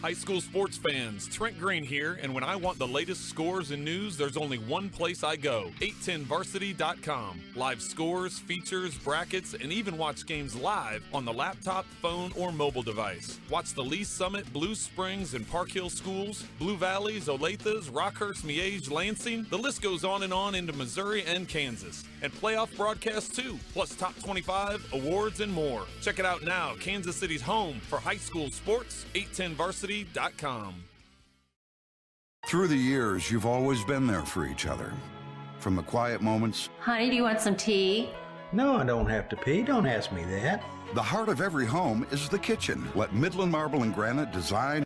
High school sports fans, Trent Green here, and when I want the latest scores and news, there's only one place I go, 810varsity.com. Live scores, features, brackets, and even watch games live on the laptop, phone, or mobile device. Watch the Lee Summit, Blue Springs, and Park Hill schools, Blue Valleys, Olathes, Rockhurst, Miege, Lansing. The list goes on into Missouri and Kansas. And playoff broadcasts too, plus top 25, awards, and more. Check it out now, Kansas City's home for high school sports, 810varsity.com. Through the years, you've always been there for each other. From the quiet moments. Honey, do you want some tea? No, I don't have to pee. Don't ask me that. The heart of every home is the kitchen. Let Midland Marble and Granite design.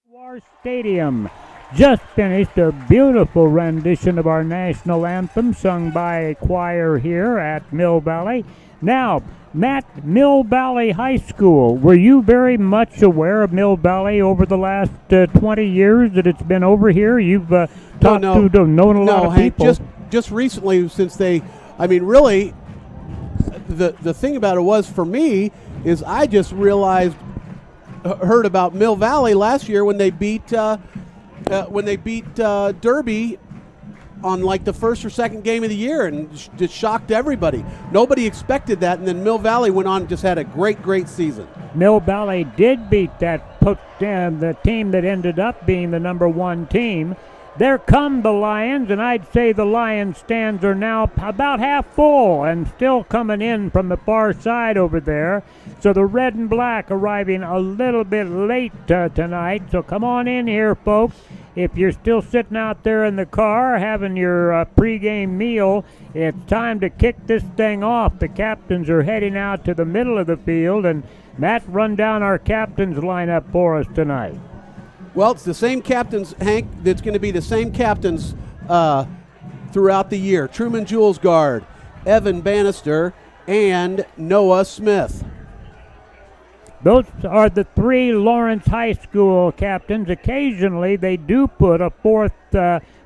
War Stadium just finished a beautiful rendition of our national anthem sung by a choir here at Mill Valley. Now, Matt, Mill Valley High School, were you very much aware of Mill Valley over the last 20 years that it's been over here? You've known a lot of Hank, people. just recently, since really, the thing about it was, for me, is I just heard about Mill Valley last year when they beat Derby on like the first or second game of the year, and just shocked everybody. Nobody expected that, and then Mill Valley went on and just had a great season. Mill Valley did beat the team that ended up being the number one team. There come the Lions, and I'd say the Lions stands are now about half full and still coming in from the far side over there. So the red and black arriving a little bit late tonight. So come on in here, folks. If you're still sitting out there in the car having your pregame meal, it's time to kick this thing off. The captains are heading out to the middle of the field, and Matt, run down our captains lineup for us tonight. Well, it's the same captains, Hank. That's going to be the same captains throughout the year. Truman Julesgaard, Evan Bannister, and Noah Smith. Those are the three Lawrence High School captains. Occasionally, they do put a fourth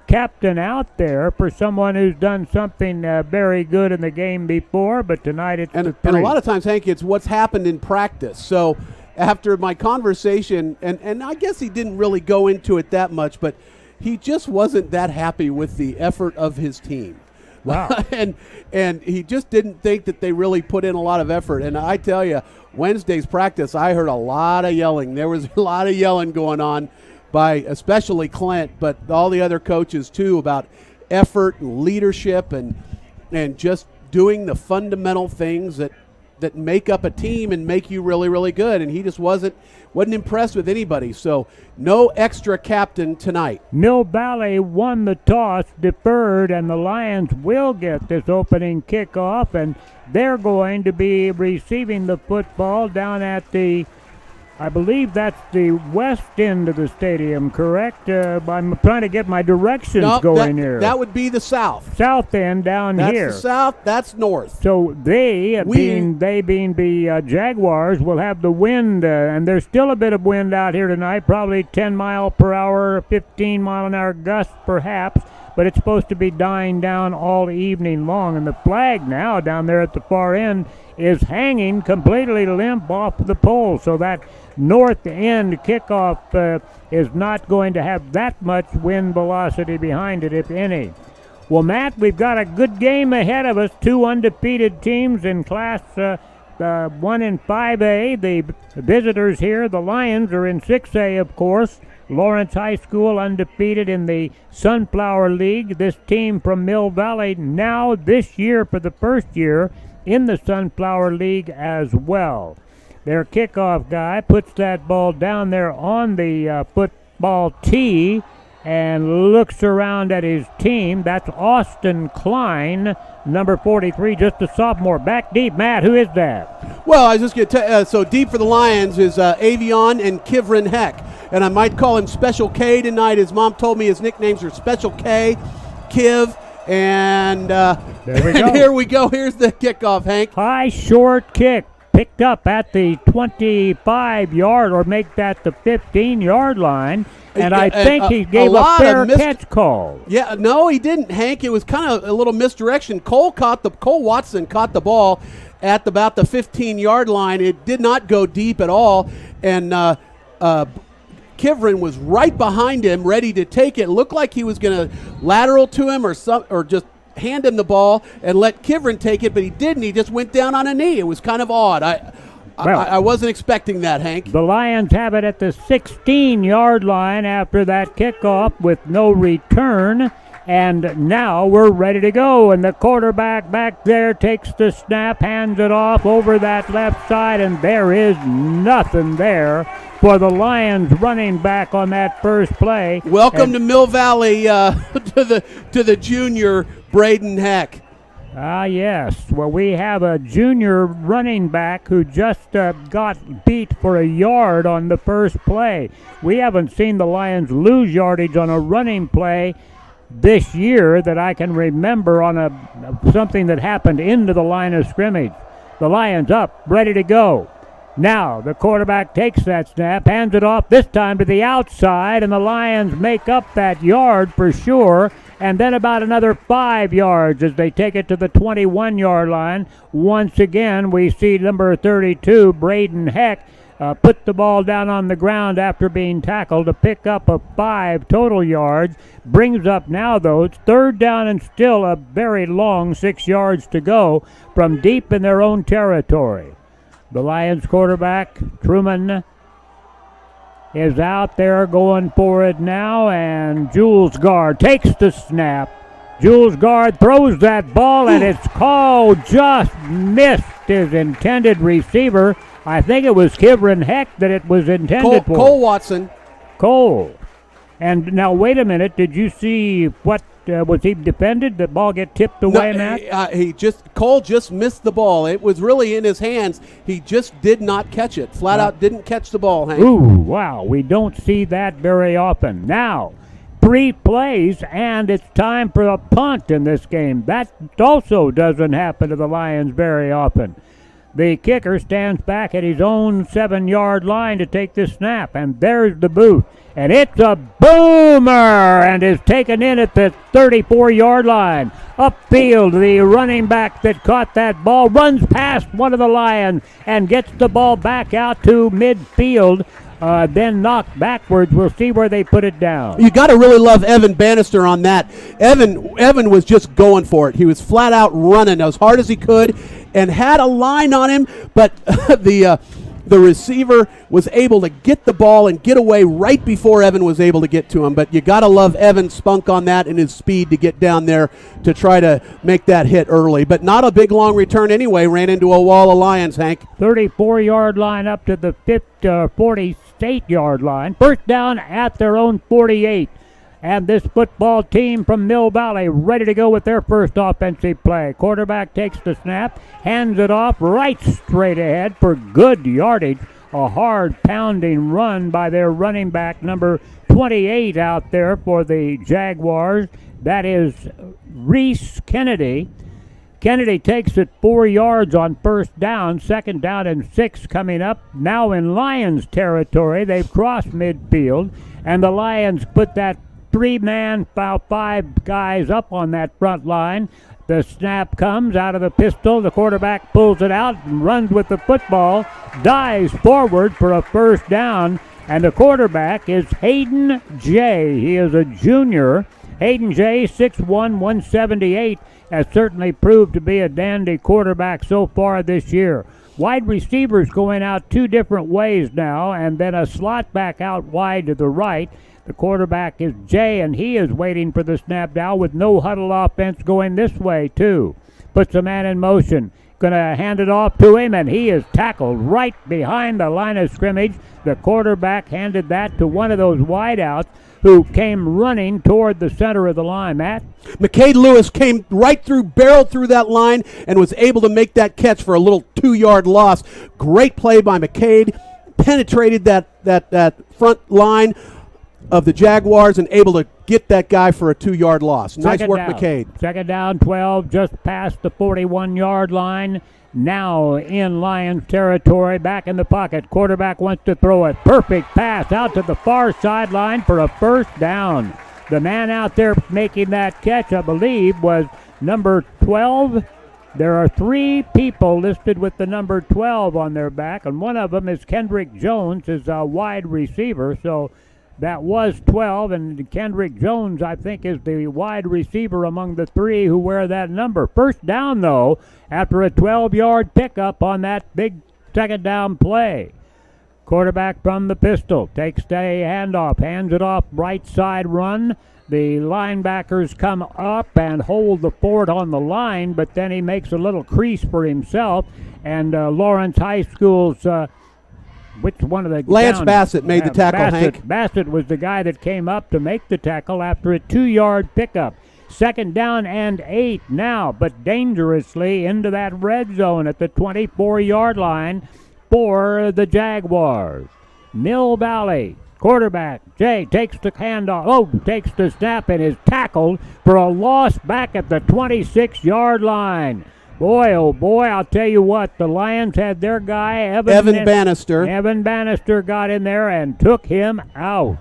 captain out there for someone who's done something very good in the game before, but tonight it's the three. And a lot of times, Hank, it's what's happened in practice. So after my conversation, and I guess he didn't really go into it that much, but he just wasn't that happy with the effort of his team. Wow. and he just didn't think that they really put in a lot of effort. And I tell you, Wednesday's practice, I heard a lot of yelling. There was a lot of yelling going on by especially Clint, but all the other coaches too, about effort and leadership and just doing the fundamental things that make up a team and make you really, really good. And he just wasn't impressed with anybody. So no extra captain tonight. Mill Valley won the toss, deferred, and the Lions will get this opening kickoff, and they're going to be receiving the football down at I believe that's the west end of the stadium, correct? I'm trying to get my directions going here. That would be the south. South end down here. That's the south, that's north. So they being the Jaguars, will have the wind, and there's still a bit of wind out here tonight, probably 10 mile per hour, 15 mile an hour gusts perhaps, but it's supposed to be dying down all evening long. And the flag now down there at the far end is hanging completely limp off the pole, so that north end kickoff is not going to have that much wind velocity behind it, if any. Well, Matt, we've got a good game ahead of us. Two undefeated teams in Class 1 and 5A. The visitors here, the Lions, are in 6A, of course. Lawrence High School undefeated in the Sunflower League. This team from Mill Valley now this year for the first year in the Sunflower League as well. Their kickoff guy puts that ball down there on the football tee and looks around at his team. That's Austin Klein, number 43, just a sophomore. Back deep, Matt, who is that? Well, I was just going to tell so deep for the Lions is Avion and Kivrin Heck. And I might call him Special K tonight. His mom told me his nicknames are Special K, Kiv, and there we go. And here we go. Here's the kickoff, Hank. High short kick picked up at the 25-yard, or make that the 15-yard line. And I think he gave a fair catch call. Yeah, no, he didn't, Hank. It was kind of a little misdirection. Cole Watson caught the ball at about the 15-yard line. It did not go deep at all. And Kivrin was right behind him, ready to take it. Looked like he was going to lateral to him or just hand him the ball and let Kivrin take it, but he didn't. He just went down on a knee. It was kind of odd. I wasn't expecting that, Hank. The Lions have it at the 16-yard line after that kickoff with no return. And now we're ready to go. And the quarterback back there takes the snap, hands it off over that left side, and there is nothing there for the Lions running back on that first play. Welcome to Mill Valley to the junior Braden Heck. Yes. Well, we have a junior running back who just got beat for a yard on the first play. We haven't seen the Lions lose yardage on a running play this year that I can remember on something that happened into the line of scrimmage. The Lions up, ready to go. Now the quarterback takes that snap, hands it off, this time to the outside, and the Lions make up that yard for sure, and then about another 5 yards as they take it to the 21-yard line. Once again, we see number 32, Braden Heck, put the ball down on the ground after being tackled to pick up a 5 total yards. Brings up now, though, it's third down and still a very long 6 yards to go from deep in their own territory. The Lions quarterback, Truman, is out there going for it now, and Jules Guard takes the snap. Jules Guard throws that ball, and it's called just missed his intended receiver. I think it was Kivrin Heck that it was intended for. Cole Watson. Cole. And now, wait a minute. Did you see what, was he defended? The ball get tipped away, Matt? Cole just missed the ball. It was really in his hands. He just did not catch it. Flat out didn't catch the ball, Hank. Ooh, wow. We don't see that very often. Now, 3 plays, and it's time for a punt in this game. That also doesn't happen to the Lions very often. The kicker stands back at his own 7-yard line to take the snap, and there's the boot. And it's a boomer, and is taken in at the 34-yard line. Upfield, the running back that caught that ball runs past one of the Lions and gets the ball back out to midfield. Then knocked backwards. We'll see where they put it down. You got to really love Evan Bannister on that. Evan was just going for it. He was flat out running as hard as he could and had a line on him, but the receiver was able to get the ball and get away right before Evan was able to get to him. But you got to love Evan's spunk on that and his speed to get down there to try to make that hit early. But not a big, long return anyway. Ran into a wall of Lions, Hank. 34-yard line up to the 48-yard line. First down at their own 48. And this football team from Mill Valley ready to go with their first offensive play. Quarterback takes the snap, hands it off right straight ahead for good yardage. A hard pounding run by their running back, number 28 out there for the Jaguars. That is Reese Kennedy. Kennedy takes it 4 yards on first down. Second down and 6 coming up. Now in Lions territory. They've crossed midfield. And the Lions put that 3-man, about 5 guys up on that front line. The snap comes out of the pistol. The quarterback pulls it out and runs with the football. Dives forward for a first down. And the quarterback is Hayden J. He is a junior. Hayden J., 6'1", 178, has certainly proved to be a dandy quarterback so far this year. Wide receivers going out 2 different ways now, and then a slot back out wide to the right. The quarterback is Jay, and he is waiting for the snap down with no huddle offense going this way, too. Puts a man in motion. Going to hand it off to him, and he is tackled right behind the line of scrimmage. The quarterback handed that to one of those wideouts who came running toward the center of the line. Matt? McCade Lewis came right through, barreled through that line, and was able to make that catch for a little 2-yard loss. Great play by McCade. Penetrated that front line of the Jaguars and able to get that guy for a 2-yard loss. Nice work, McCade. Second down, 12, just past the 41-yard line. Now in Lions territory, back in the pocket. Quarterback wants to throw it. Perfect pass out to the far sideline for a first down. The man out there making that catch, I believe, was number 12. There are 3 people listed with the number 12 on their back, and one of them is Kendrick Jones, is a wide receiver. So that was 12, and Kendrick Jones, I think, is the wide receiver among the 3 who wear that number. First down, though, after a 12-yard pickup on that big second down play. Quarterback from the pistol takes the handoff, hands it off, right side run. The linebackers come up and hold the fort on the line, but then he makes a little crease for himself. And Lawrence High School's, which one of the Lance Bassett made the tackle, Hank. Bassett was the guy that came up to make the tackle after a 2-yard pickup. Second down and 8 now, but dangerously into that red zone at the 24-yard line for the Jaguars. Mill Valley. Quarterback, Jay, takes the handoff, takes the snap and is tackled for a loss back at the 26-yard line. Boy, oh boy, I'll tell you what, the Lions had their guy, Evan Bannister. Evan Bannister got in there and took him out.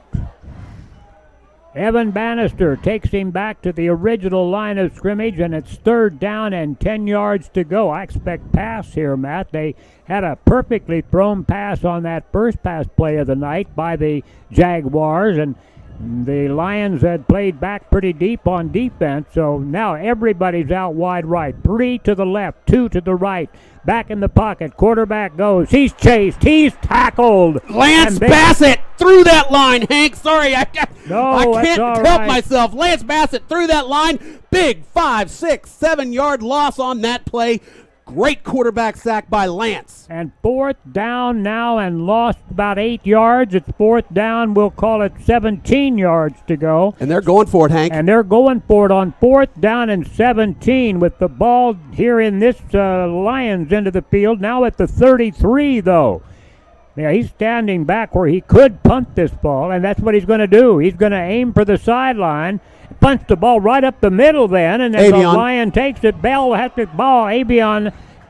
Evan Bannister takes him back to the original line of scrimmage, and it's 3rd down and 10 yards to go. I expect pass here, Matt. They had a perfectly thrown pass on that first pass play of the night by the Jaguars, and the Lions had played back pretty deep on defense, so now everybody's out wide right. 3 to the left, 2 to the right. Back in the pocket, quarterback goes. He's chased. He's tackled. Lance Bassett through that line, Hank. Sorry, I can't help myself. Lance Bassett through that line. Big 5, 6, 7-yard loss on that play. Great quarterback sack by Lance. And 4th down now and lost about 8 yards. It's 4th down. We'll call it 17 yards to go. And they're going for it, Hank. And they're going for it on 4th down and 17 with the ball here in this Lions end of the field. Now at the 33, though. Yeah, he's standing back where he could punt this ball, and that's what he's going to do. He's going to aim for the sideline, punch the ball right up the middle then, and as the Lion takes it, Bell has the ball.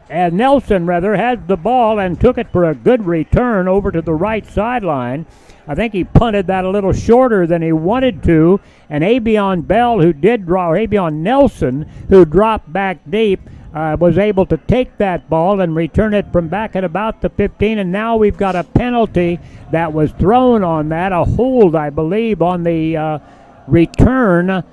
Nelson has the ball and took it for a good return over to the right sideline. I think he punted that a little shorter than he wanted to, and Avion Nelson, who dropped back deep, was able to take that ball and return it from back at about the 15, and now we've got a penalty that was thrown on that, a hold, I believe, on the return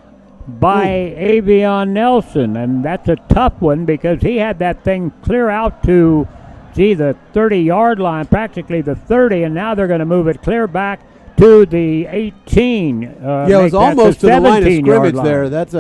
by Avion Nelson, and that's a tough one because he had that thing clear out to, the 30-yard line, practically the 30, and now they're going to move it clear back to the 18. It was almost to the line of scrimmage there. That's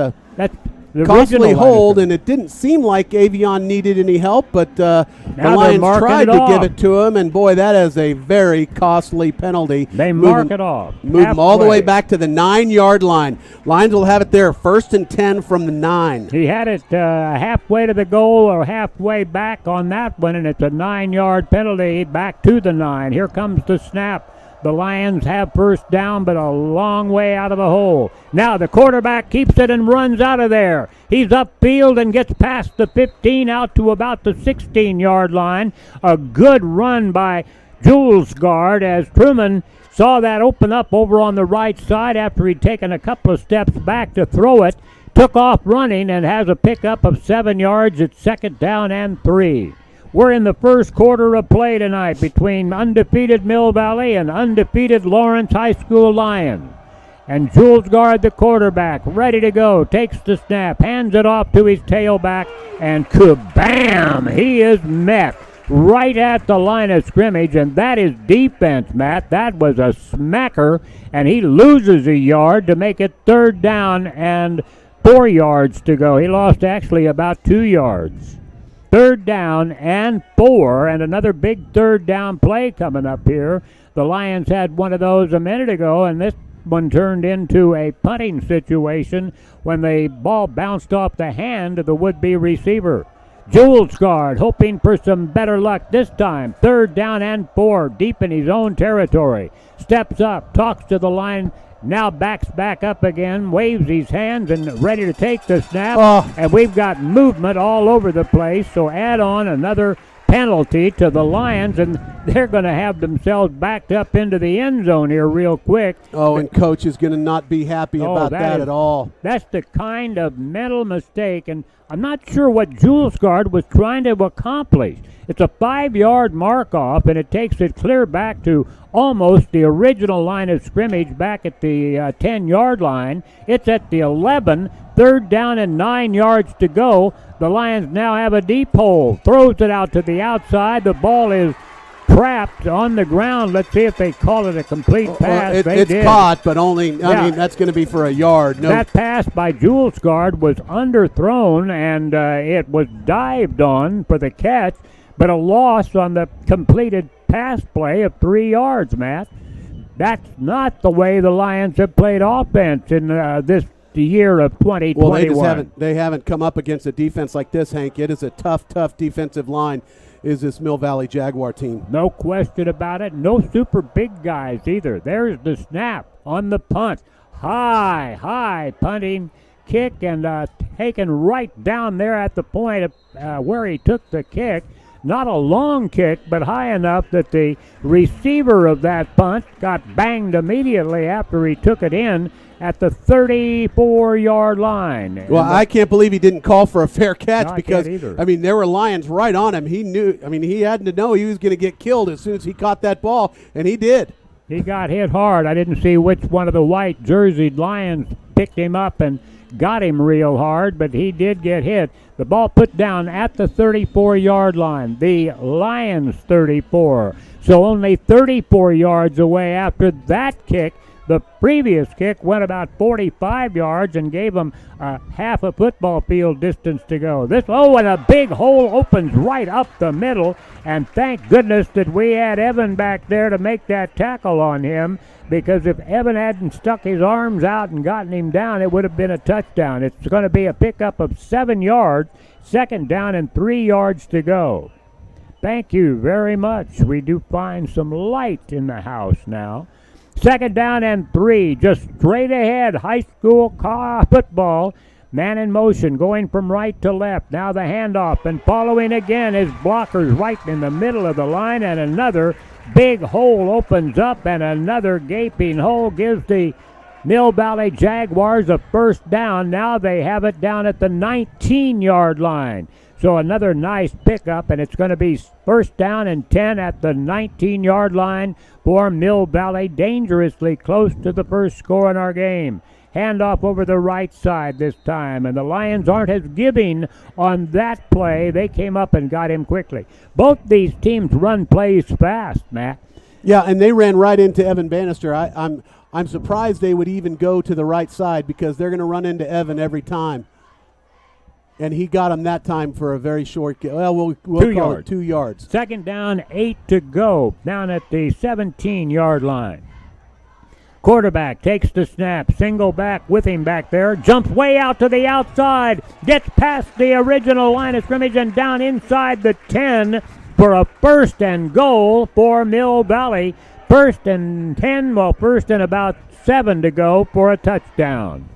costly hold, and it didn't seem like Avion needed any help, but the Lions tried to give it to him, and boy, that is a very costly penalty. They mark it off. Move him all the way back to the 9-yard line. Lions will have it there, 1st and 10 from the 9. He had it halfway to the goal or halfway back on that one, and it's a 9-yard penalty back to the 9. Here comes the snap. The Lions have first down, but a long way out of the hole. Now the quarterback keeps it and runs out of there. He's upfield and gets past the 15 out to about the 16-yard line. A good run by Jules Guard as Truman saw that open up over on the right side after he'd taken a couple of steps back to throw it. Took off running and has a pickup of 7 yards at 2nd down and 3. We're in the first quarter of play tonight between undefeated Mill Valley and undefeated Lawrence High School Lions. And Jules Guard, the quarterback, ready to go, takes the snap, hands it off to his tailback, and kabam! He is met right at the line of scrimmage, and that is defense, Matt. That was a smacker, and he loses a yard to make it 3rd down and 4 yards to go. He lost actually about 2 yards. 3rd down and 4, and another big 3rd down play coming up here. The Lions had one of those a minute ago, and this one turned into a punting situation when the ball bounced off the hand of the would-be receiver. Jules Guard hoping for some better luck this time. 3rd down and 4, deep in his own territory. Steps up, talks to the line, now backs back up again, waves his hands and ready to take the snap. And we've got movement all over the place, so add on another penalty to the Lions, and they're going to have themselves backed up into the end zone here real quick. Oh, and coach is going to not be happy about that at all. That's the kind of mental mistake, and I'm not sure what Julesgaard was trying to accomplish. It's a 5-yard mark-off, and it takes it clear back to almost the original line of scrimmage back at the 10-yard line. It's at the 11, 3rd down and 9 yards to go. The Lions now have a deep hole. Throws it out to the outside. The ball is trapped on the ground. Let's see if they call it a complete pass. It's caught, but only, I mean, that's going to be for a yard. No. That pass by Julesgaard was underthrown, and it was dived on for the catch, but a loss on the completed pass play of 3 yards, Matt. That's not the way the Lions have played offense in this year of 2021. Well, they haven't come up against a defense like this, Hank. It is a tough defensive line, is this Mill Valley Jaguar team. No question about it. No super big guys either. There's the snap on the punt. High punting kick, and taken right down there at the point of where he took the kick. Not a long kick, but high enough that the receiver of that punt got banged immediately after he took it in at the 34-yard line. Well, I can't believe he didn't call for a fair catch because, I mean, there were Lions right on him. He knew, I mean, he had to know he was going to get killed as soon as he caught that ball, and he did. He got hit hard. I didn't see which one of the white jerseyed Lions picked him up and got him real hard, but he did get hit. The ball put down at the 34-yard line, the Lions 34. So only 34 yards away after that kick. The previous kick went about 45 yards and gave them half a football field distance to go. And a big hole opens right up the middle, and thank goodness that we had Evan back there to make that tackle on him, because if Evan hadn't stuck his arms out and gotten him down, it would have been a touchdown. It's going to be a pickup of 7 yards, 2nd down and 3 yards to go. Thank you very much. We do find some light in the house now. 2nd down and 3, just straight ahead, high school football. Man in motion, going from right to left. Now the handoff, and following again is blockers right in the middle of the line, and another big hole opens up, and another gaping hole gives the Mill Valley Jaguars a 1st down. Now they have it down at the 19-yard line. So another nice pickup, and it's going to be 1st down and 10 at the 19-yard line for Mill Valley, dangerously close to the first score in our game. Handoff over the right side this time, and the Lions aren't as giving on that play. They came up and got him quickly. Both these teams run plays fast, Matt. Yeah, and they ran right into Evan Bannister. I'm surprised they would even go to the right side, because they're going to run into Evan every time. And he got him that time for a very short game. Well, we'll call it 2 yards. 2nd down, 8 to go, down at the 17-yard line. Quarterback takes the snap, single back with him back there, jumps way out to the outside, gets past the original line of scrimmage and down inside the 10 for a 1st and goal for Mill Valley. 1st and 10, 1st and about 7 to go for a touchdown.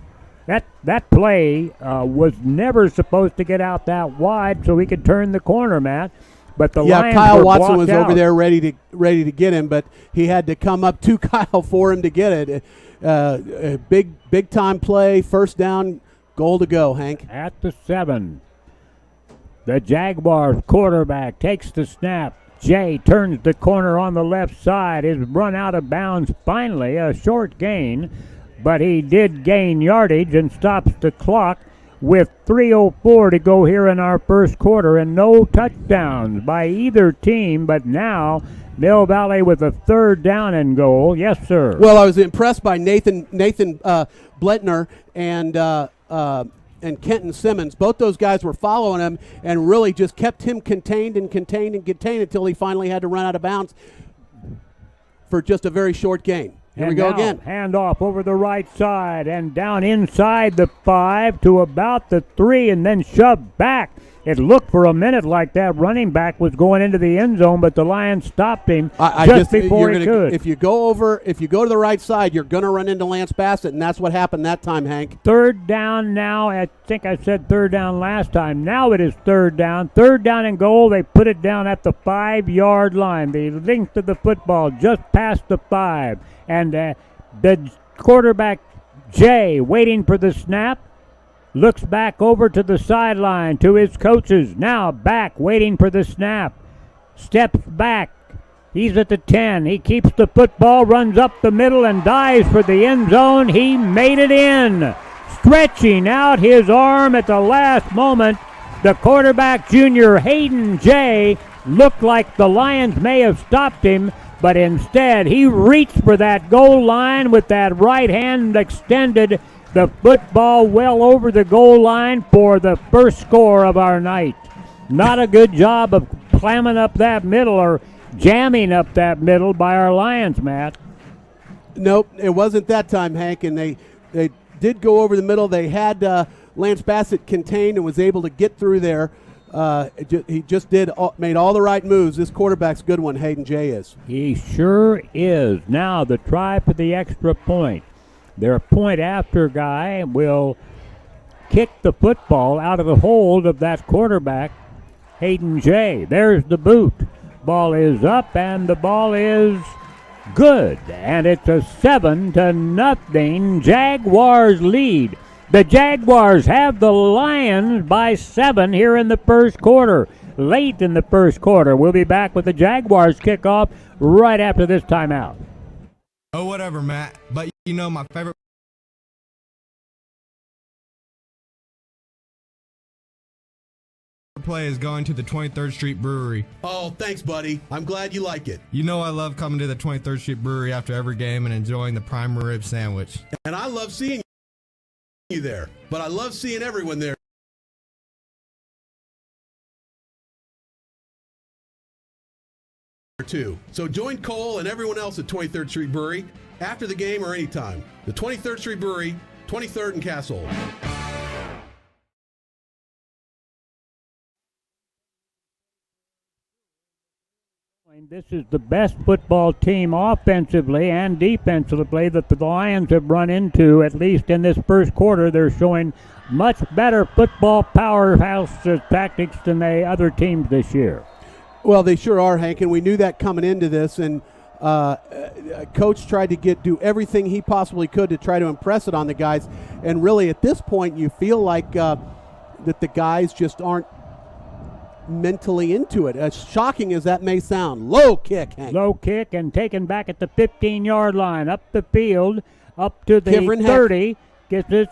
That play was never supposed to get out that wide so he could turn the corner, Matt. But the Lions Kyle were Watson was out. over there ready to get him, but he had to come up to Kyle for him to get it. A big time play, 1st down, goal to go, Hank. At the 7, the Jaguars quarterback takes the snap. Jay turns the corner on the left side, is run out of bounds finally, a short gain. But he did gain yardage and stops the clock with 3:04 to go here in our first quarter, and no touchdowns by either team. But now Mill Valley with a 3rd down and goal. Yes, sir. Well, I was impressed by Nathan Bletner and Kenton Simmons. Both those guys were following him and really just kept him contained until he finally had to run out of bounds for just a very short gain. Here we go again. Hand off over the right side and down inside the 5 to about the 3 and then shoved back. It looked for a minute like that running back was going into the end zone, but the Lions stopped him before he could. If you go to the right side, you're going to run into Lance Bassett, and that's what happened that time, Hank. Third down now. I think I said third down last time. Now it is third down. Third down and goal. They put it down at the 5-yard line. The length of the football just past the 5. And the quarterback, Jay, waiting for the snap. Looks back over to the sideline to his coaches. Now back, waiting for the snap. Steps back. He's at the 10. He keeps the football, runs up the middle, and dives for the end zone. He made it in. Stretching out his arm at the last moment, the quarterback, junior Hayden Jay, looked like the Lions may have stopped him, but instead he reached for that goal line with that right hand extended. The football well over the goal line for the first score of our night. Not a good job of clamming up that middle or jamming up that middle by our Lions, Matt. Nope, it wasn't that time, Hank, and they did go over the middle. They had Lance Bassett contained and was able to get through there. He just made all the right moves. This quarterback's a good one, Hayden Jay is. He sure is. Now the try for the extra point. Their point after guy will kick the football out of the hold of that quarterback, Hayden Jay. There's the boot. Ball is up and the ball is good. And it's a 7-0 Jaguars lead. The Jaguars have the Lions by 7 here in the first quarter. Late in the first quarter. We'll be back with the Jaguars kickoff right after this timeout. Oh, whatever, Matt. But you know my favorite play is going to the 23rd Street Brewery. Oh, thanks, buddy. I'm glad you like it. You know I love coming to the 23rd Street Brewery after every game and enjoying the prime rib sandwich. And I love seeing you there, but I love seeing everyone there too. So join Cole and everyone else at 23rd Street Brewery after the game or anytime. The 23rd Street Brewery, 23rd and Castle. This is the best football team offensively and defensively that the Lions have run into, at least in this first quarter. They're showing much better football powerhouse tactics than the other teams this year. Well, they sure are, Hank, and we knew that coming into this, and Coach tried to do everything he possibly could to try to impress it on the guys, and really at this point you feel like that the guys just aren't mentally into it, as shocking as that may sound. Low kick, Hank. Low kick and taken back at the 15-yard line, up the field, up to the Kivrin 30. Heck. Gets this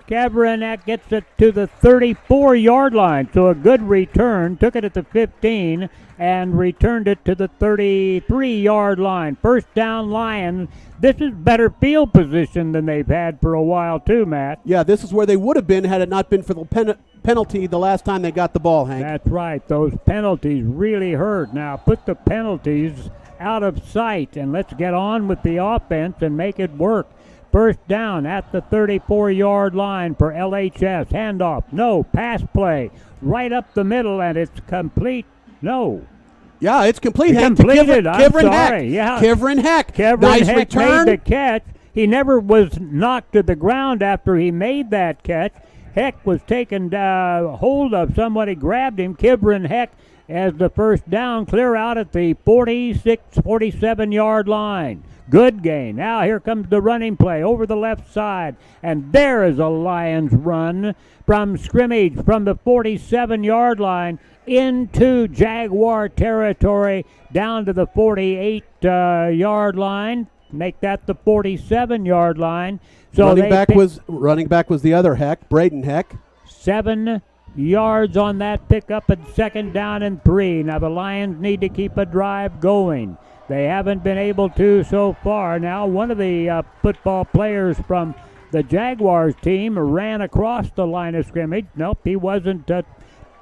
Kaepernick gets it to the 34-yard line. So a good return. Took it at the 15 and returned it to the 33-yard line. First down, Lions. This is better field position than they've had for a while too, Matt. Yeah, this is where they would have been had it not been for the penalty the last time they got the ball, Hank. That's right. Those penalties really hurt. Now put the penalties out of sight and let's get on with the offense and make it work. First down at the 34-yard line for LHS. Handoff. No. Pass play. Right up the middle, and it's complete. No. Yeah, it's complete. Completed. I'm Kivrin sorry. Heck. Yeah. Kivrin Heck. Nice Heck return. Made the catch. He never was knocked to the ground after he made that catch. Heck was taken hold of. Somebody grabbed him. Kivrin Heck as the first down, clear out at the 47-yard line. Good gain. Now here comes the running play over the left side. And there is a Lions run from scrimmage from the 47-yard line into Jaguar territory down to the 48-yard line. Make that the 47-yard line. So running back was the other Heck, Braden Heck. 7 yards on that pickup and second down and 3. Now the Lions need to keep a drive going. They haven't been able to so far. Now one of the football players from the Jaguars team ran across the line of scrimmage. Nope, he wasn't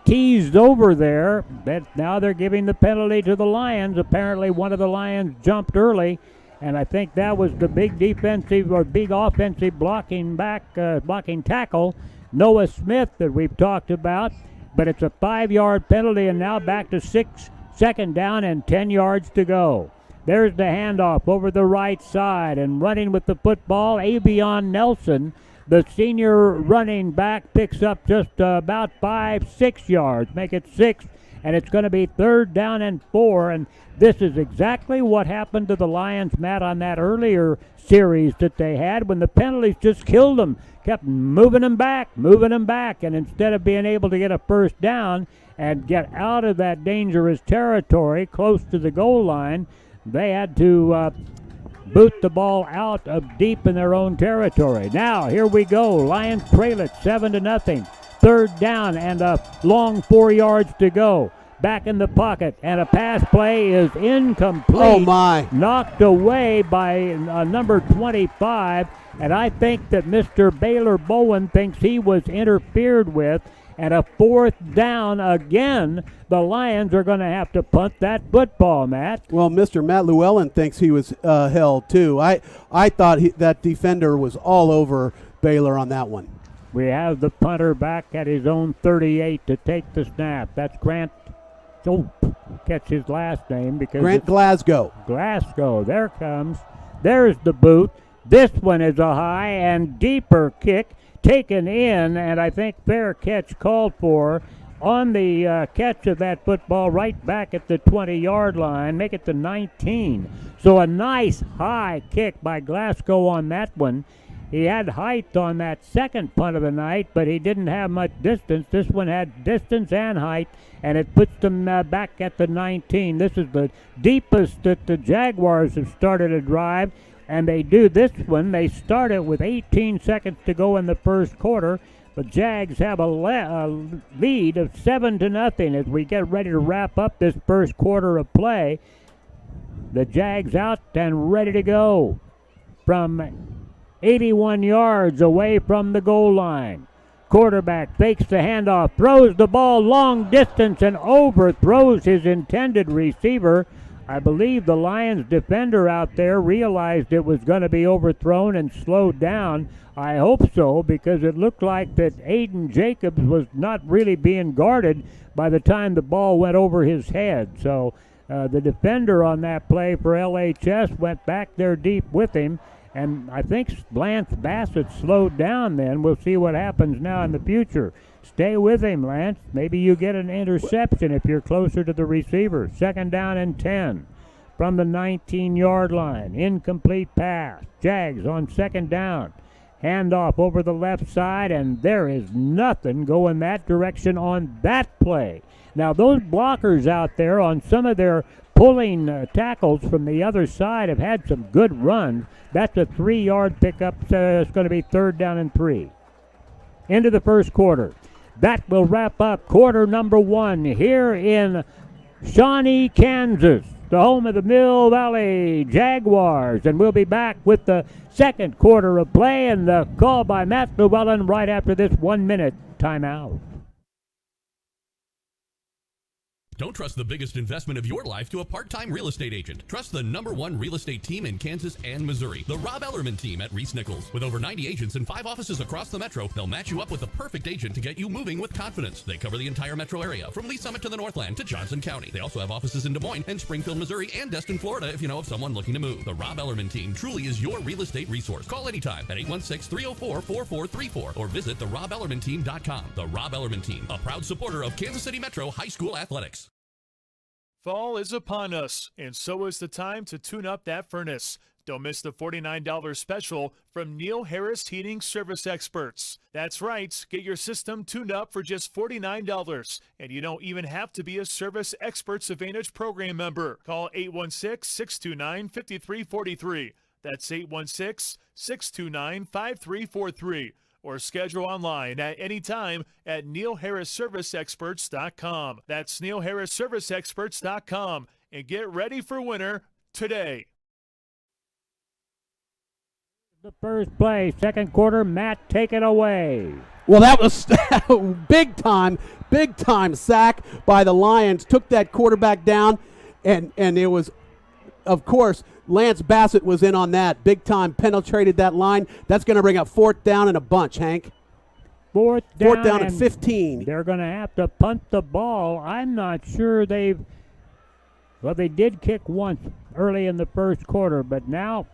teased over there. But now they're giving the penalty to the Lions. Apparently one of the Lions jumped early And I think that was the big defensive or big offensive blocking tackle, Noah Smith, that we've talked about. But it's a 5-yard penalty, and now back to 2nd down and 10 yards to go. There's the handoff over the right side, and running with the football, Avion Nelson, the senior running back, picks up just about 5-6 yards, make it 6, and it's going to be 3rd down and 4, and this is exactly what happened to the Lions, Matt, on that earlier series that they had when the penalties just killed them, kept moving them back, and instead of being able to get a 1st down and get out of that dangerous territory close to the goal line, they had to boot the ball out of deep in their own territory. Now, here we go. Lions trail it 7-0. 3rd down and a long 4 yards to go. Back in the pocket, and a pass play is incomplete. Oh, my. Knocked away by number 25, and I think that Mr. Baylor Bowen thinks he was interfered with, and a 4th down again. The Lions are going to have to punt that football, Matt. Well, Mr. Matt Llewellyn thinks he was held, too. I thought that defender was all over Baylor on that one. We have the punter back at his own 38 to take the snap. That's Grant. Oh, catch his last name because Grant Glasgow. Glasgow. There comes. There's the boot. This one is a high and deeper kick taken in, and I think fair catch called for on the catch of that football right back at the 20-yard line, make it to 19. So a nice high kick by Glasgow on that one. He had height on that second punt of the night, but he didn't have much distance. This one had distance and height, and it puts them back at the 19. This is the deepest that the Jaguars have started a drive, and they do this one. They start it with 18 seconds to go in the first quarter. The Jags have a lead of 7-0 as we get ready to wrap up this first quarter of play. The Jags out and ready to go from 81 yards away from the goal line. Quarterback fakes the handoff, throws the ball long distance and overthrows his intended receiver. I believe the Lions defender out there realized it was going to be overthrown and slowed down. I hope so, because it looked like that Aiden Jacobs was not really being guarded by the time the ball went over his head. So the defender on that play for LHS went back there deep with him. And I think Lance Bassett slowed down then. We'll see what happens now in the future. Stay with him, Lance. Maybe you get an interception if you're closer to the receiver. 2nd down and 10 from the 19-yard line. Incomplete pass. Jags on 2nd down. Handoff over the left side, and there is nothing going that direction on that play. Now, those blockers out there on some of their pulling tackles from the other side have had some good runs. That's a 3-yard pickup. It's going to be 3rd down and 3. Into the first quarter. That will wrap up quarter number 1 here in Shawnee, Kansas, the home of the Mill Valley Jaguars. And we'll be back with the second quarter of play and the call by Matt Llewellyn right after this 1-minute timeout. Don't trust the biggest investment of your life to a part-time real estate agent. Trust the #1 real estate team in Kansas and Missouri, the Rob Ellerman team at Reese Nichols. With over 90 agents and 5 offices across the metro, they'll match you up with the perfect agent to get you moving with confidence. They cover the entire metro area, from Lee Summit to the Northland to Johnson County. They also have offices in Des Moines and Springfield, Missouri, and Destin, Florida, if you know of someone looking to move. The Rob Ellerman team truly is your real estate resource. Call anytime at 816-304-4434 or visit therobellermanteam.com. The Rob Ellerman team, a proud supporter of Kansas City Metro High School athletics. Fall is upon us, and so is the time to tune up that furnace. Don't miss the $49 special from Neil Harris Heating Service Experts. That's right, get your system tuned up for just $49, and you don't even have to be a Service Experts Advantage program member. Call 816-629-5343. That's 816-629-5343. Or schedule online at any time at NeilHarrisServiceExperts.com. That's NeilHarrisServiceExperts.com. And get ready for winter today. The first play, second quarter, Matt, take it away. Well, that was big time sack by the Lions. Took that quarterback down, and it was of course, Lance Bassett was in on that. Big time, penetrated that line. That's going to bring up 4th down and a bunch, Hank. Fourth down and 15. They're going to have to punt the ball. I'm not sure they did kick once early in the first quarter, but now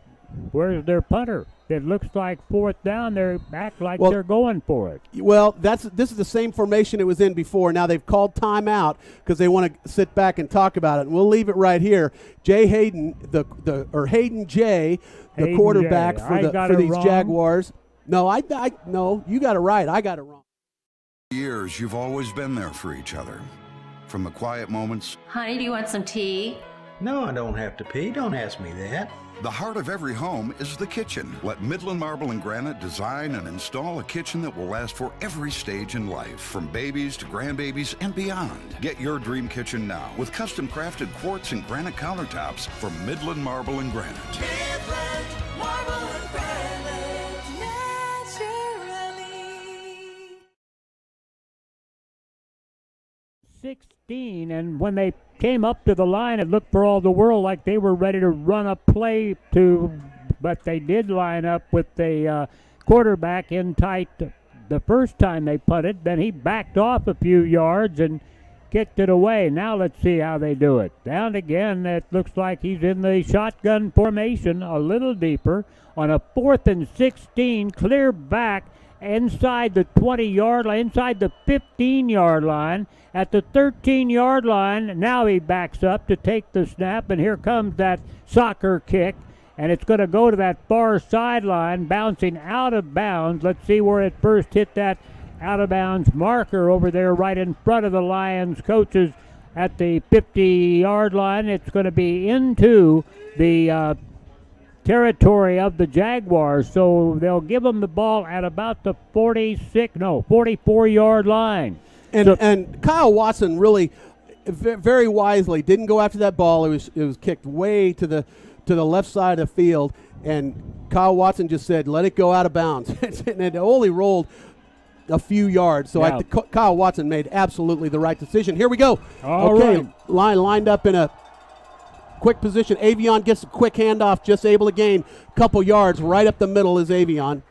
where's their punter? It looks like 4th down. They act like they're going for it. Well, this is the same formation it was in before. Now they've called timeout because they want to sit back and talk about it. And we'll leave it right here. Jay Hayden, Hayden Jay, the quarterback for these Jaguars. No, no, you got it right. I got it wrong. Years, you've always been there for each other. From the quiet moments. Honey, do you want some tea? No, I don't have to pee. Don't ask me that. The heart of every home is the kitchen. Let Midland Marble and Granite design and install a kitchen that will last for every stage in life, from babies to grandbabies and beyond. Get your dream kitchen now with custom crafted quartz and granite countertops from Midland Marble and Granite. Midland Marble and Granite, naturally. 16, and when they came up to the line, it looked for all the world like they were ready to run a play but they did line up with the quarterback in tight the first time they punted. Then he backed off a few yards and kicked it away. Now let's see how they do it. Down again, it looks like he's in the shotgun formation a little deeper on a 4th and 16, clear back inside the 20-yard line, inside the 15-yard line. At the 13-yard line, now he backs up to take the snap, and here comes that soccer kick, and it's going to go to that far sideline, bouncing out of bounds. Let's see where it first hit that out-of-bounds marker over there right in front of the Lions coaches at the 50-yard line. It's going to be into the territory of the Jaguars, so they'll give them the ball at about the 44-yard line. And Kyle Watson really, very wisely, didn't go after that ball. It was kicked way to the left side of the field, and Kyle Watson just said, "Let it go out of bounds," and it only rolled a few yards. So I think Kyle Watson made absolutely the right decision. Here we go. Right. Line lined up in a quick position. Avion gets a quick handoff, just able to gain a couple yards. Right up the middle is Avion.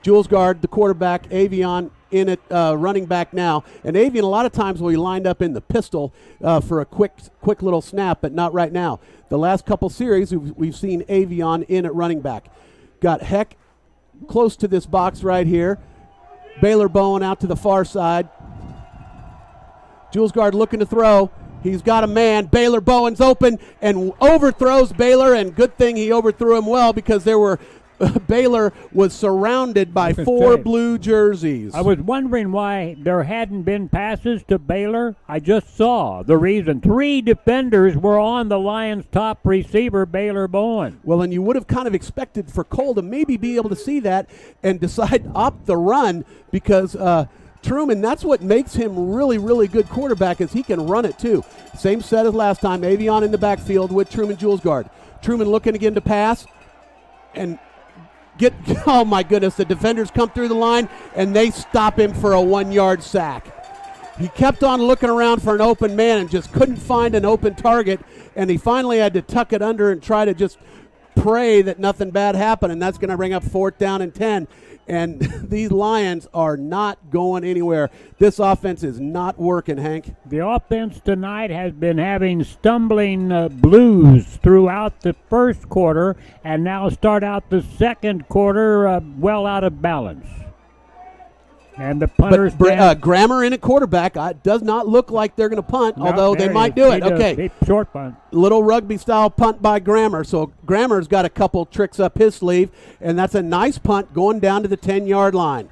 Jules Guard, the quarterback. Avion in it, running back now. And Avion a lot of times will be lined up in the pistol for a quick little snap, but not right now. The last couple series, we've seen Avion in at running back. Got Heck close to this box right here. Baylor Bowen out to the far side. Jules Guard looking to throw. He's got a man. Baylor Bowen's open and overthrows Baylor, and good thing he overthrew him well because Baylor was surrounded by 4 blue jerseys. I was wondering why there hadn't been passes to Baylor. I just saw the reason. 3 defenders were on the Lions' top receiver, Baylor Bowen. Well, and you would have kind of expected for Cole to maybe be able to see that and decide to opt the run because Truman, that's what makes him really, really good quarterback is he can run it too. Same set as last time. Avion in the backfield with Truman Jules Guard. Truman looking again to pass and oh my goodness, the defenders come through the line and they stop him for a 1-yard sack. He kept on looking around for an open man and just couldn't find an open target, and he finally had to tuck it under and try to just pray that nothing bad happened, and that's going to bring up 4th down and 10. And these Lions are not going anywhere. This offense is not working, Hank. The offense tonight has been having stumbling blues throughout the first quarter and now start out the second quarter well out of balance. And the punters. Grammer in at quarterback. Does not look like they're going to punt, although they might do it. Okay. Short punt. Little rugby-style punt by Grammer. So Grammer's got a couple tricks up his sleeve, and that's a nice punt going down to the 10-yard line.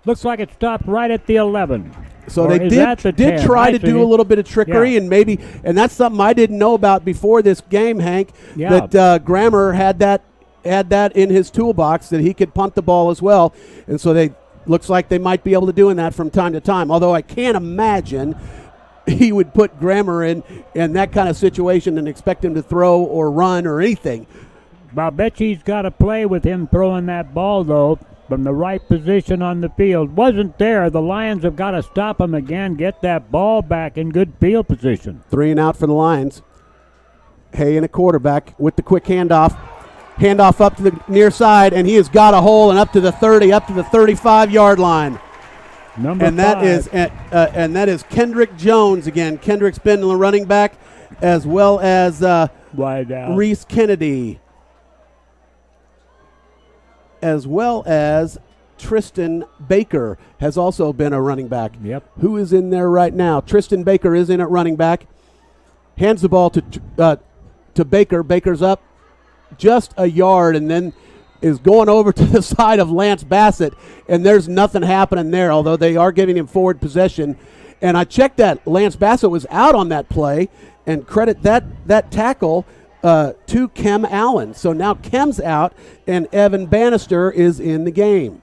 Looks like it stopped right at the 11. So they did try to do a little bit of trickery, and that's something I didn't know about before this game, Hank, that Grammer had that in his toolbox, that he could punt the ball as well. And so looks like they might be able to do that from time to time, although I can't imagine he would put Grammer in that kind of situation and expect him to throw or run or anything. I bet he's got to play with him throwing that ball, though, from the right position on the field. Wasn't there. The Lions have got to stop him again, get that ball back in good field position. 3 and out for the Lions. Hay and a quarterback with the quick handoff. Handoff up to the near side, and he has got a hole and up to the 30, up to the 35-yard line. Number That five. is Kendrick Jones again. Kendrick's been the running back, as well as Wide out. Reese Kennedy, as well as Tristan Baker has also been a running back. Yep. Who is in there right now? Tristan Baker is in at running back. Hands the ball to Baker. Baker's up just a yard and then is going over to the side of Lance Bassett, and there's nothing happening there, although they are giving him forward possession. And I checked that. Lance Bassett was out on that play, and credit that tackle to Kem Allen. So now Kem's out, and Evan Bannister is in the game.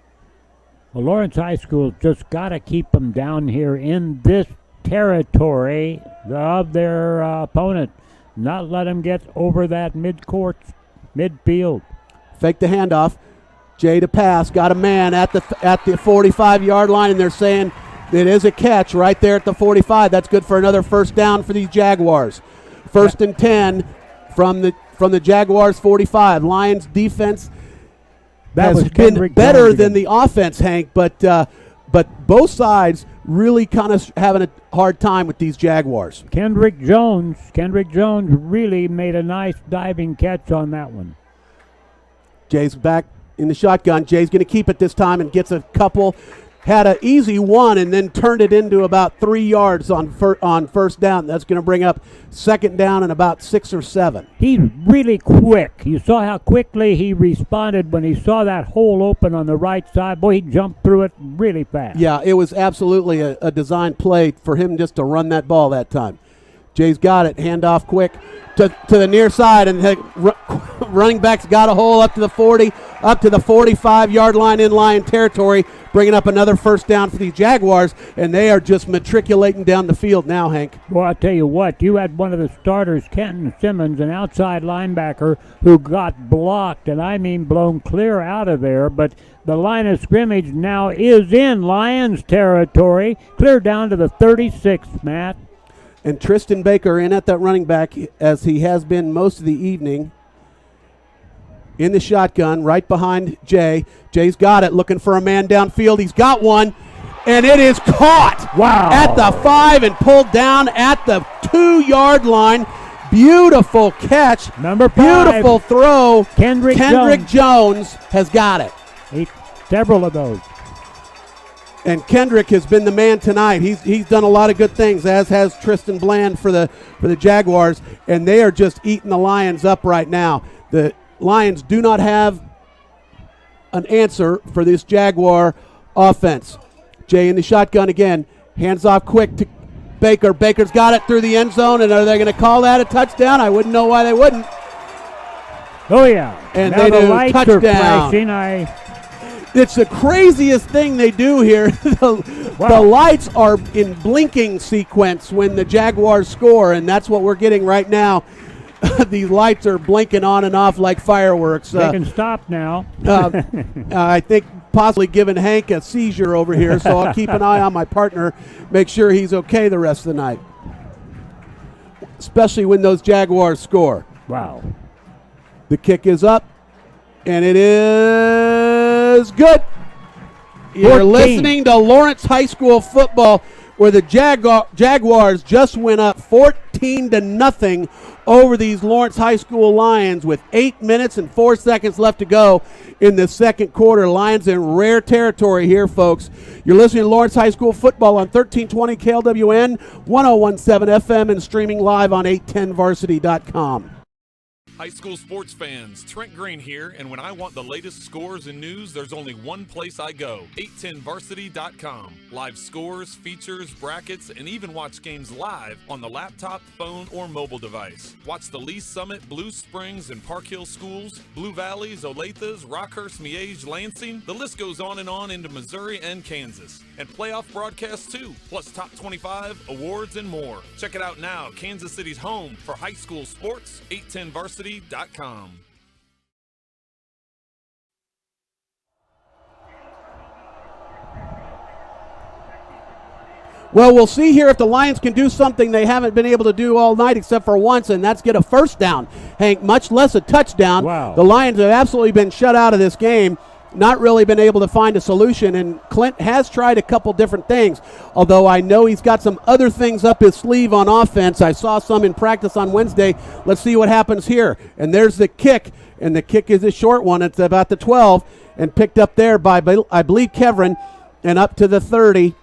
Well, Lawrence High School just got to keep them down here in this territory of their opponent. Not let them get over that midfield. Fake the handoff. Jay to pass. Got a man at the 45-yard line, and they're saying it is a catch right there at the 45. That's good for another first down for these Jaguars. First and 10 from the Jaguars 45. Lions defense has been Kendrick better Jones than again. the offense, Hank, but both sides really kind of having a hard time with these Jaguars. Kendrick Jones really made a nice diving catch on that one. Jay's back in the shotgun. Jay's going to keep it this time and gets a couple. Had an easy one and then turned it into about 3 yards on first down. That's going to bring up second down and about 6 or 7. He's really quick. You saw how quickly he responded when he saw that hole open on the right side. Boy, he jumped through it really fast. Yeah, it was absolutely a designed play for him just to run that ball that time. Jay's got it. Handoff quick to the near side, and the running back's got a hole up to the 40, up to the 45-yard line in Lion territory, bringing up another first down for the Jaguars, and they are just matriculating down the field now, Hank. Well, I'll tell you what, you had one of the starters, Kenton Simmons, an outside linebacker, who got blocked, and I mean blown clear out of there, but the line of scrimmage now is in Lions territory, clear down to the 36, Matt. And Tristan Baker in at that running back, as he has been most of the evening. In the shotgun, right behind Jay. Jay's got it, looking for a man downfield. He's got one, and it is caught. Wow. At the 5 and pulled down at the 2-yard line. Beautiful catch. Number 5. Beautiful throw. Kendrick Jones has got it. Several of those. And Kendrick has been the man tonight. He's done a lot of good things, as has Tristan Bland for the Jaguars, and they are just eating the Lions up right now. The Lions do not have an answer for this Jaguar offense. Jay in the shotgun again. Hands off quick to Baker. Baker's got it through the end zone, and are they going to call that a touchdown? I wouldn't know why they wouldn't. Oh, yeah. And now they the do. lights Touchdown. are flashing. It's the craziest thing they do here. The lights are in blinking sequence when the Jaguars score, and that's what we're getting right now. These lights are blinking on and off like fireworks. They can stop now. I think possibly giving Hank a seizure over here, so I'll keep an eye on my partner, make sure he's okay the rest of the night, especially when those Jaguars score. Wow. The kick is up, and it is good. You're 14. listening to Lawrence High School football, where the Jaguars just went up 14-0 over these Lawrence High School Lions with 8 minutes and 4 seconds left to go in the second quarter. Lions in rare territory here, folks. You're listening to Lawrence High School football on 1320 KLWN, 1017 FM, and streaming live on 810varsity.com. High school sports fans, Trent Green here, and when I want the latest scores and news, there's only one place I go, 810varsity.com. Live scores, features, brackets, and even watch games live on the laptop, phone, or mobile device. Watch the Lee Summit, Blue Springs, and Park Hill schools, Blue Valleys, Olathes, Rockhurst, Miege, Lansing. The list goes on and on into Missouri and Kansas. And playoff broadcasts too, plus top 25, awards, and more. Check it out now, Kansas City's home for high school sports, 810varsity.com. Well, we'll see here if the Lions can do something they haven't been able to do all night except for once, and that's get a first down, Hank, much less a touchdown. Wow. The Lions have absolutely been shut out of this game, not really been able to find a solution, and Clint has tried a couple different things, although I know he's got some other things up his sleeve on offense. I saw some in practice on Wednesday. Let's see what happens here. And there's the kick, and the kick is a short one. It's about the 12, and picked up there by, I believe, Kevrin, and up to the 30.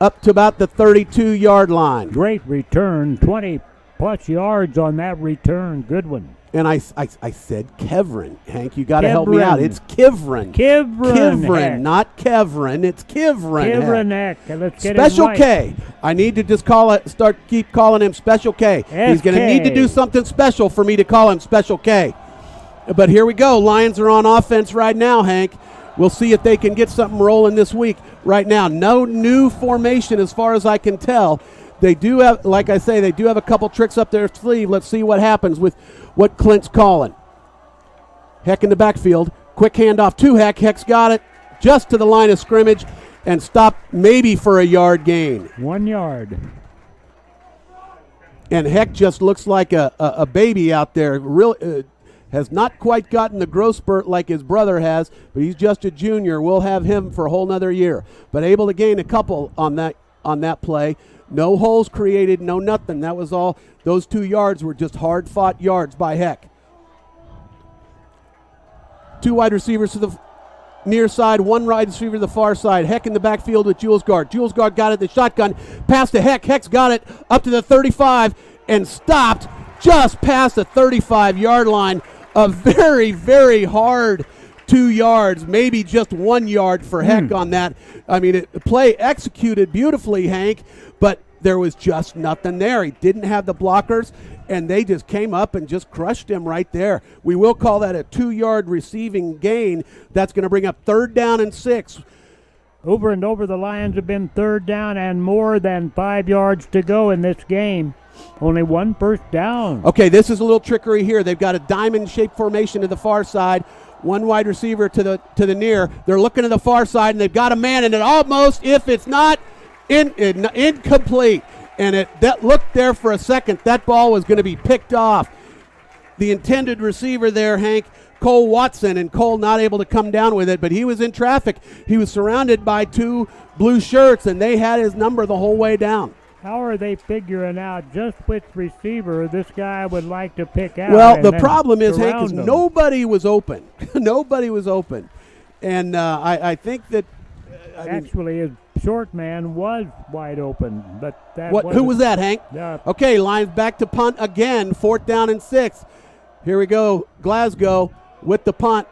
Up to about the 32-yard line. Great return, 20-plus yards on that return. Good one. And I said Kevrin. Hank, you got to help me out. It's Kivrin. Kivrin, not Kevrin. It's Kivrin. Kivrin, heck. Let's get Special it right. K. I need to just keep calling him Special K. He's going to need to do something special for me to call him Special K. But here we go. Lions are on offense right now, Hank. We'll see if they can get something rolling this week. Right now, no new formation as far as I can tell. They do have, like I say, they do have a couple tricks up their sleeve. Let's see what happens with what Clint's calling. Heck in the backfield. Quick handoff to Heck. Heck's got it just to the line of scrimmage and stopped maybe for a yard gain. 1 yard. And Heck just looks like a baby out there. Has not quite gotten the growth spurt like his brother has, but he's just a junior. We'll have him for a whole nother year. But able to gain a couple on that play. No holes created, no nothing. That was all. Those 2 yards were just hard-fought yards by Heck. 2 wide receivers to the near side, 1 wide receiver to the far side. Heck in the backfield with Jules Guard. Jules Guard got it, the shotgun. Pass to Heck. Heck's got it up to the 35 and stopped just past the 35-yard line. A very, very hard 2 yards, maybe just 1 yard for Heck on that. I mean, the play executed beautifully, Hank, but there was just nothing there. He didn't have the blockers, and they just came up and just crushed him right there. We will call that a 2-yard receiving gain. That's going to bring up 3rd down and 6. Over and over, the Lions have been 3rd down and more than 5 yards to go in this game. Only 1 first down. Okay, this is a little trickery here. They've got a diamond-shaped formation to the far side. 1 wide receiver to the near. They're looking to the far side, and they've got a man, and it almost, if it's not, incomplete. And that looked there for a second. That ball was going to be picked off. The intended receiver there, Hank, Cole Watson, and Cole not able to come down with it, but he was in traffic. He was surrounded by 2 blue shirts, and they had his number the whole way down. How are they figuring out just which receiver this guy would like to pick out? Well, the problem is, Hank, is him? nobody was open. Nobody was open. And I think that... Actually, his short man was wide open, but that who was that, Hank? Yeah. Okay, Lions back to punt again, 4th down and 6. Here we go, Glasgow with the punt,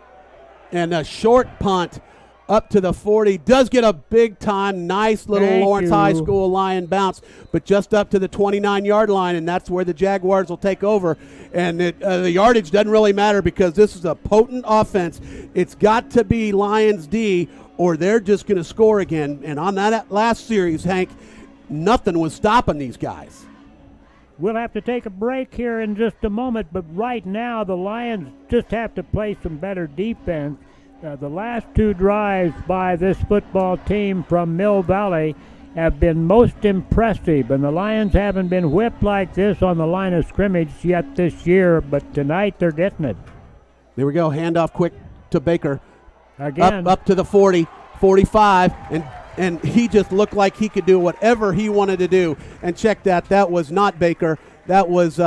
and a short punt up to the 40. Does get a big-time, nice little Lawrence High School Lion bounce, but just up to the 29-yard line, and that's where the Jaguars will take over. And the yardage doesn't really matter because this is a potent offense. It's got to be Lions D, or they're just going to score again. And on that last series, Hank, nothing was stopping these guys. We'll have to take a break here in just a moment, but right now the Lions just have to play some better defense. The last 2 drives by this football team from Mill Valley have been most impressive, and the Lions haven't been whipped like this on the line of scrimmage yet this year, but tonight they're getting it. There we go, handoff quick to Baker. Again. Up to the 40, 45, and he just looked like he could do whatever he wanted to do. And check that. That was not Baker. That was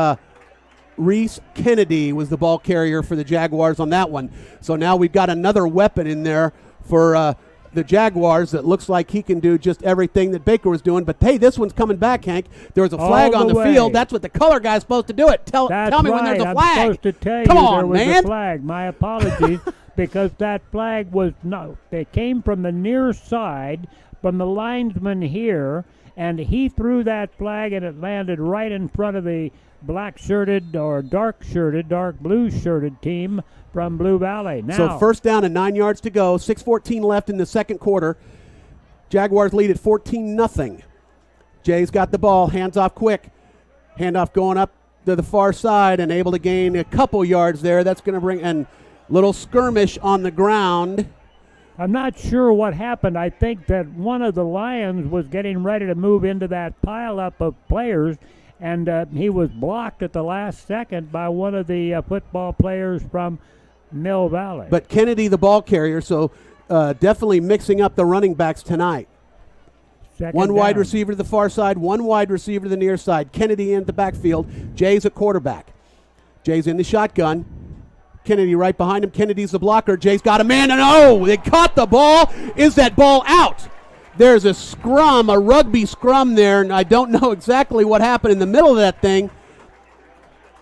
Reese Kennedy was the ball carrier for the Jaguars on that one. So now we've got another weapon in there for the Jaguars that looks like he can do just everything that Baker was doing. But, hey, this one's coming back, Hank. There was a flag on the field. That's what the color guy's supposed to do it. Tell me when there's a flag. I'm supposed to tell Come you on, there was man. a flag. My apologies. Because that flag was they came from the near side, from the linesman here, and he threw that flag and it landed right in front of the black-shirted or dark blue-shirted team from Blue Valley. Now, so 1st down and 9 yards to go, 6:14 left in the second quarter. Jaguars lead at 14-0. Jay's got the ball, hands off quick. Handoff going up to the far side and able to gain a couple yards there. That's going to bring... and little skirmish on the ground I'm not sure what happened. I think that one of the Lions was getting ready to move into that pileup of players, and he was blocked at the last second by one of the football players from Mill Valley. But Kennedy, the ball carrier, so definitely mixing up the running backs tonight. One wide receiver to the far side, one wide receiver to the near side. Kennedy in the backfield. Jay's a quarterback. Jay's in the shotgun. Kennedy right behind him. Kennedy's the blocker. Jay's got a man, and oh, they caught the ball. Is that ball out? There's a scrum, a rugby scrum there, and I don't know exactly what happened in the middle of that thing.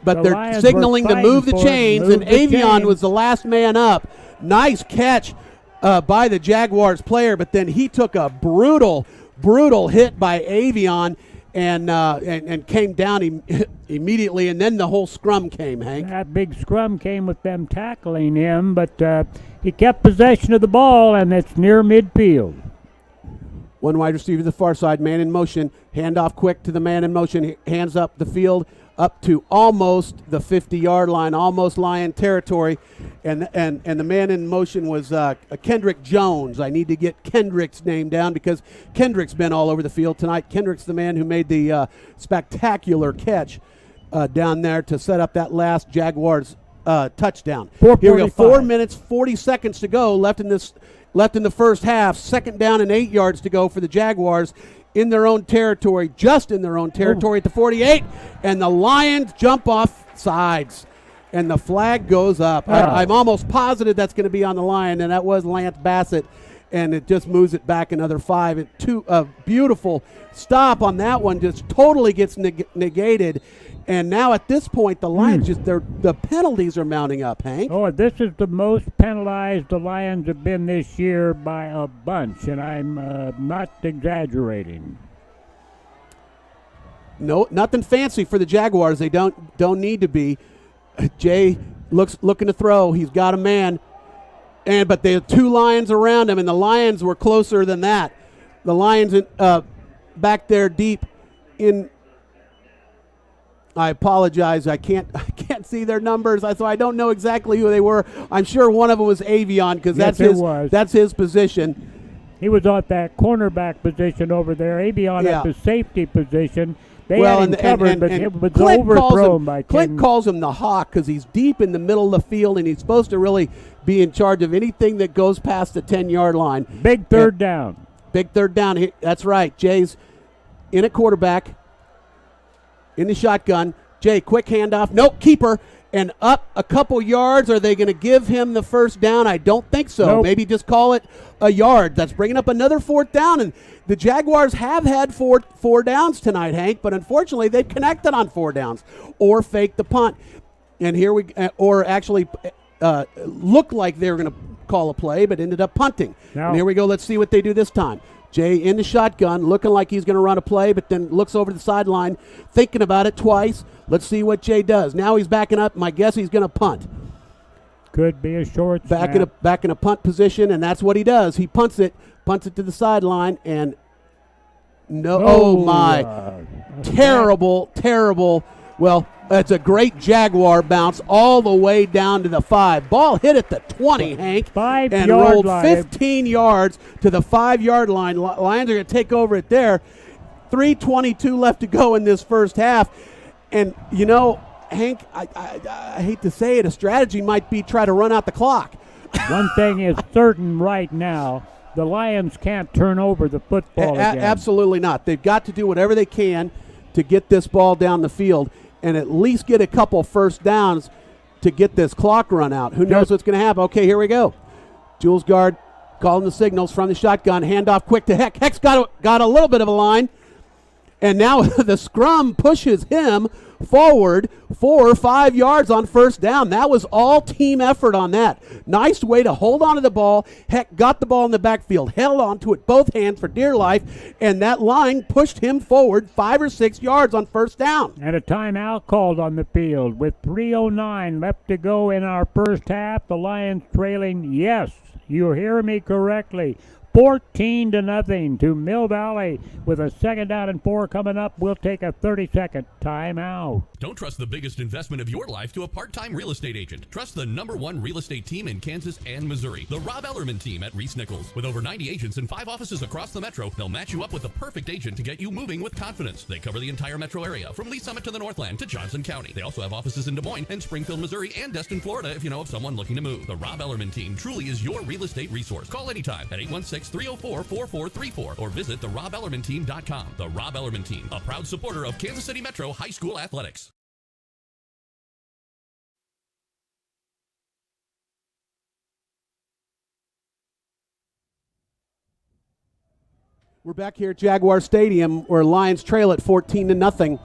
But they're Lions signaling to move the chains, and Avion chains. was the last man up. Nice catch by the Jaguars player, but then he took a brutal hit by Avion and came down immediately, and then the whole scrum came, Hank. That big scrum came with them tackling him, but he kept possession of the ball, and it's near midfield. One wide receiver to the far side, man in motion. Handoff quick to the man in motion. Hands up the field, up to almost the 50-yard line, almost Lion territory. And the man in motion was Kendrick Jones. I need to get Kendrick's name down because Kendrick's been all over the field tonight. Kendrick's the man who made the spectacular catch down there to set up that last Jaguars touchdown. Here we go. 4 minutes, 40 seconds to go left in the first half. Second down and 8 yards to go for the Jaguars in their own territory, just in their own territory at the 48. And the Lions jump off sides. And the flag goes up. I'm almost positive that's going to be on the line, and that was Lance Bassett. And it just moves it back another 5. A beautiful stop on that one just totally gets negated. And now at this point, the Lions the penalties are mounting up, Hank. Oh, this is the most penalized the Lions have been this year by a bunch, and I'm not exaggerating. No, nothing fancy for the Jaguars. They don't need to be. Jay looking to throw. He's got a man, but there are 2 Lions around him, and the Lions were closer than that. The Lions back there deep in. I apologize. I can't see their numbers, so I don't know exactly who they were. I'm sure one of them was Avion because that's his position. He was at that cornerback position over there. Avion at the safety position. They had him covered, but it was overthrown by Clint calls him the Hawk because he's deep in the middle of the field, and he's supposed to really be in charge of anything that goes past the 10-yard line. Big third down. Big third down. That's right. Jay's in a quarterback. In the shotgun. Jay, quick handoff. Nope, keeper. And up a couple yards. Are they going to give him the first down? I don't think so. Nope. Maybe just call it a yard. That's bringing up another 4th down. And the Jaguars have had four downs tonight, Hank, but unfortunately they've connected on 4 downs or faked the punt. And here or actually looked like they were going to call a play, but ended up punting. And here we go. Let's see what they do this time. Jay in the shotgun, looking like he's going to run a play, but then looks over to the sideline, thinking about it twice. Let's see what Jay does. Now he's backing up. My guess he's going to punt. Could be a short back snap. in a punt position, and that's what he does. He punts it to the sideline, and terrible. Well, that's a great Jaguar bounce all the way down to the 5. Ball hit at the 20, Hank, and rolled 15 yards to the 5-yard line. Lions are going to take over it there. 3:22 left to go in this first half. And, Hank, I hate to say it, a strategy might be try to run out the clock. One thing is certain right now, the Lions can't turn over the football again. Absolutely not. They've got to do whatever they can to get this ball down the field and at least get a couple first downs to get this clock run out. Who knows what's going to happen? Okay, here we go. Jules Guard calling the signals from the shotgun. Handoff quick to Heck. Heck's got a little bit of a line. And now the scrum pushes him forward 4 or 5 yards on first down. That was all team effort on that. Nice way to hold on to the ball. Heck got the ball in the backfield, held on to it both hands for dear life, and that line pushed him forward 5 or 6 yards on first down. And a timeout called on the field with 3:09 left to go in our first half. The Lions trailing, yes, you hear me correctly, 14-0 to Mill Valley. With a 2nd down and 4 coming up, we'll take a 30-second timeout. Don't trust the biggest investment of your life to a part-time real estate agent. Trust the #1 real estate team in Kansas and Missouri, the Rob Ellerman team at Reese Nichols. With over 90 agents and 5 offices across the metro, they'll match you up with the perfect agent to get you moving with confidence. They cover the entire metro area, from Lee Summit to the Northland to Johnson County. They also have offices in Des Moines and Springfield, Missouri, and Destin, Florida, if you know of someone looking to move. The Rob Ellerman team truly is your real estate resource. Call anytime at 816-304-4434 or visit therobellermanteam.com. The Rob Ellerman team, a proud supporter of Kansas City Metro High School athletics. We're back here at Jaguar Stadium where Lions trail at 14-0.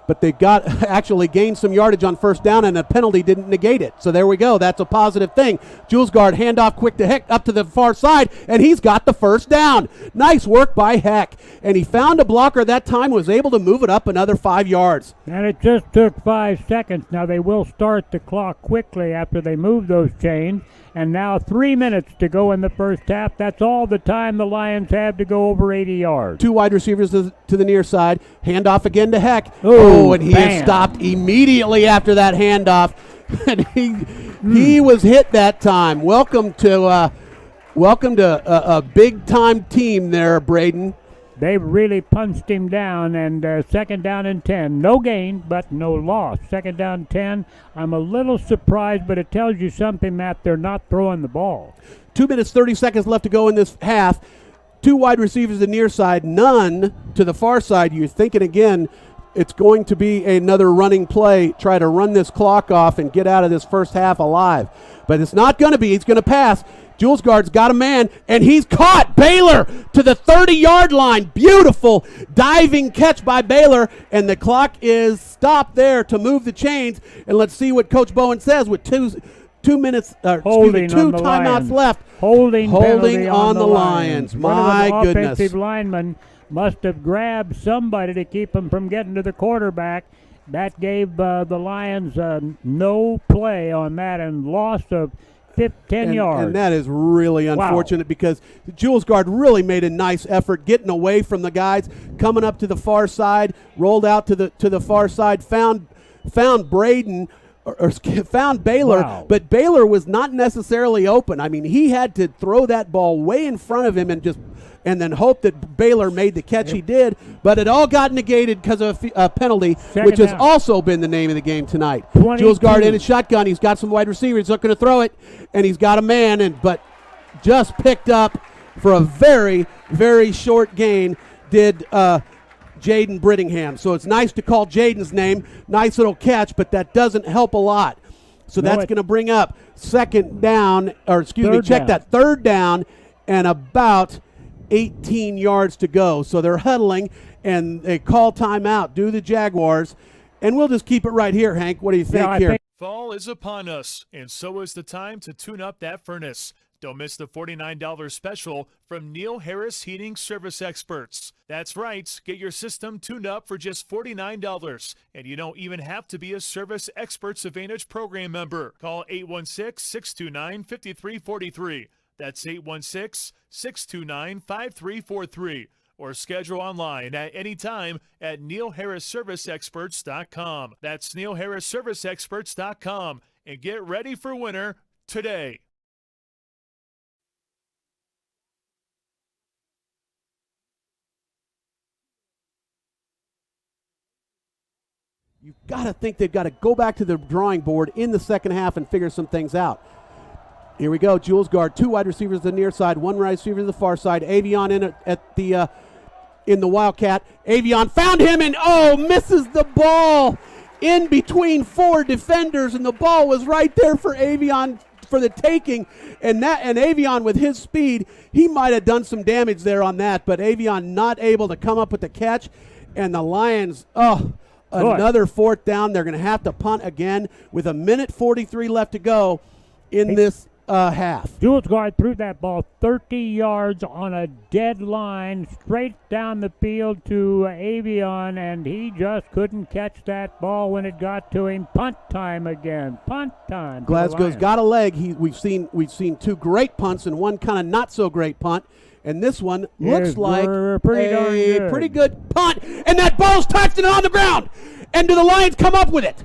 But they got actually gained some yardage on 1st down, and a penalty didn't negate it. So there we go. That's a positive thing. Jules Guard handoff quick to Heck up to the far side, and he's got the 1st down. Nice work by Heck. And he found a blocker that time, was able to move it up another 5 yards. And it just took 5 seconds. Now they will start the clock quickly after they move those chains. And now 3 minutes to go in the first half. That's all the time the Lions have to go over 80 yards. 2 wide receivers to the near side. Handoff again to Heck. Oh, and he is stopped immediately after that handoff. And he was hit that time. Welcome to a big time team there, Braden. They really punched him down, and 2nd down and 10. No gain, but no loss. 2nd down 10. I'm a little surprised, but it tells you something, Matt. They're not throwing the ball. 2 minutes, 30 seconds left to go in this half. 2 wide receivers to the near side, none to the far side. You're thinking again, it's going to be another running play, try to run this clock off and get out of this first half alive. But it's not going to be. He's going to pass. Jules Guard's got a man, and he's caught. Baylor to the 30-yard line. Beautiful diving catch by Baylor, and the clock is stopped there to move the chains. And let's see what Coach Bowen says with two timeouts left. Holding on the Lions. My goodness. Offensive lineman must have grabbed somebody to keep him from getting to the quarterback. That gave the Lions no play on that and loss of 10 yards. And that is really unfortunate because Jules Guard really made a nice effort getting away from the guys, coming up to the far side, rolled out to the far side, found Braden or found Baylor, but Baylor was not necessarily open. I mean, he had to throw that ball way in front of him and then hope that Baylor made the catch. He did, but it all got negated because of a penalty, which has also been the name of the game tonight. 22. Jules Guard in his shotgun. He's got some wide receivers. He's not going to throw it, and he's got a man, but just picked up for a very, very short gain did Jaden Brittingham. So it's nice to call Jaden's name. Nice little catch, but that doesn't help a lot. So that's going to bring up 3rd down, that 3rd down and about 18 yards to go. So they're huddling, and they call timeout, do the Jaguars. And we'll just keep it right here, Hank. What do you think here? Fall is upon us, and so is the time to tune up that furnace. Don't miss the $49 special from Neil Harris Heating Service Experts. That's right, get your system tuned up for just $49, and you don't even have to be a Service Experts Advantage program member. Call 816-629-5343. That's 816-629-5343. Or schedule online at any time at NeilHarrisServiceExperts.com. That's NeilHarrisServiceExperts.com. And get ready for winter today. You've got to think they've got to go back to the drawing board in the second half and figure some things out. Here we go. Jules Guard, 2 wide receivers to the near side, 1 wide receiver to the far side. Avion in the Wildcat. Avion found him and misses the ball in between 4 defenders, and the ball was right there for Avion for the taking. And Avion with his speed, he might have done some damage there on that, but Avion not able to come up with the catch. And the Lions, another 4th down. They're going to have to punt again with 1:43 left to go in this half. Jules Guard threw that ball 30 yards on a dead line straight down the field to Avion, and he just couldn't catch that ball when it got to him. Punt time again. Punt time. Glasgow's got a leg. We've seen two great punts and one kind of not so great punt. And this one looks like pretty good punt. And that ball's touched and on the ground. And do the Lions come up with it?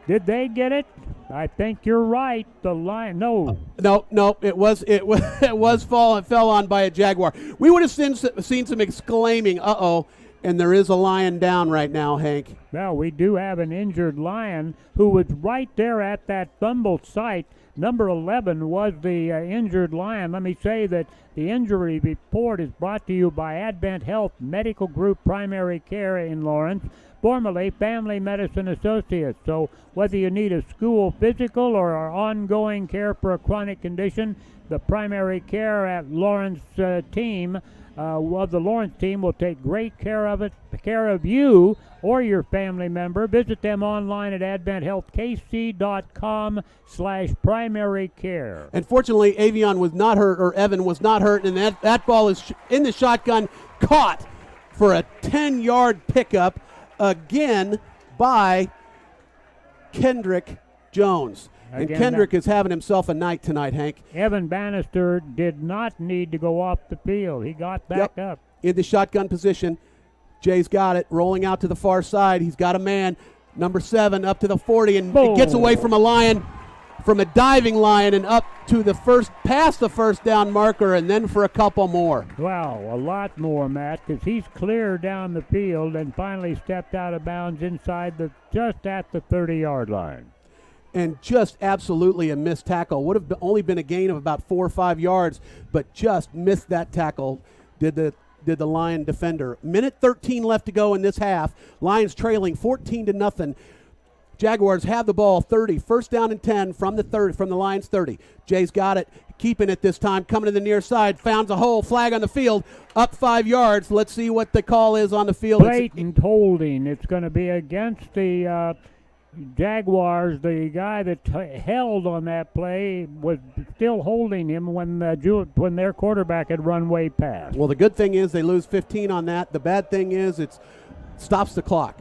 Did they get it? I think you're right. The Lion, no. No. It was fell on by a Jaguar. We would have seen some exclaiming, "Uh-oh!" And there is a Lion down right now, Hank. Well, we do have an injured Lion who was right there at that fumble site. Number 11 was the injured Lion. Let me say that the injury report is brought to you by Advent Health Medical Group Primary Care in Lawrence, formerly Family Medicine Associates. So whether you need a school physical or ongoing care for a chronic condition, the primary care at Lawrence team of the Lawrence team will take great care of you or your family member. Visit them online at adventhealthkc.com/primary care. And fortunately, Evan was not hurt, and that ball is in the shotgun, caught for a 10-yard pickup again by Kendrick Jones. And Kendrick is having himself a night tonight, Hank. Evan Bannister did not need to go off the field. He got back up. In the shotgun position. Jay's got it, rolling out to the far side. He's got a man, number 7, up to the 40, and it gets away from a Lion, from a diving Lion, and up to past the first down marker, and then for a couple more. Wow, a lot more, Matt, because he's clear down the field and finally stepped out of bounds inside just at the 30-yard line. And just absolutely a missed tackle. Would have only been a gain of about 4 or 5 yards, but just missed that tackle, did the Lion defender. Minute 13 left to go in this half. Lions trailing 14-0. Jaguars have the ball 30, first down and 10 from the Lions 30. Jay's got it, keeping it this time, coming to the near side, found a hole, flag on the field, up 5 yards. Let's see what the call is on the field. Blatant holding. It's going to be against the Jaguars. The guy that held on that play was still holding him when their quarterback had run way past. Well, the good thing is they lose 15 on that. The bad thing is it stops the clock.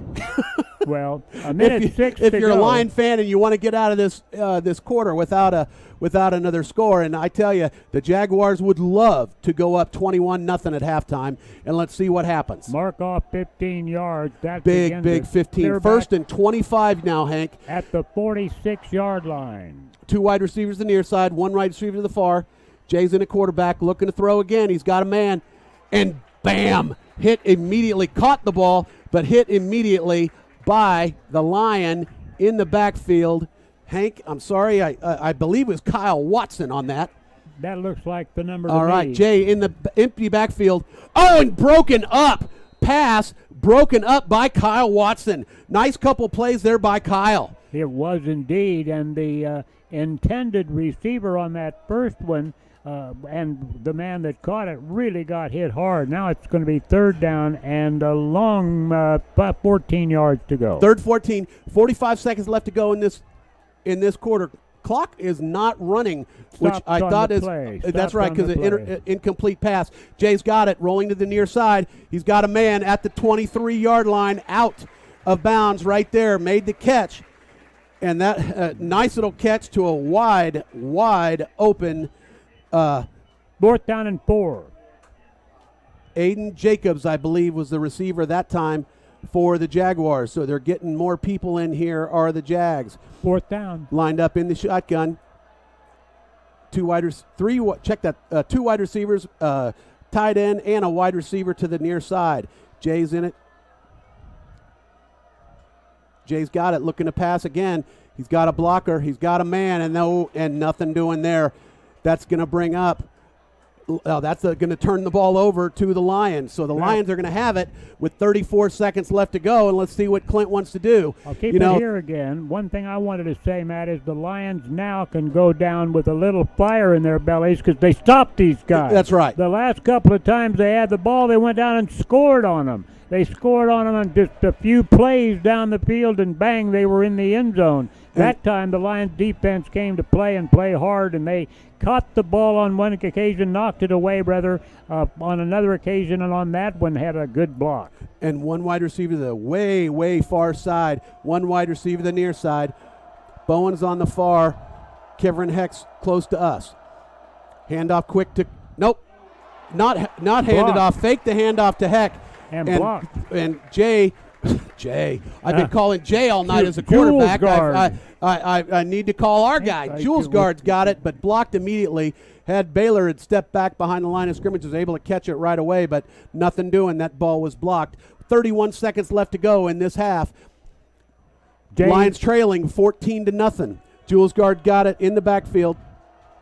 Well, a minute six if to you're go. a Lion fan and you want to get out of this quarter without another score, and I tell you, the Jaguars would love to go up 21-0 at halftime, and let's see what happens. Mark off 15 yards. That big 15. First and 25 now, Hank. At the 46-yard line. 2 wide receivers to the near side, 1 wide receiver to the far. Jay's in a quarterback, looking to throw again. He's got a man, and bam! Hit immediately, caught the ball, but hit immediately by the Lion in the backfield. Hank, I'm sorry, I believe it was Kyle Watson on that. That looks like the number. All right, Jay in the empty backfield. Oh, and broken up. Pass broken up by Kyle Watson. Nice couple plays there by Kyle. It was indeed, and the intended receiver on that first one and the man that caught it really got hit hard. Now it's going to be third down and a long 14 yards to go. Third 14, 45 seconds left to go in this quarter. Clock is not running, which I thought is that's right, because an incomplete pass. Jay's got it, rolling to the near side. He's got a man at the 23-yard line, out of bounds right there, made the catch. And that nice little catch to a wide open. Fourth down and 4. Aiden Jacobs, I believe, was the receiver that time for the Jaguars. So they're getting more people in here, are the Jags. Fourth down. Lined up in the shotgun. 2 wide receivers, tight end, and a wide receiver to the near side. Jay's in it. Jay's got it, looking to pass again. He's got a blocker. He's got a man, and nothing doing there. That's going to bring up. That's going to turn the ball over to the Lions. So the Lions are going to have it with 34 seconds left to go, and let's see what Clint wants to do. I'll keep it here again. One thing I wanted to say, Matt, is the Lions now can go down with a little fire in their bellies because they stopped these guys. That's right. The last couple of times they had the ball, they went down and scored on them. They scored on them on just a few plays down the field, and bang, they were in the end zone. That time the Lions defense came to play and play hard, and they caught the ball on one occasion, knocked it away, brother, on another occasion, and on that one had a good block. And one wide receiver to the way, way far side. One wide receiver to the near side. Bowen's on the far. Kivrin Heck's close to us. Handoff quick to, nope, not handed off. Fake the handoff to Heck. And blocked. And Jay, I've been calling Jay all night as a quarterback. I need to call our guy. Jules Guard's got it, but blocked immediately. Had Baylor had stepped back behind the line of scrimmage, was able to catch it right away, but nothing doing. That ball was blocked. 31 seconds left to go in this half. Lions trailing 14-0. Jules Guard got it in the backfield.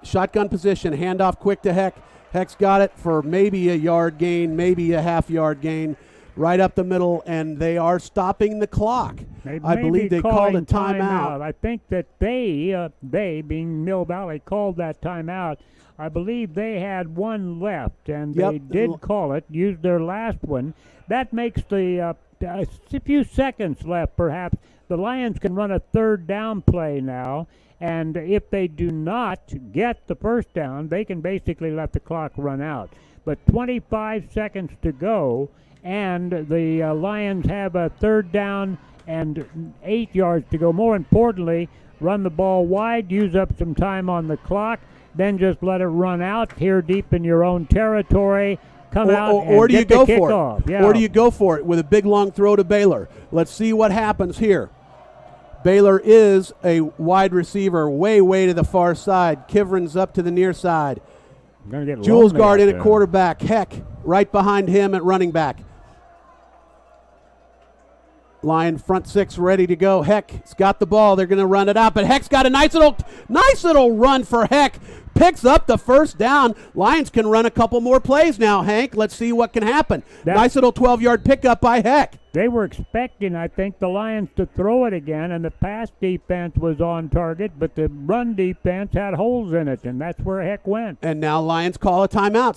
Shotgun position, handoff quick to Heck. Heck's got it for maybe a yard gain, maybe a half-yard gain, right up the middle, and they are stopping the clock. I believe they called a timeout. I think that they being Mill Valley, called that timeout. I believe they had one left, and they did call it, used their last one. That makes a few seconds left, perhaps. The Lions can run a third down play now, and if they do not get the first down, they can basically let the clock run out. But 25 seconds to go, and the Lions have a third down and 8 yards to go. More importantly, run the ball wide, use up some time on the clock, then just let it run out here deep in your own territory. Come out and get the kickoff. Yeah. Or do you go for it with a big long throw to Baylor? Let's see what happens here. Baylor is a wide receiver way to the far side. Kivrin's up to the near side. Jules Guard in at quarterback. Heck right behind him at running back. Lion front six ready to go. Heck's got the ball. They're going to run it out, but Heck's got a nice little run for Heck. Picks up the first down. Lions can run a couple more plays now, Hank. Let's see what can happen. Nice little 12-yard pickup by Heck. They were expecting, I think, the Lions to throw it again, and the pass defense was on target, but the run defense had holes in it, and that's where Heck went. And now Lions call a timeout.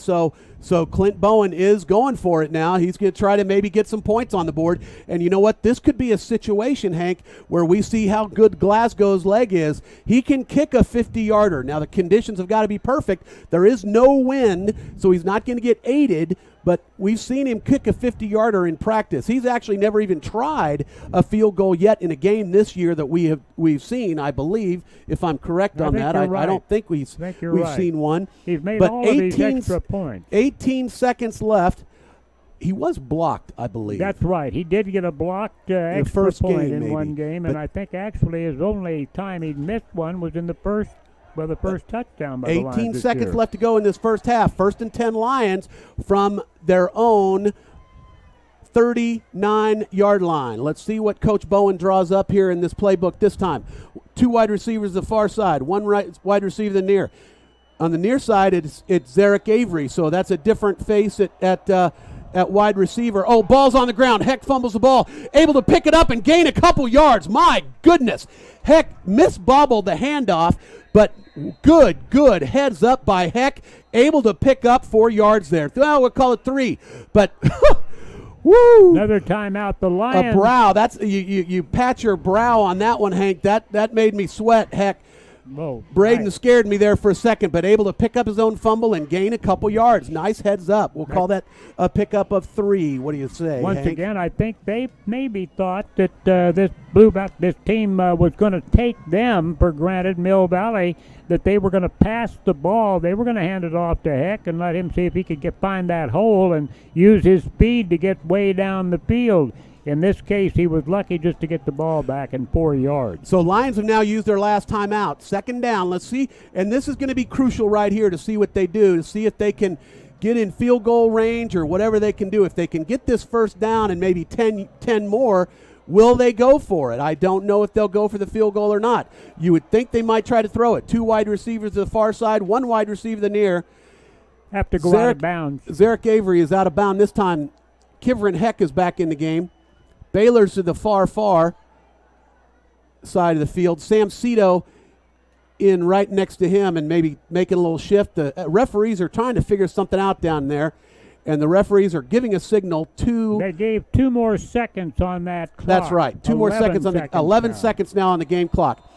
So Clint Bowen is going for it now. He's going to try to maybe get some points on the board. And you know what? This could be a situation, Hank, where we see how good Glasgow's leg is. He can kick a 50-yarder. Now, the conditions have got to be perfect. There is no wind, so he's not going to get aided. But we've seen him kick a 50-yarder in practice. He's actually never even tried a field goal yet in a game this year that we've seen, I believe, if I'm correct on that. I don't think we've seen one. He's made all of these extra points. 18 seconds left. He was blocked, I believe. That's right. He did get a blocked extra point in one game, and I think actually his only time he missed one was in the first touchdown by the Lions. 18 seconds left to go in this first half. 1st and 10 Lions from their own 39-yard line. Let's see what Coach Bowen draws up here in this playbook this time. 2 wide receivers the far side, 1 wide receiver the near. On the near side, it's Zarek Avery, so that's a different face at wide receiver. Oh, ball's on the ground. Heck fumbles the ball. Able to pick it up and gain a couple yards. My goodness. Heck misbobbled the handoff, but good heads up by Heck. Able to pick up 4 yards there. Well, we'll call it 3. But, woo. Another timeout. The Lions. A brow. That's you pat your brow on that one, Hank. That made me sweat. Heck. Whoa, Braden scared me there for a second, but able to pick up his own fumble and gain a couple yards. Nice heads up. We'll call that a pickup of 3. What do you say, Once Hank? again, I think they maybe thought that this team was going to take them for granted, Mill Valley, that they were going to pass the ball. They were going to hand it off to Heck and let him see if he could find that hole and use his speed to get way down the field. In this case, he was lucky just to get the ball back in 4 yards. So Lions have now used their last timeout. 2nd down. Let's see. And this is going to be crucial right here to see what they do, to see if they can get in field goal range or whatever they can do. If they can get this first down and maybe 10 more, will they go for it? I don't know if they'll go for the field goal or not. You would think they might try to throw it. 2 wide receivers to the far side, 1 wide receiver to the near. Have to go out of bounds. Zarek Avery is out of bounds this time. Kivrin Heck is back in the game. Baylor's to the far side of the field. Sam Cito in right next to him and maybe making a little shift. The referees are trying to figure something out down there. and the referees are giving a signal to. They gave 2 more seconds on that clock. That's right. 2 more seconds on the 11 now. seconds now on the game clock.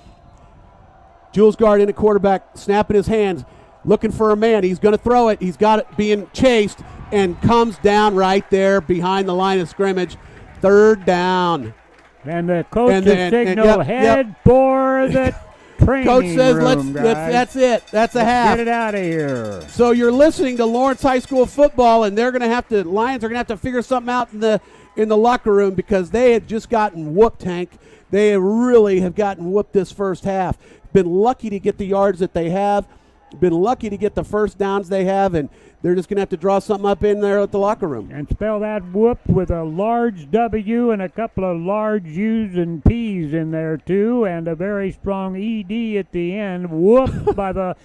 Jules Guard in a quarterback, snapping his hands, looking for a man. He's going to throw it. He's got it being chased and comes down right there behind the line of scrimmage. 3rd down. And the coach signal yep. head for the training Coach says, room, that's it. That's a half. Get it out of here. So you're listening to Lawrence High School football, and they're going to have to. Lions are going to have to figure something out in the locker room because they had just gotten whooped, Hank. They really have gotten whooped this first half. Been lucky to get the yards that they have. Been lucky to get the first downs they have, and they're just going to have to draw something up in there at the locker room. And spell that whoop with a large W and a couple of large U's and P's in there, too, and a very strong ED at the end. Whoop by the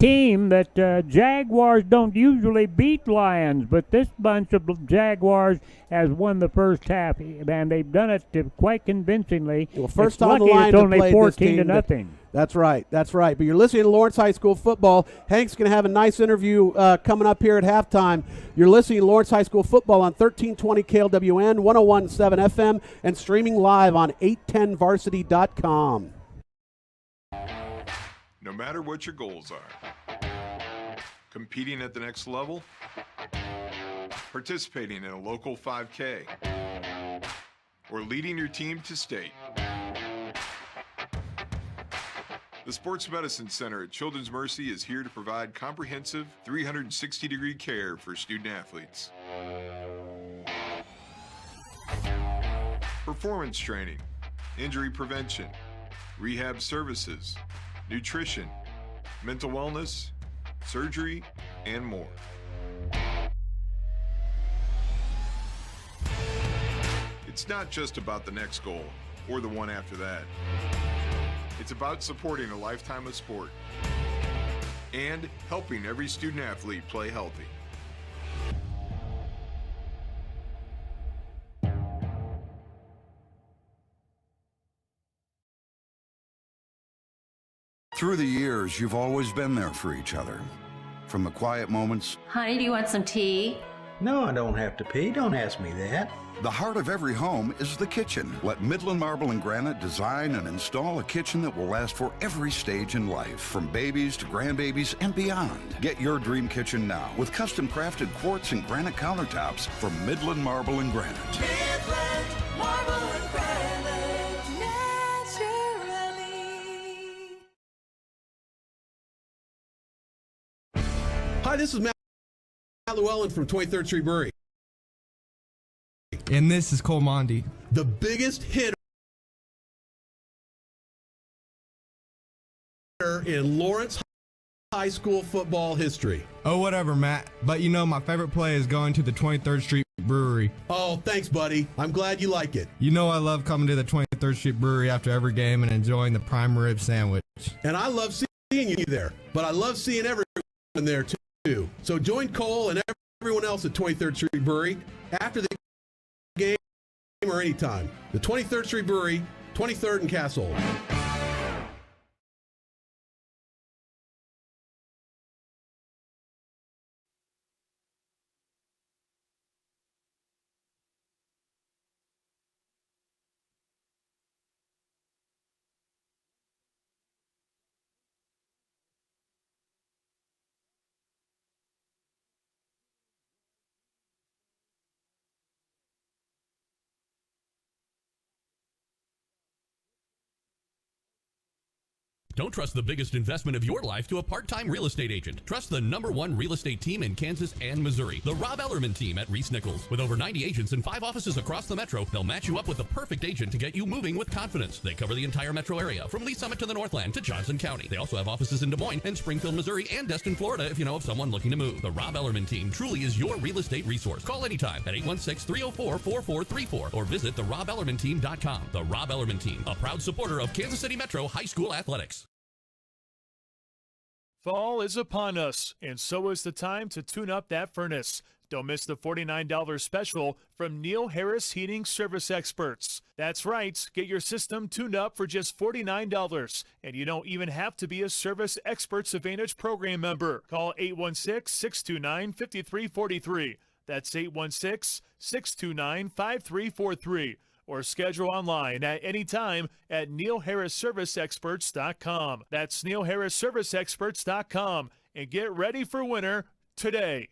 team that Jaguars don't usually beat Lions, but this bunch of Jaguars has won the first half, and they've done it quite convincingly. Well, first it's time lucky the Lions it's have only played 14 this to team. nothing. That's right. But you're listening to Lawrence High School football. Hank's going to have a nice interview coming up here at halftime. You're listening to Lawrence High School football on 1320 KLWN, 101.7 FM, and streaming live on 810varsity.com. No matter what your goals are, competing at the next level, participating in a local 5K, or leading your team to state, the Sports Medicine Center at Children's Mercy is here to provide comprehensive 360-degree care for student athletes. Performance training, injury prevention, rehab services, nutrition, mental wellness, surgery, and more. It's not just about the next goal or the one after that. It's about supporting a lifetime of sport and helping every student athlete play healthy. Through the years, you've always been there for each other. From the quiet moments, Honey, do you want some tea? No, I don't have to pee. Don't ask me that. the heart of every home is the kitchen. Let Midland Marble and Granite design and install a kitchen that will last for every stage in life, from babies to grandbabies and beyond. Get your dream kitchen now with custom crafted quartz and granite countertops from Midland Marble and Granite. Midland Marble and Granite, naturally. Hi, this is Matt Llewellyn from 23rd Street Brewery. And this is Cole Mondi. The biggest hitter in Lawrence High School football history. Oh, whatever, Matt. But you know, my favorite play is going to the 23rd Street Brewery. Oh, thanks, buddy. I'm glad you like it. You know I love coming to the 23rd Street Brewery after every game and enjoying the prime rib sandwich. And I love seeing you there, but I love seeing everyone there too. So join Cole and everyone else at 23rd Street Brewery after the game or anytime. The 23rd Street Brewery, 23rd and Castle. Don't trust the biggest investment of your life to a part-time real estate agent. Trust the #1 real estate team in Kansas and Missouri, the Rob Ellerman team at Reese Nichols. With over 90 agents and 5 offices across the metro, they'll match you up with the perfect agent to get you moving with confidence. They cover the entire metro area, from Lee Summit to the Northland to Johnson County. They also have offices in Des Moines and Springfield, Missouri, and Destin, Florida, if you know of someone looking to move. The Rob Ellerman team truly is your real estate resource. Call anytime at 816-304-4434 or visit therobellermanteam.com. The Rob Ellerman team, a proud supporter of Kansas City Metro High School athletics. Fall is upon us, and so is the time to tune up that furnace. Don't miss the $49 special from Neil Harris Heating Service Experts. That's right, get your system tuned up for just $49, and you don't even have to be a Service Experts Advantage program member. Call 816-629-5343. That's 816-629-5343. Or schedule online at any time at NeilHarrisServiceExperts.com. That's NeilHarrisServiceExperts.com. And get ready for winter today.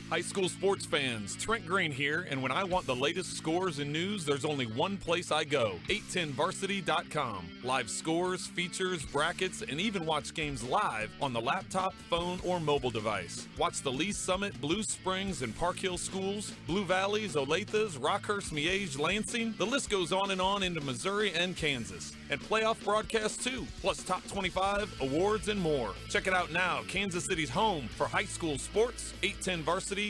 High school sports fans, Trent Green here, and when I want the latest scores and news, there's only one place I go, 810varsity.com. Live scores, features, brackets, and even watch games live on the laptop, phone, or mobile device. Watch the Lee Summit, Blue Springs, and Park Hill schools, Blue Valleys, Olathes, Rockhurst, Miege, Lansing. The list goes on and on into Missouri and Kansas. And playoff broadcasts too, plus top 25, awards, and more. Check it out now, Kansas City's home for high school sports, 810varsity.com.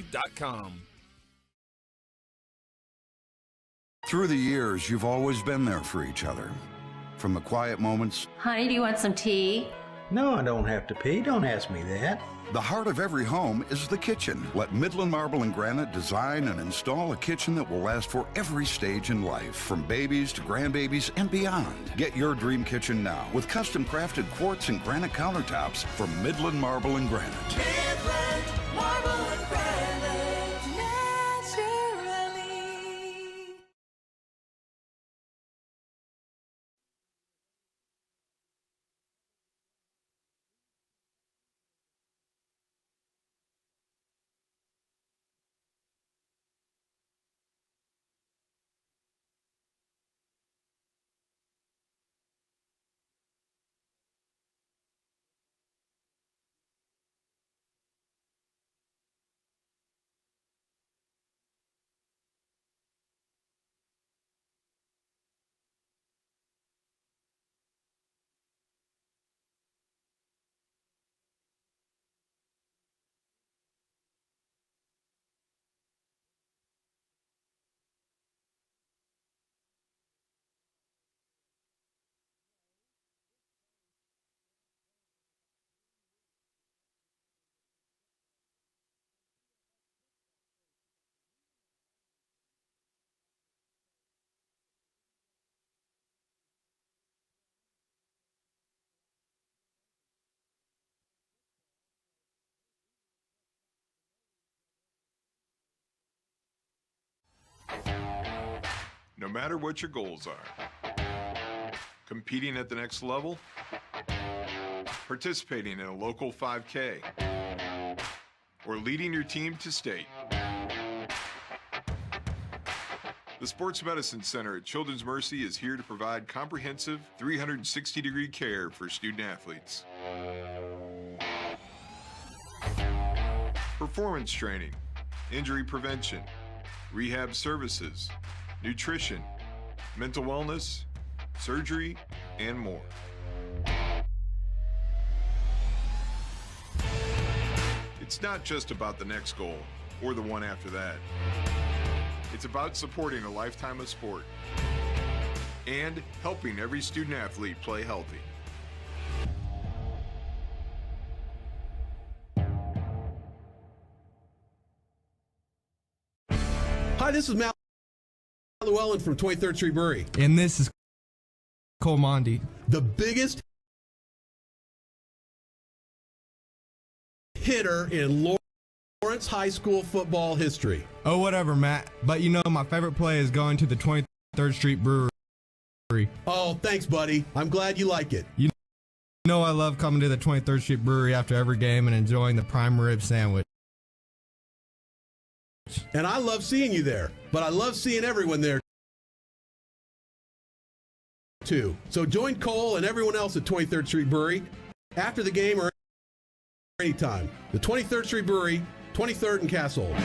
Through the years, you've always been there for each other. From the quiet moments. Honey, do you want some tea? No, I don't have to pee. Don't ask me that. The heart of every home is the kitchen. Let Midland Marble and Granite design and install a kitchen that will last for every stage in life, from babies to grandbabies and beyond. Get your dream kitchen now with custom crafted quartz and granite countertops from Midland Marble and Granite. Midland Marble and Granite, naturally. No matter what your goals are, competing at the next level, participating in a local 5K, or leading your team to state. The Sports Medicine Center at Children's Mercy is here to provide comprehensive 360-degree care for student athletes. Performance training, injury prevention, rehab services, nutrition, mental wellness, surgery, and more. It's not just about the next goal or the one after that. It's about supporting a lifetime of sport and helping every student athlete play healthy. Hi, this is Matt Llewellyn from 23rd Street Brewery. And this is Cole Mondi. The biggest hitter in Lawrence High School football history. Oh, whatever, Matt. But you know, my favorite play is going to the 23rd Street Brewery. Oh, thanks, buddy. I'm glad you like it. You You know I love coming to the 23rd Street Brewery after every game and enjoying the prime rib sandwich. And I love seeing you there, but I love seeing everyone there too. So join Cole and everyone else at 23rd Street Brewery after the game or anytime. The 23rd Street Brewery, 23rd and Castle.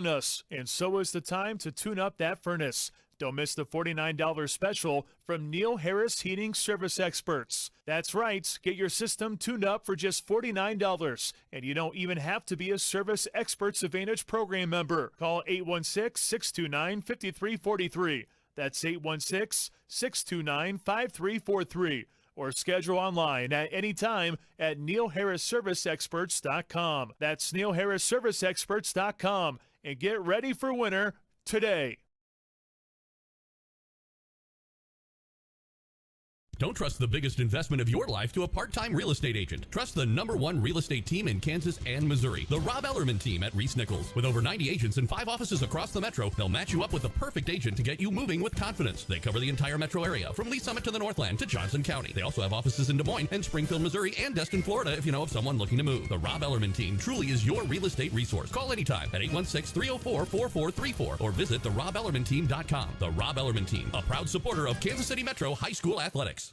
Us, and so is the time to tune up that furnace. Don't miss the $49 special from Neil Harris Heating Service Experts. That's right, get your system tuned up for just $49, and you don't even have to be a Service Experts Advantage program member. Call 816-629-5343. That's 816-629-5343. Or schedule online at any time at neilharrisserviceexperts.com. That's neilharrisserviceexperts.com. And get ready for winter today. Don't trust the biggest investment of your life to a part-time real estate agent. Trust the #1 real estate team in Kansas and Missouri, the Rob Ellerman team at Reese Nichols. With over 90 agents and 5 offices across the metro, they'll match you up with the perfect agent to get you moving with confidence. They cover the entire metro area, from Lee Summit to the Northland to Johnson County. They also have offices in Des Moines and Springfield, Missouri, and Destin, Florida, if you know of someone looking to move. The Rob Ellerman team truly is your real estate resource. Call anytime at 816-304-4434 or visit therobellermanteam.com. The Rob Ellerman team, a proud supporter of Kansas City Metro High School athletics.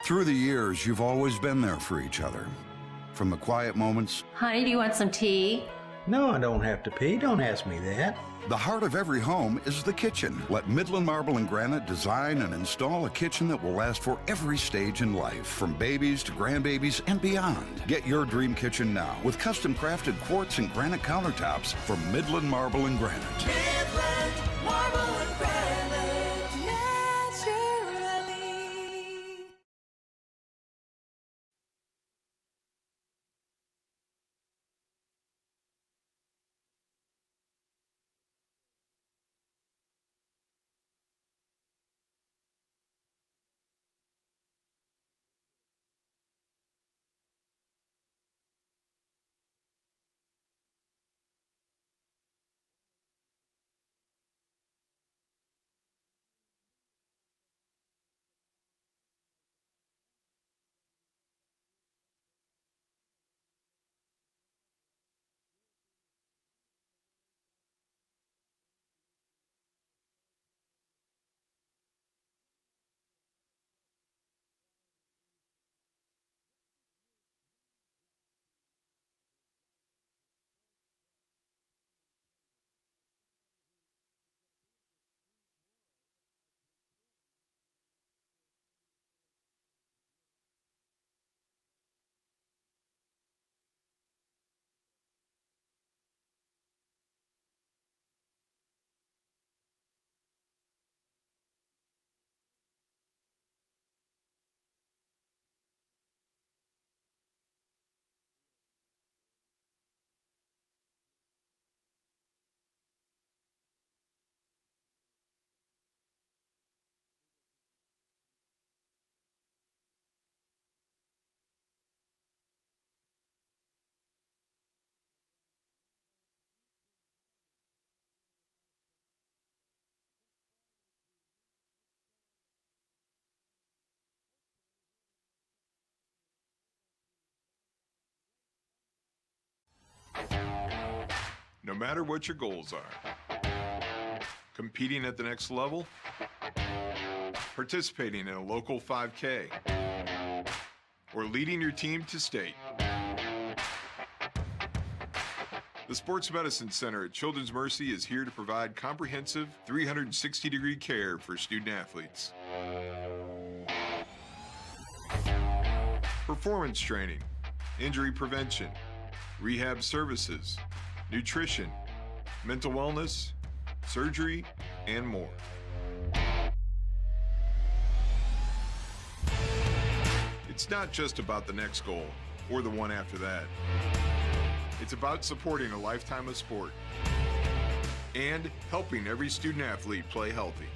Through the years, you've always been there for each other. From the quiet moments. Honey, do you want some tea? No, I don't have to pee. Don't ask me that. The heart of every home is the kitchen. Let Midland Marble and Granite design and install a kitchen that will last for every stage in life, from babies to grandbabies and beyond. Get your dream kitchen now with custom crafted quartz and granite countertops from Midland Marble and Granite. Midland Marble and Granite, naturally. no matter what your goals are. Competing at the next level, participating in a local 5K, or leading your team to state. The Sports Medicine Center at Children's Mercy is here to provide comprehensive 360-degree care for student athletes. Performance training, injury prevention, rehab services, nutrition, mental wellness, surgery, and more. It's not just about the next goal or the one after that. It's about supporting a lifetime of sport and helping every student athlete play healthy.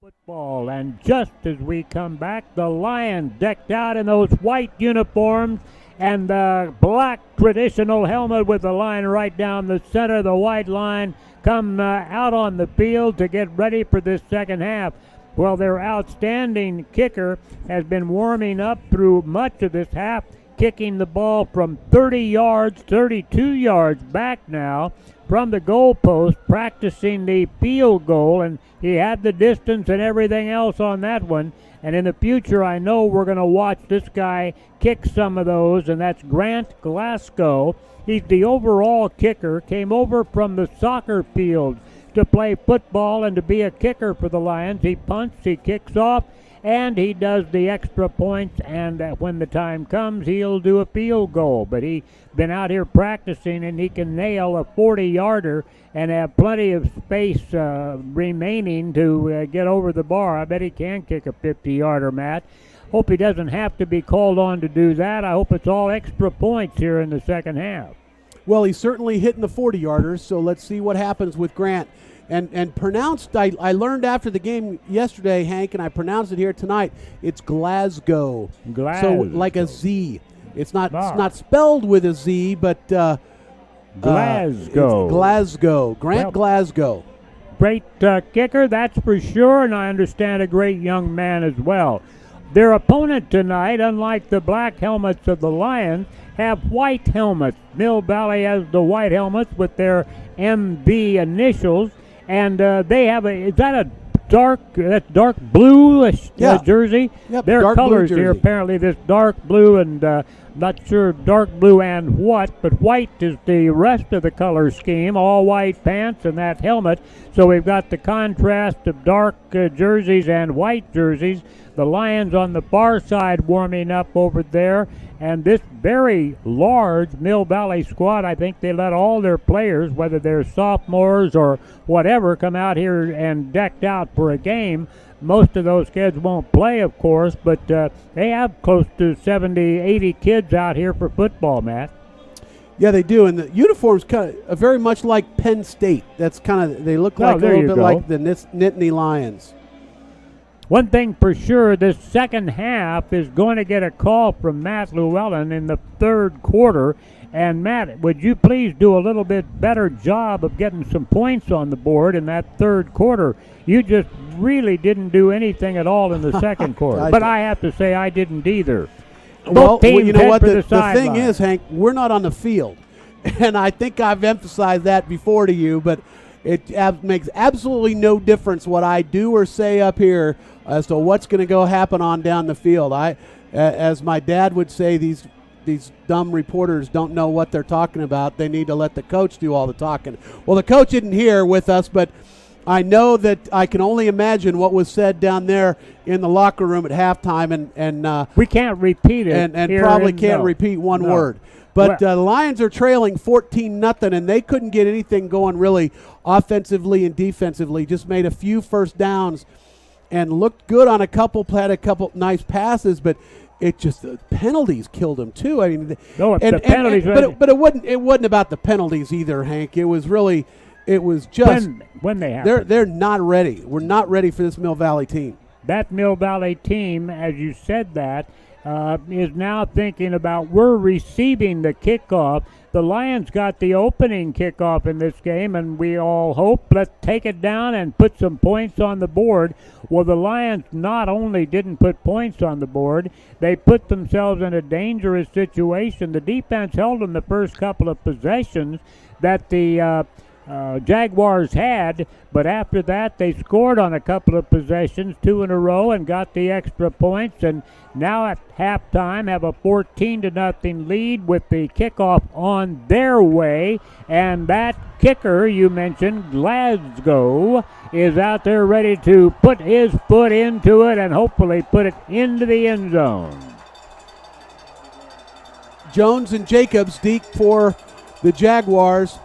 Football, and just as we come back, the Lions decked out in those white uniforms and the black traditional helmet with the line right down the center of the white line come out on the field to get ready for this second half. Well, their outstanding kicker has been warming up through much of this half, kicking the ball from 30 yards, 32 yards back now from the goalpost, practicing the field goal, and he had the distance and everything else on that one. And in the future, I know we're going to watch this guy kick some of those, and that's Grant Glasgow. He's the overall kicker, came over from the soccer field to play football and to be a kicker for the Lions. He punts, he kicks off, and he does the extra points, and when the time comes, he'll do a field goal. But he's been out here practicing, and he can nail a 40-yarder and have plenty of space remaining to get over the bar. I bet he can kick a 50-yarder, Matt. Hope he doesn't have to be called on to do that. I hope it's all extra points here in the second half. Well, he's certainly hitting the 40-yarders, so let's see what happens with Grant. And pronounced, I learned after the game yesterday, Hank, and I pronounced it here tonight, it's Glasgow. So like a Z. It's not spelled with a Z, but Glasgow. Glasgow. Grant Glasgow. Great kicker, that's for sure, and I understand a great young man as well. Their opponent tonight, unlike the black helmets of the Lions, have white helmets. Mill Valley has the white helmets with their MB initials, and they have is that a dark blue-ish jersey? Yep, their dark colors blue here, jersey. apparently this dark blue and not sure dark blue and what, but white is the rest of the color scheme, all white pants and that helmet. So we've got the contrast of dark jerseys and white jerseys. The Lions on the far side warming up over there, and this very large Mill Valley squad, I think they let all their players, whether they're sophomores or whatever, come out here and decked out for a game. Most of those kids won't play, of course, but they have close to 70, 80 kids out here for football, Matt. Yeah, they do, and the uniforms kind of very much like Penn State. That's kind of, they look like a little bit like the Nittany Lions. One thing for sure, this second half is going to get a call from Matt Llewellyn in the third quarter. And Matt, would you please do a little bit better job of getting some points on the board in that third quarter? You just really didn't do anything at all in the second quarter. But I have to say I didn't either. Well, you know what? The thing is, Hank, we're not on the field. And I think I've emphasized that before to you, but it makes absolutely no difference what I do or say up here as to what's going to go happen on down the field. As my dad would say, these dumb reporters don't know what they're talking about. They need to let the coach do all the talking. Well, the coach isn't here with us, but I know that I can only imagine what was said down there in the locker room at halftime, and we can't repeat it, and probably can't repeat one word. But the Lions are trailing 14-0, and they couldn't get anything going really offensively and defensively. Just made a few first downs and looked good on had a couple nice passes, but it just the penalties killed them too. I mean, the penalties. But it wasn't about the penalties either, Hank. It was just when they happen. They're not ready. We're not ready for this Mill Valley team. That Mill Valley team, as you said that, is now thinking about we're receiving the kickoff. The Lions got the opening kickoff in this game, and we all hope, let's take it down and put some points on the board. Well, the Lions not only didn't put points on the board, they put themselves in a dangerous situation. The defense held them the first couple of possessions that the Jaguars had, but after that they scored on a couple of possessions, 2 in a row, and got the extra points, and now at halftime have a 14-0 lead with the kickoff on their way. And that kicker you mentioned, Glasgow, is out there ready to put his foot into it and hopefully put it into the end zone. Jones and Jacobs deep for the Jaguars.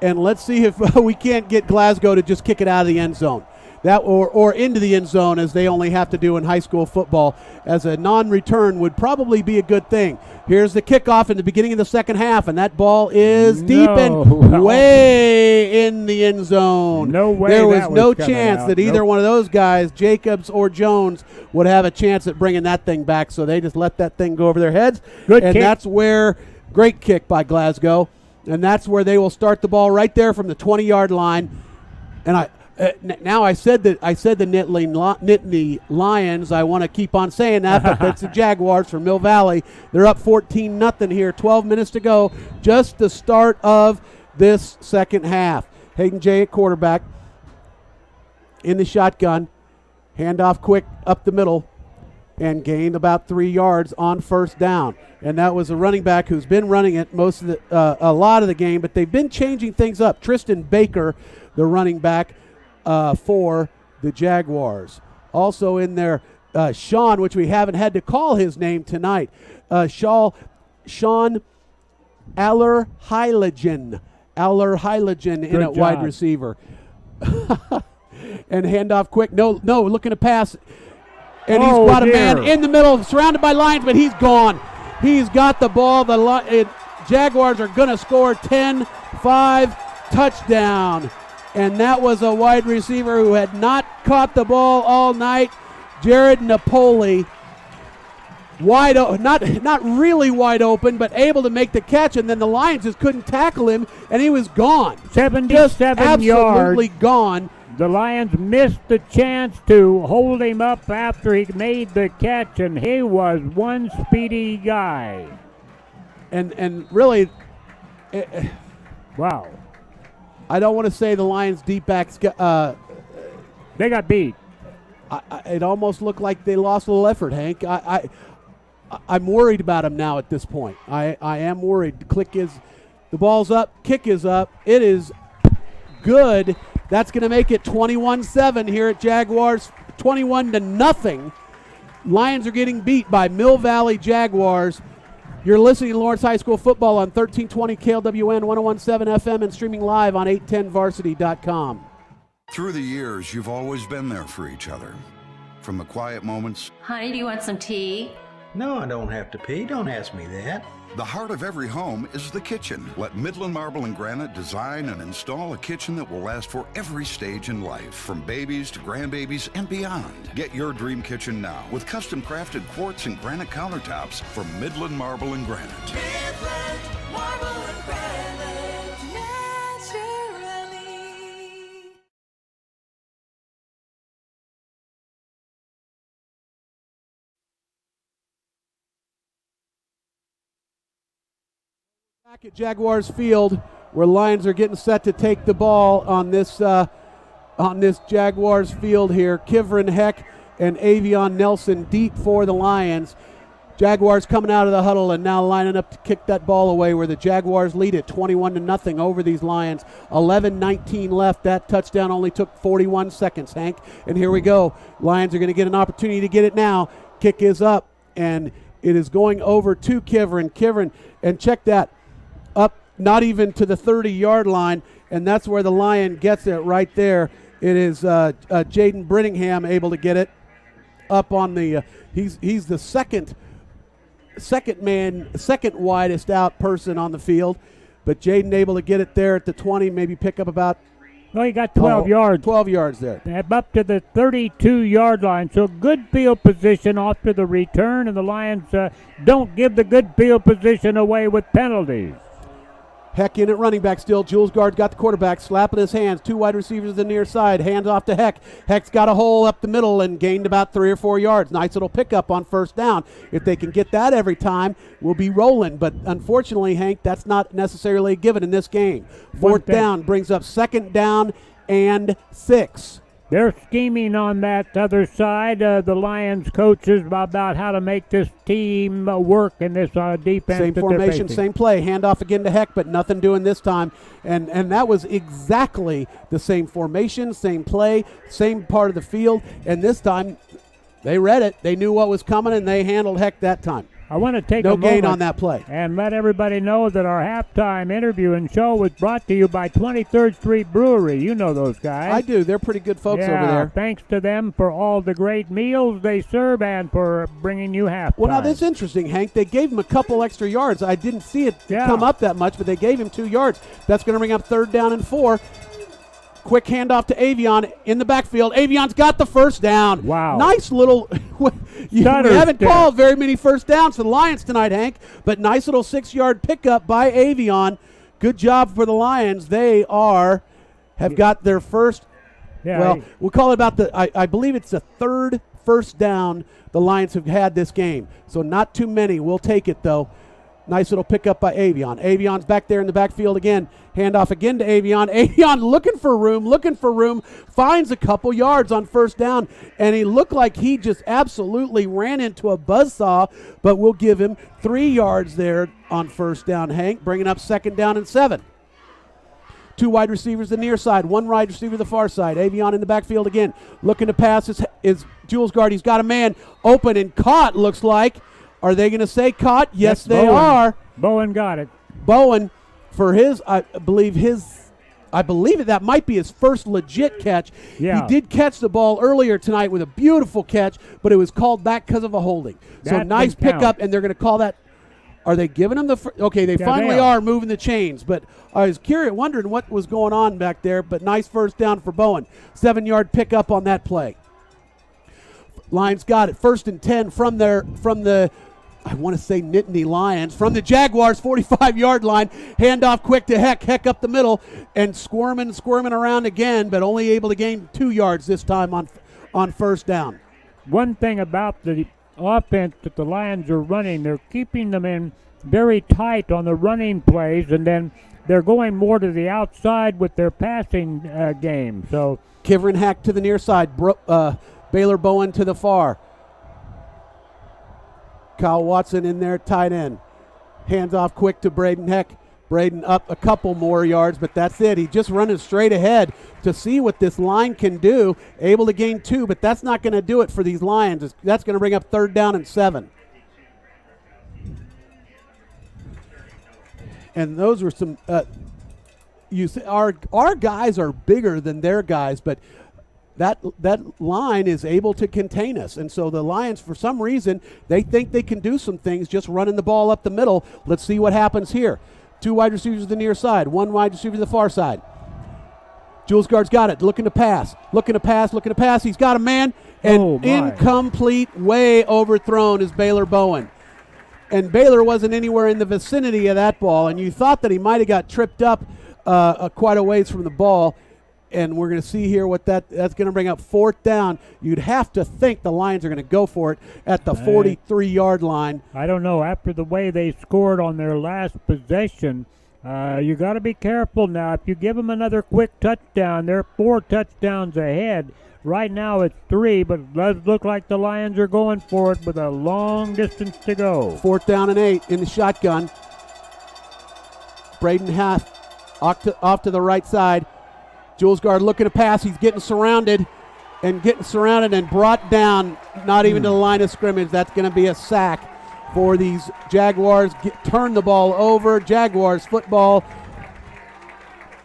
And let's see if we can't get Glasgow to just kick it out of the end zone. That or into the end zone, as they only have to do in high school football, as a non-return would probably be a good thing. Here's the kickoff in the beginning of the second half, and that ball is deep and way in the end zone. No way. There was no chance that either one of those guys, Jacobs or Jones, would have a chance at bringing that thing back, so they just let that thing go over their heads. Good and kick. That's where, great kick by Glasgow, and that's where they will start the ball right there from the 20-yard line. And I said the Nittany Lions. I want to keep on saying that, but that's the Jaguars from Mill Valley. They're up 14-0 here, 12 minutes to go, just the start of this second half. Hayden J at quarterback, in the shotgun, handoff quick up the middle, and gained about 3 yards on first down. And that was a running back who's been running it a lot of the game, but they've been changing things up. Tristan Baker, the running back for the Jaguars. Also in there, Sean, which we haven't had to call his name tonight. Sean Allerheiligen in at wide receiver. And handoff quick. No, looking to pass. And he's got a man in the middle, surrounded by Lions, but he's gone. He's got the ball. The Jaguars are going to score 10-5 touchdown. And that was a wide receiver who had not caught the ball all night, Jared Napoli. Wide open, not really wide open, but able to make the catch, and then the Lions just couldn't tackle him, and he was gone. 77 yards. Absolutely gone. The Lions missed the chance to hold him up after he made the catch, and he was one speedy guy. And really, wow. I don't want to say the Lions deep backs they got beat. It almost looked like they lost a little effort, Hank. I'm worried about him now at this point. I am worried. The ball's up, kick is up. It is good. That's going to make it 21-7 here at Jaguars, 21-0. Lions are getting beat by Mill Valley Jaguars. You're listening to Lawrence High School football on 1320 KLWN 1017 FM and streaming live on 810varsity.com. Through the years, you've always been there for each other. From the quiet moments. Honey, do you want some tea? No, I don't have to pee. Don't ask me that. The heart of every home is the kitchen. Let Midland Marble and Granite design and install a kitchen that will last for every stage in life, from babies to grandbabies and beyond. Get your dream kitchen now with custom crafted quartz and granite countertops from Midland Marble and Granite. Midland Marble and Granite, naturally. Back at Jaguars Field, where Lions are getting set to take the ball on this Jaguars field here. Kivrin Heck and Avion Nelson deep for the Lions. Jaguars coming out of the huddle and now lining up to kick that ball away, where the Jaguars lead it 21-0 over these Lions. 11:19 left. That touchdown only took 41 seconds, Hank. And here we go. Lions are going to get an opportunity to get it now. Kick is up, and it is going over to Kivrin, and check that. Up, not even to the 30-yard line, and that's where the Lion gets it right there. It is Jaden Brittingham able to get it up on the. He's the second widest out person on the field, but Jaden able to get it there at the 20, maybe pick up about. No, he got 12 yards. 12 yards there. Up to the 32-yard line. So good field position off to the return, and the Lions don't give the good field position away with penalties. Heck in at running back still. Jules Guard got the quarterback, slapping his hands. Two wide receivers to the near side. Hands off to Heck. Heck's got a hole up the middle and gained about 3 or 4 yards. Nice little pickup on first down. If they can get that every time, we'll be rolling. But unfortunately, Hank, that's not necessarily a given in this game. Fourth down brings up 2nd down and 6. They're scheming on that other side, the Lions coaches, about how to make this team work in this defense. Same formation, same play. Handoff again to Heck, but nothing doing this time. And that was exactly the same formation, same play, same part of the field. And this time, they read it. They knew what was coming, and they handled Heck that time. I want to take no a moment gain on that play. And let everybody know that our halftime interview and show was brought to you by 23rd Street Brewery. You know those guys. I do. They're pretty good folks over there. Thanks to them for all the great meals they serve and for bringing you halftime. Well, now that's interesting, Hank. They gave him a couple extra yards. I didn't see it come up that much, but they gave him 2 yards. That's going to bring up 3rd down and 4. Quick handoff to Avion in the backfield. Avion's got the first down. Wow. Nice little you haven't called very many first downs for the Lions tonight, Hank, but nice little 6-yard pickup by Avion. Good job for the Lions. They have got their first, we'll call it about I believe it's the 3rd first down the Lions have had this game. So not too many. We'll take it, though. Nice little pickup by Avion. Avion's back there in the backfield again. Handoff again to Avion. Avion looking for room, finds a couple yards on first down, and he looked like he just absolutely ran into a buzzsaw, but we'll give him 3 yards there on first down, Hank, bringing up 2nd down and 7. Two wide receivers the near side, one wide receiver the far side. Avion in the backfield again, looking to pass is Jules Guard. He's got a man open and caught, looks like. Are they going to say caught? Yes, they Bowen. are. Bowen got it. Bowen, for his, I believe that might be his first legit catch. Yeah. He did catch the ball earlier tonight with a beautiful catch, but it was called back because of a holding. So That nice can count. pickup, and they're going to call that. Are they giving him the okay, they Yeah, finally they are moving the chains, but I was curious, wondering what was going on back there, but nice first down for Bowen. 7-yard pickup on that play. Lions got it. 1st and 10 from the I want to say Nittany Lions, from the Jaguars 45-yard line. Handoff quick to Heck up the middle, and squirming around again, but only able to gain 2 yards this time on first down. One thing about the offense that the Lions are running, they're keeping them in very tight on the running plays, and then they're going more to the outside with their passing game. So Kivrin Hack to the near side, Baylor Bowen to the far. Kyle Watson in there, tight end. Hands off quick to Braden Heck. Braden up a couple more yards, but that's it. He just running straight ahead to see what this line can do. Able to gain 2, but that's not going to do it for these Lions. That's going to bring up 3rd down and 7. And those were some. You say our guys are bigger than their guys, but that line is able to contain us. And so the Lions, for some reason, they think they can do some things just running the ball up the middle. Let's see what happens here. 2 wide receivers to the near side, 1 wide receiver to the far side. Jules Guard's got it, looking to pass. He's got a man, and incomplete, way overthrown is Baylor Bowen. And Baylor wasn't anywhere in the vicinity of that ball, and you thought that he might have got tripped up quite a ways from the ball. And we're going to see here what that's going to bring up 4th down. You'd have to think the Lions are going to go for it at the 43-yard line. I don't know. After the way they scored on their last possession, you got to be careful now. If you give them another quick touchdown, they're 4 touchdowns ahead. Right now it's 3, but it does look like the Lions are going for it with a long distance to go. 4th down and 8 in the shotgun. Braden Hath off to the right side. Jules Guard looking to pass. He's getting surrounded and brought down, not even to the line of scrimmage. That's going to be a sack for these Jaguars. Turn the ball over. Jaguars football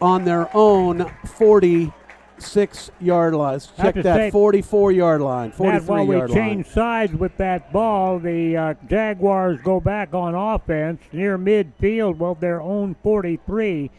on their own 46-yard line. Check that, 44-yard line, 43-yard line. While we change sides with that ball, the Jaguars go back on offense near midfield, well, their own 43.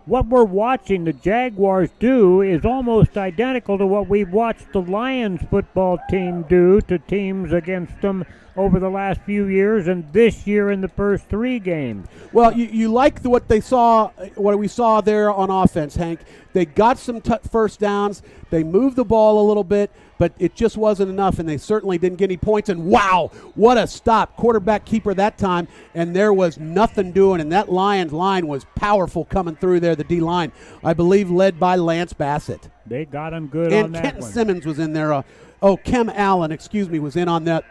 What we're watching the Jaguars do is almost identical to what we've watched the Lions football team do to teams against them over the last few years and this year in the first 3 games. Well, you like what we saw there on offense, Hank. They got some first downs. They moved the ball a little bit, but it just wasn't enough, and they certainly didn't get any points. And wow, what a stop. Quarterback keeper that time, and there was nothing doing, and that Lions line was powerful coming through there, the D-line, I believe led by Lance Bassett. They got him good and on that Kenton one. Simmons was in there. Kem Allen, was in on that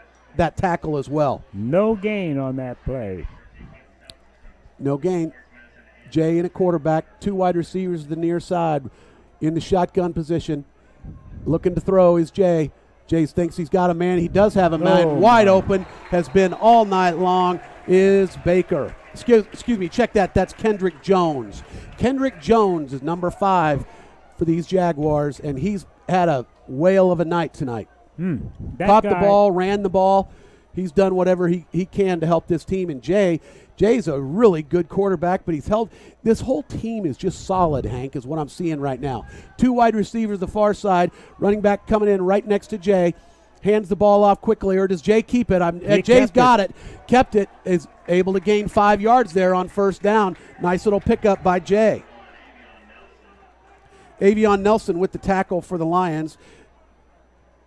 tackle as well. No gain on that play. No gain. Jay in a quarterback, 2 wide receivers to the near side in the shotgun position. Looking to throw is Jay. Jay thinks he's got a man. He does have a man wide open. Has been all night long is Baker. Excuse me, check that. That's Kendrick Jones. Kendrick Jones is number 5 for these Jaguars, and he's had a whale of a night tonight. Caught the ball, ran the ball. He's done whatever he can to help this team. And Jay's a really good quarterback, but this whole team is just solid, Hank, is what I'm seeing right now. 2 wide receivers the far side, running back coming in right next to Jay. Hands the ball off quickly, or does Jay keep it? Jay's got it. Kept it. Is able to gain 5 yards there on first down. Nice little pickup by Jay. Avion Nelson with the tackle for the Lions.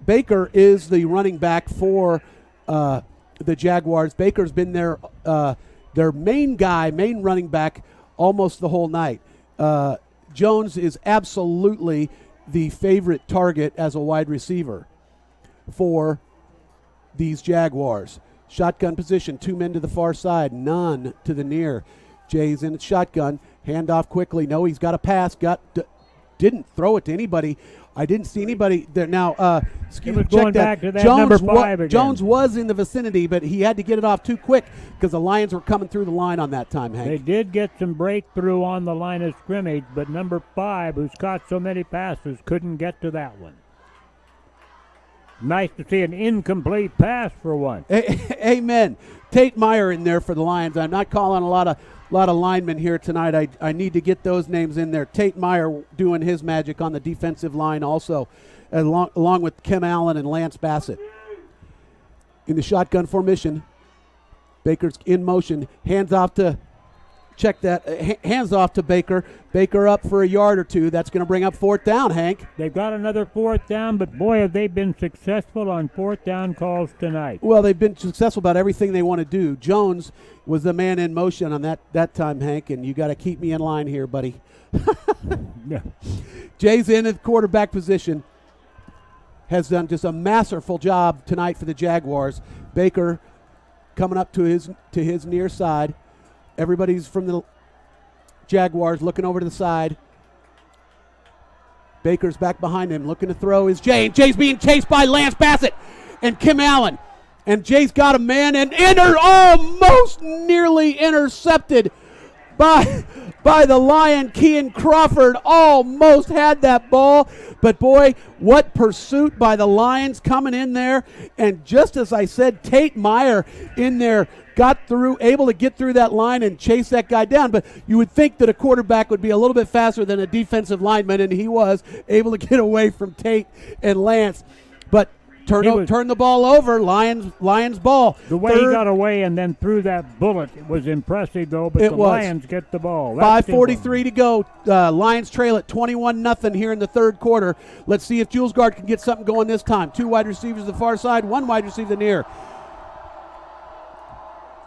Baker is the running back for the Jaguars. Baker's been their main running back almost the whole night. Jones is absolutely the favorite target as a wide receiver for these Jaguars. Shotgun position, 2 men to the far side, none to the near. Jay's in the shotgun. Hand off quickly. No, he's got a pass. Didn't throw it to anybody. I didn't see anybody there. Now, excuse me, check back that. to that number 5 again. Jones was in the vicinity, but he had to get it off too quick because the Lions were coming through the line on that time, Hank. They did get some breakthrough on the line of scrimmage, but number 5, who's caught so many passes, couldn't get to that one. Nice to see an incomplete pass for once. Amen. Tate Meyer in there for the Lions. I'm not calling a lot of linemen here tonight. I need to get those names in there. Tate Meyer doing his magic on the defensive line also, along with Kim Allen and Lance Bassett. In the shotgun formation, Baker's in motion. Hands off to Baker. Baker up for a yard or two. That's going to bring up 4th down, Hank. They've got another 4th down, but boy, have they been successful on 4th down calls tonight. Well, they've been successful about everything they want to do. Jones was the man in motion on that time, Hank, and you got to keep me in line here, buddy. Yeah. Jay's in at quarterback position. Has done just a masterful job tonight for the Jaguars. Baker coming up to his near side. Everybody's from the Jaguars looking over to the side. Baker's back behind him, looking to throw is Jay. And Jay's being chased by Lance Bassett and Kim Allen. And Jay's got a man and almost nearly intercepted by the Lion. Kean Crawford almost had that ball. But boy, what pursuit by the Lions coming in there. And just as I said, Tate Meyer in there able to get through that line and chase that guy down. But you would think that a quarterback would be a little bit faster than a defensive lineman, and he was able to get away from Tate and Lance. But turn the ball over, Lions ball. The way he got away and then threw that bullet was impressive, though, but Lions get the ball. 5:43 to go. Lions trail at 21-0 here in the third quarter. Let's see if Jules Guard can get something going this time. 2 wide receivers to the far side, 1 wide receiver to the near.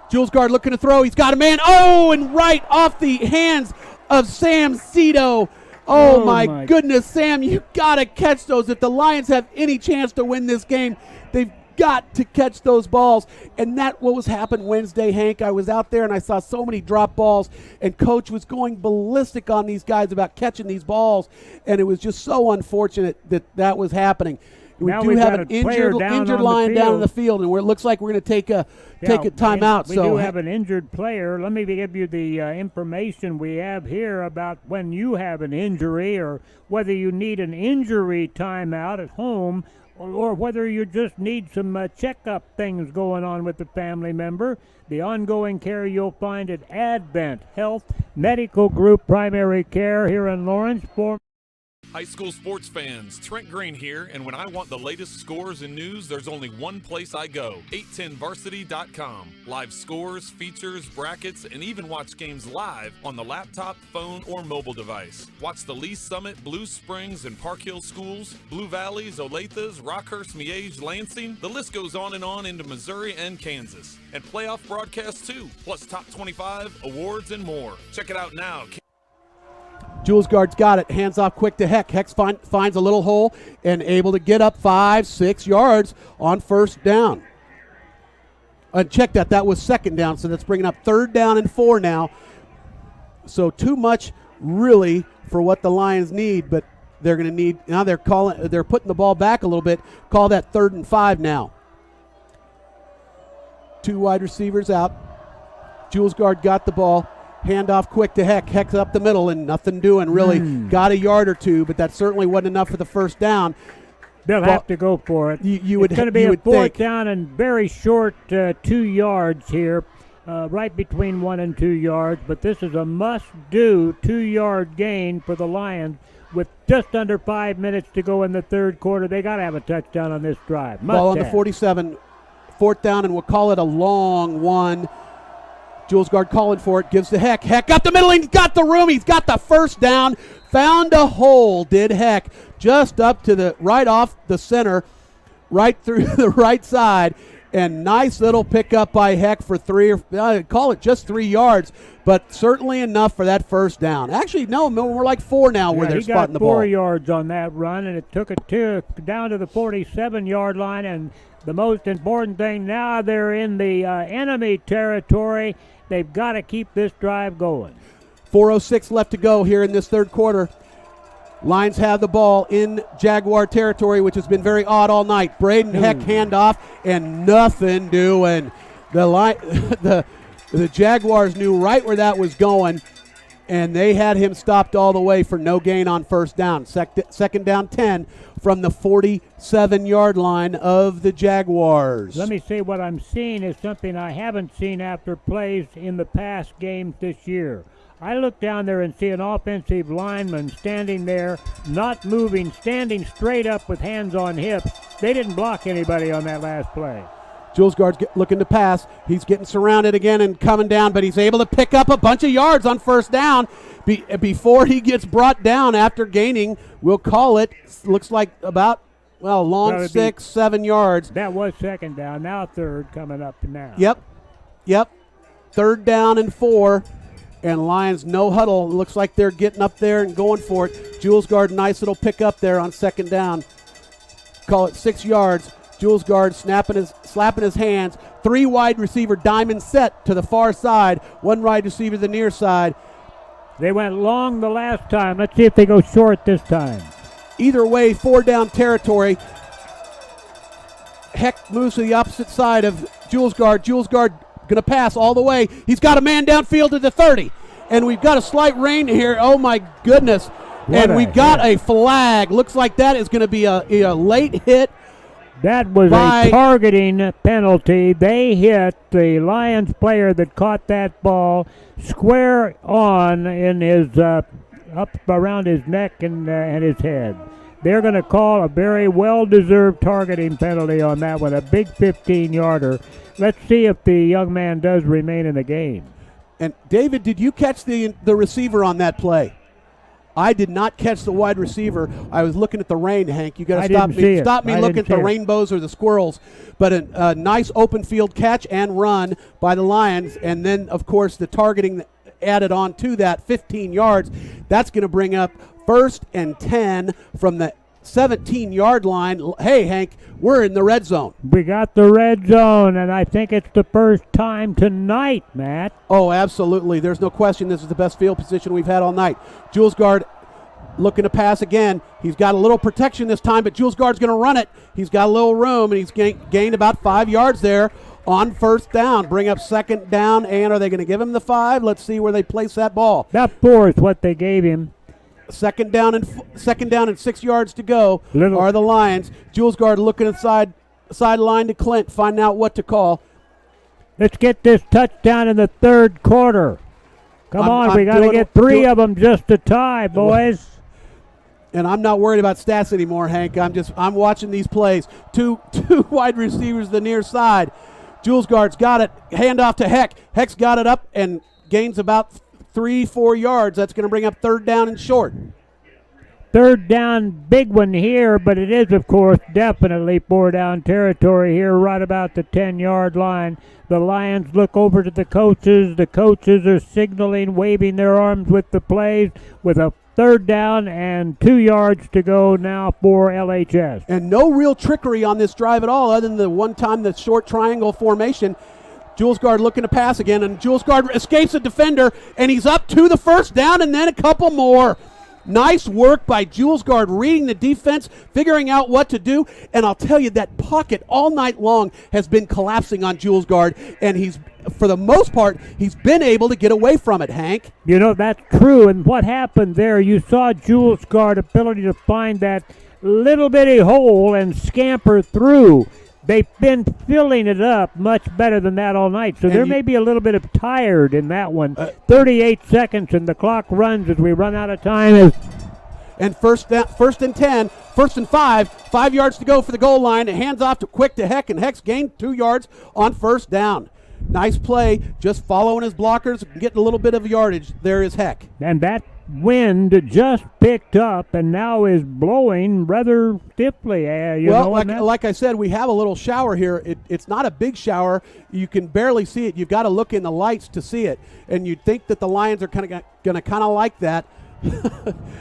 Jules Guard looking to throw. He's got a man. And right off the hands of Sam Cito. Oh my goodness, Sam, you got to catch those. If the Lions have any chance to win this game, they've got to catch those balls. And what was happened Wednesday, Hank. I was out there and I saw so many drop balls, and Coach was going ballistic on these guys about catching these bals, and it was just so unfortunate that was happening. We do have an injured Lion down in the field, and it looks like we're going to take a timeout. We do have an injured player. Let me give you the information we have here about when you have an injury, or whether you need an injury timeout at home, or whether you just need some checkup things going on with the family member. The ongoing care you'll find at Advent Health Medical Group Primary Care here in Lawrence. High school sports fans, Trent Green here, and when I want the latest scores and news, there's only one place I go, 810varsity.com. Live scores, features, brackets, and even watch games live on the laptop, phone, or mobile device. Watch the Lee Summit, Blue Springs, and Park Hill schools, Blue Valleys, Olathes, Rockhurst, Miege, Lansing. The list goes on and on into Missouri and Kansas. And playoff broadcasts too, plus top 25, awards, and more. Check it out now. Jules Guard's got it. Hands off quick to Heck. Heck finds a little hole and able to get up 5-6 yards on first down. Check that. That was second down, so that's bringing up 3rd down and 4 now. So too much really for what the Lions need, but they're going to need now. They're putting the ball back a little bit. Call that 3rd and 5 now. 2 wide receivers out. Jules Guard got the ball. Hand off quick to Heck. Heck's up the middle and nothing doing really. Got a yard or two, but that certainly wasn't enough for the first down. They'll have to go for it. It's going to be a 4th down and very short 2 yards here, right between 1 and 2 yards. But this is a must-do 2-yard gain for the Lions. With just under 5 minutes to go in the third quarter, they got to have a touchdown on this drive. Ball on the 47, 4th down, and we'll call it a long one. Jules Guard calling for it, gives to Heck. Heck up the middle, and he's got the room. He's got the first down. Found a hole, did Heck. Just up to right off the center, right through the right side. And nice little pickup by Heck for call it just 3 yards, but certainly enough for that first down. Actually, no, we're like 4 now where they're spotting the ball. He got 4 yards on that run, and it took it down to the 47-yard line. And the most important thing, now they're in the enemy territory, They've got to keep this drive going. 4:06 left to go here in this third quarter. Lions have the ball in Jaguar territory, which has been very odd all night. Braden Heck handoff and nothing doing. The Jaguars knew right where that was going, and they had him stopped all the way for no gain on first down. Second down 10 from the 47-yard line of the Jaguars. Let me say what I'm seeing is something I haven't seen after plays in the past games this year. I look down there and see an offensive lineman standing there, not moving, standing straight up with hands on hips. They didn't block anybody on that last play. Jules Guard's looking to pass. He's getting surrounded again and coming down, but he's able to pick up a bunch of yards on first down before he gets brought down after gaining, we'll call it, looks like about, long 6, 7 yards. That was second down. Now third coming up now. Yep. Third down and 4. And Lions no huddle. Looks like they're getting up there and going for it. Jules Guard, nice little pick up there on second down. Call it 6 yards. Jules Guard slapping his hands. 3 wide receiver diamond set to the far side. 1 wide receiver to the near side. They went long the last time. Let's see if they go short this time. Either way, 4 down territory. Heck moves to the opposite side of Jules Guard. Jules Guard going to pass all the way. He's got a man downfield to the 30. And we've got a slight rain here. Oh, my goodness. And we've got a flag. Looks like that is going to be a late hit. That was a targeting penalty. They hit the Lions player that caught that ball square on in his up around his neck and his head. They're going to call a very well-deserved targeting penalty on that one, a big 15-yarder. Let's see if the young man does remain in the game. And, David, did you catch the receiver on that play? I did not catch the wide receiver. I was looking at the rain, Hank. You got to stop me looking at the rainbows or the squirrels. But a nice open field catch and run by the Lions. And then, of course, the targeting added on to that, 15 yards. That's going to bring up 1st and 10 from the 17-yard line. Hey, Hank, we're in the red zone. We got the red zone, and I think it's the first time tonight, Matt. Oh, absolutely. There's no question this is the best field position we've had all night. Jules Guard looking to pass again. He's got a little protection this time, but Jules Guard's going to run it. He's got a little room, and he's gained about 5 yards there on first down. Bring up second down, and are they going to give him the 5? Let's see where they place that ball. That 4 is what they gave him. Second down and 6 yards to go are the Lions. Jules Guard looking inside sideline to Clint, finding out what to call. Let's get this touchdown in the third quarter. Come on, we got to get 3 of them just to tie, boys. And I'm not worried about stats anymore, Hank. I'm watching these plays. Two wide receivers to the near side. Jules Guard's got it. Hand off to Heck. Heck's got it up and gains about 3-4 yards. That's going to bring up third down and short. Third down, big one here, but it is, of course, definitely 4 down territory here right about the 10-yard line. The Lions look over to the coaches. The coaches are signaling, waving their arms with the plays with a third down and 2 yards to go now for LHS. And no real trickery on this drive at all other than the one time the short triangle formation. Jules Guard looking to pass again, and Jules Guard escapes a defender, and he's up to the first down and then a couple more. Nice work by Jules Guard, reading the defense, figuring out what to do. And I'll tell you, that pocket all night long has been collapsing on Jules Guard, and he's, for the most part, he's been able to get away from it, Hank. You know, that's true. And what happened there, you saw Jules Guard's ability to find that little bitty hole and scamper through. They've been filling it up much better than that all night. So there may be a little bit of tired in that one. 38 seconds, and the clock runs as we run out of time. And first and 10, first and 5, 5 yards to go for the goal line. It hands off quick to Heck, and Heck's gained 2 yards on first down. Nice play, just following his blockers, getting a little bit of yardage. There is Heck. And that wind just picked up and now is blowing rather stiffly. Like I said, we have a little shower here. It's not a big shower. You can barely see it. You've got to look in the lights to see it. And you'd think that the Lions are going to like that.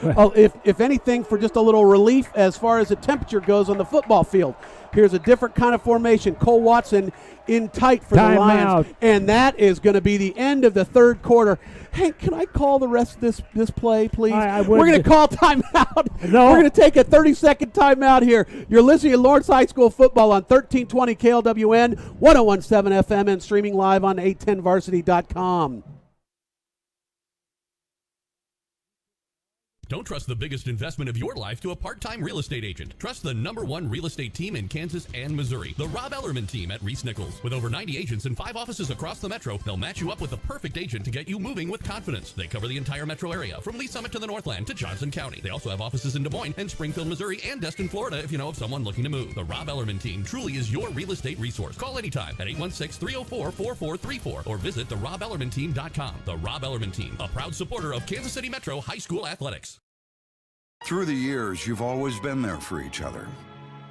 Oh, if anything, for just a little relief as far as the temperature goes on the football field. Here's a different kind of formation. Cole Watson in tight for the Lions. And that is going to be the end of the third quarter. Hank, can I call the rest of this play, please? I We're going to call timeout. No. We're going to take a 30-second timeout here. You're listening to Lawrence High School football on 1320 KLWN, 1017 FM, and streaming live on 810varsity.com. Don't trust the biggest investment of your life to a part-time real estate agent. Trust the #1 real estate team in Kansas and Missouri, the Rob Ellerman team at Reese Nichols. With over 90 agents and 5 offices across the metro, they'll match you up with the perfect agent to get you moving with confidence. They cover the entire metro area, from Lee Summit to the Northland to Johnson County. They also have offices in Des Moines and Springfield, Missouri, and Destin, Florida, if you know of someone looking to move. The Rob Ellerman team truly is your real estate resource. Call anytime at 816-304-4434 or visit therobellermanteam.com. The Rob Ellerman team, a proud supporter of Kansas City Metro High School athletics. Through the years, you've always been there for each other.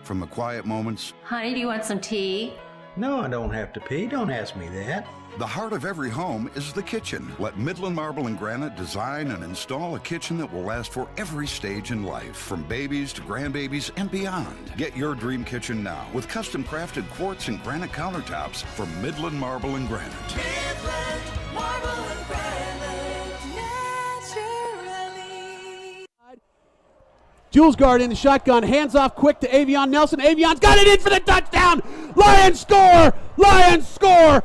From the quiet moments. Honey, do you want some tea? No, I don't have to pee. Don't ask me that. The heart of every home is the kitchen. Let Midland Marble and Granite design and install a kitchen that will last for every stage in life, from babies to grandbabies and beyond. Get your dream kitchen now with custom crafted quartz and granite countertops from Midland Marble and Granite. Midland Marble and Granite, naturally. Jules Guard in the shotgun, hands off quick to Avion Nelson. Avion's got it in for the touchdown. Lions score! Lions score!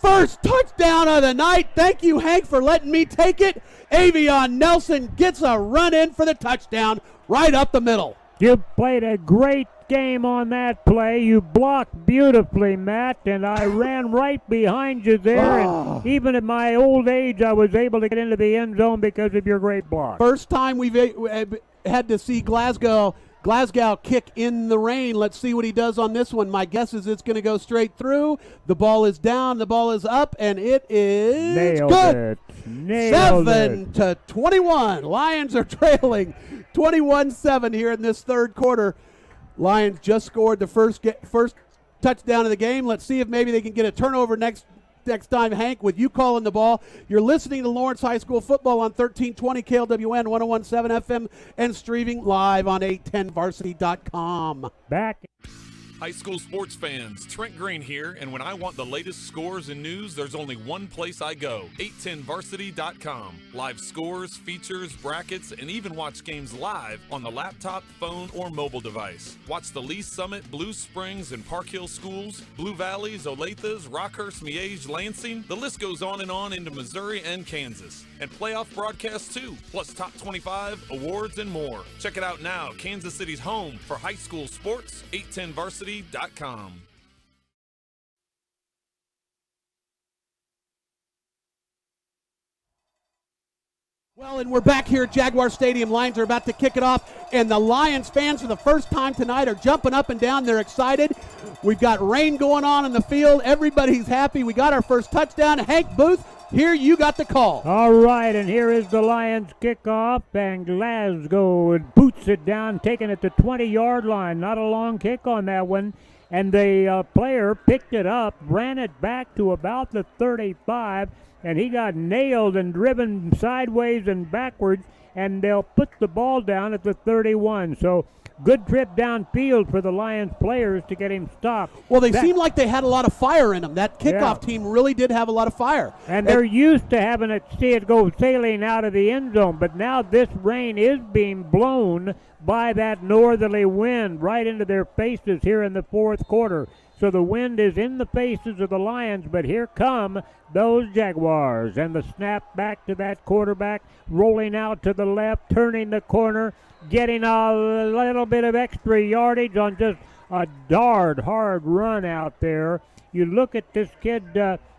First touchdown of the night. Thank you, Hank, for letting me take it. Avion Nelson gets a run in for the touchdown right up the middle. You played a great game on that play. You blocked beautifully, Matt, and I ran right behind you there. And even at my old age, I was able to get into the end zone because of your great block. First time we've had to see Glasgow kick in the rain. Let's see what he does on this one. My guess is it's going to go straight through. The ball is down, the ball is up, and it is good. Nailed 7-21. Lions are trailing 21-7 here in this third quarter. Lions just scored the first touchdown of the game. Let's see if maybe they can get a turnover next time, Hank, with you calling the ball. You're listening to Lawrence High School football on 1320 KLWN, 1017 FM, and streaming live on 810varsity.com. Back. High school sports fans, Trent Green here, and when I want the latest scores and news, there's only one place I go, 810varsity.com. Live scores, features, brackets, and even watch games live on the laptop, phone, or mobile device. Watch the Lee Summit, Blue Springs, and Park Hill schools, Blue Valleys, Olathes, Rockhurst, Miege, Lansing. The list goes on into Missouri and Kansas. And playoff broadcasts too, plus top 25, awards, and more. Check it out now, Kansas City's home for high school sports, 810varsity.com. Well, and we're back here at Jaguar Stadium. Lions are about to kick it off, and the Lions fans for the first time tonight are jumping up and down. They're excited. We've got rain going on in the field. Everybody's happy. We got our first touchdown. Hank Booth, here you got the call. All right, and here is the Lions kickoff, and Glasgow boots it down, taking it to 20-yard line. Not a long kick on that one. And the player picked it up, ran it back to about the 35, and he got nailed and driven sideways and backwards, and they'll put the ball down at the 31. So good trip downfield for the Lions players to get him stopped. Well, they seemed like they had a lot of fire in them. That kickoff team really did have a lot of fire. And they're used to having it, see it go sailing out of the end zone, but now this rain is being blown by that northerly wind right into their faces here in the fourth quarter. So the wind is in the faces of the Lions, but here come those Jaguars. And the snap back to that quarterback, rolling out to the left, turning the corner, getting a little bit of extra yardage on just a hard run out there. You look at this kid,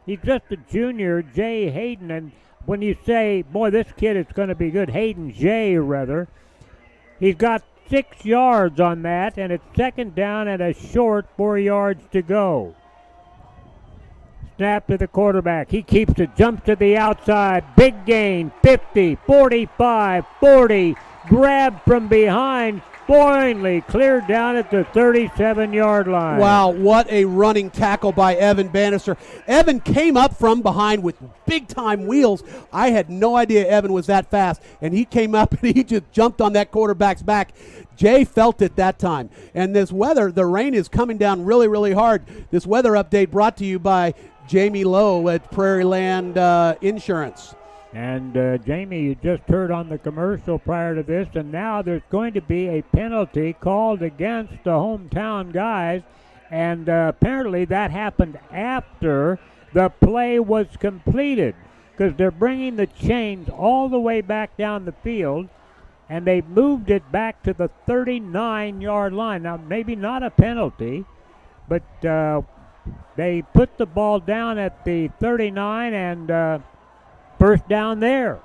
he's just a junior, Jay Hayden, and when you say, boy, this kid is going to be good, Hayden Jay, rather, he's got 6 yards on that, and it's second down and a short 4 yards to go. Snap to the quarterback. He keeps it, jumps to the outside. Big gain, 50, 45, 40. Grab from behind. finally cleared down at the 37-yard line. Wow, what a running tackle by Evan Bannister. Evan came up from behind with big-time wheels. I had no idea Evan was that fast, and he came up and he just jumped on that quarterback's back. Jay felt it that time. And this weather, the rain is coming down really, really hard. This weather update brought to you by Jamie Lowe at Prairie Land Insurance. And Jamie, you just heard on the commercial prior to this, and now there's going to be a penalty called against the hometown guys, and apparently that happened after the play was completed, because they're bringing the chains all the way back down the field, and they moved it back to the 39-yard line. Now, maybe not a penalty, but they put the ball down at the 39 and first down there.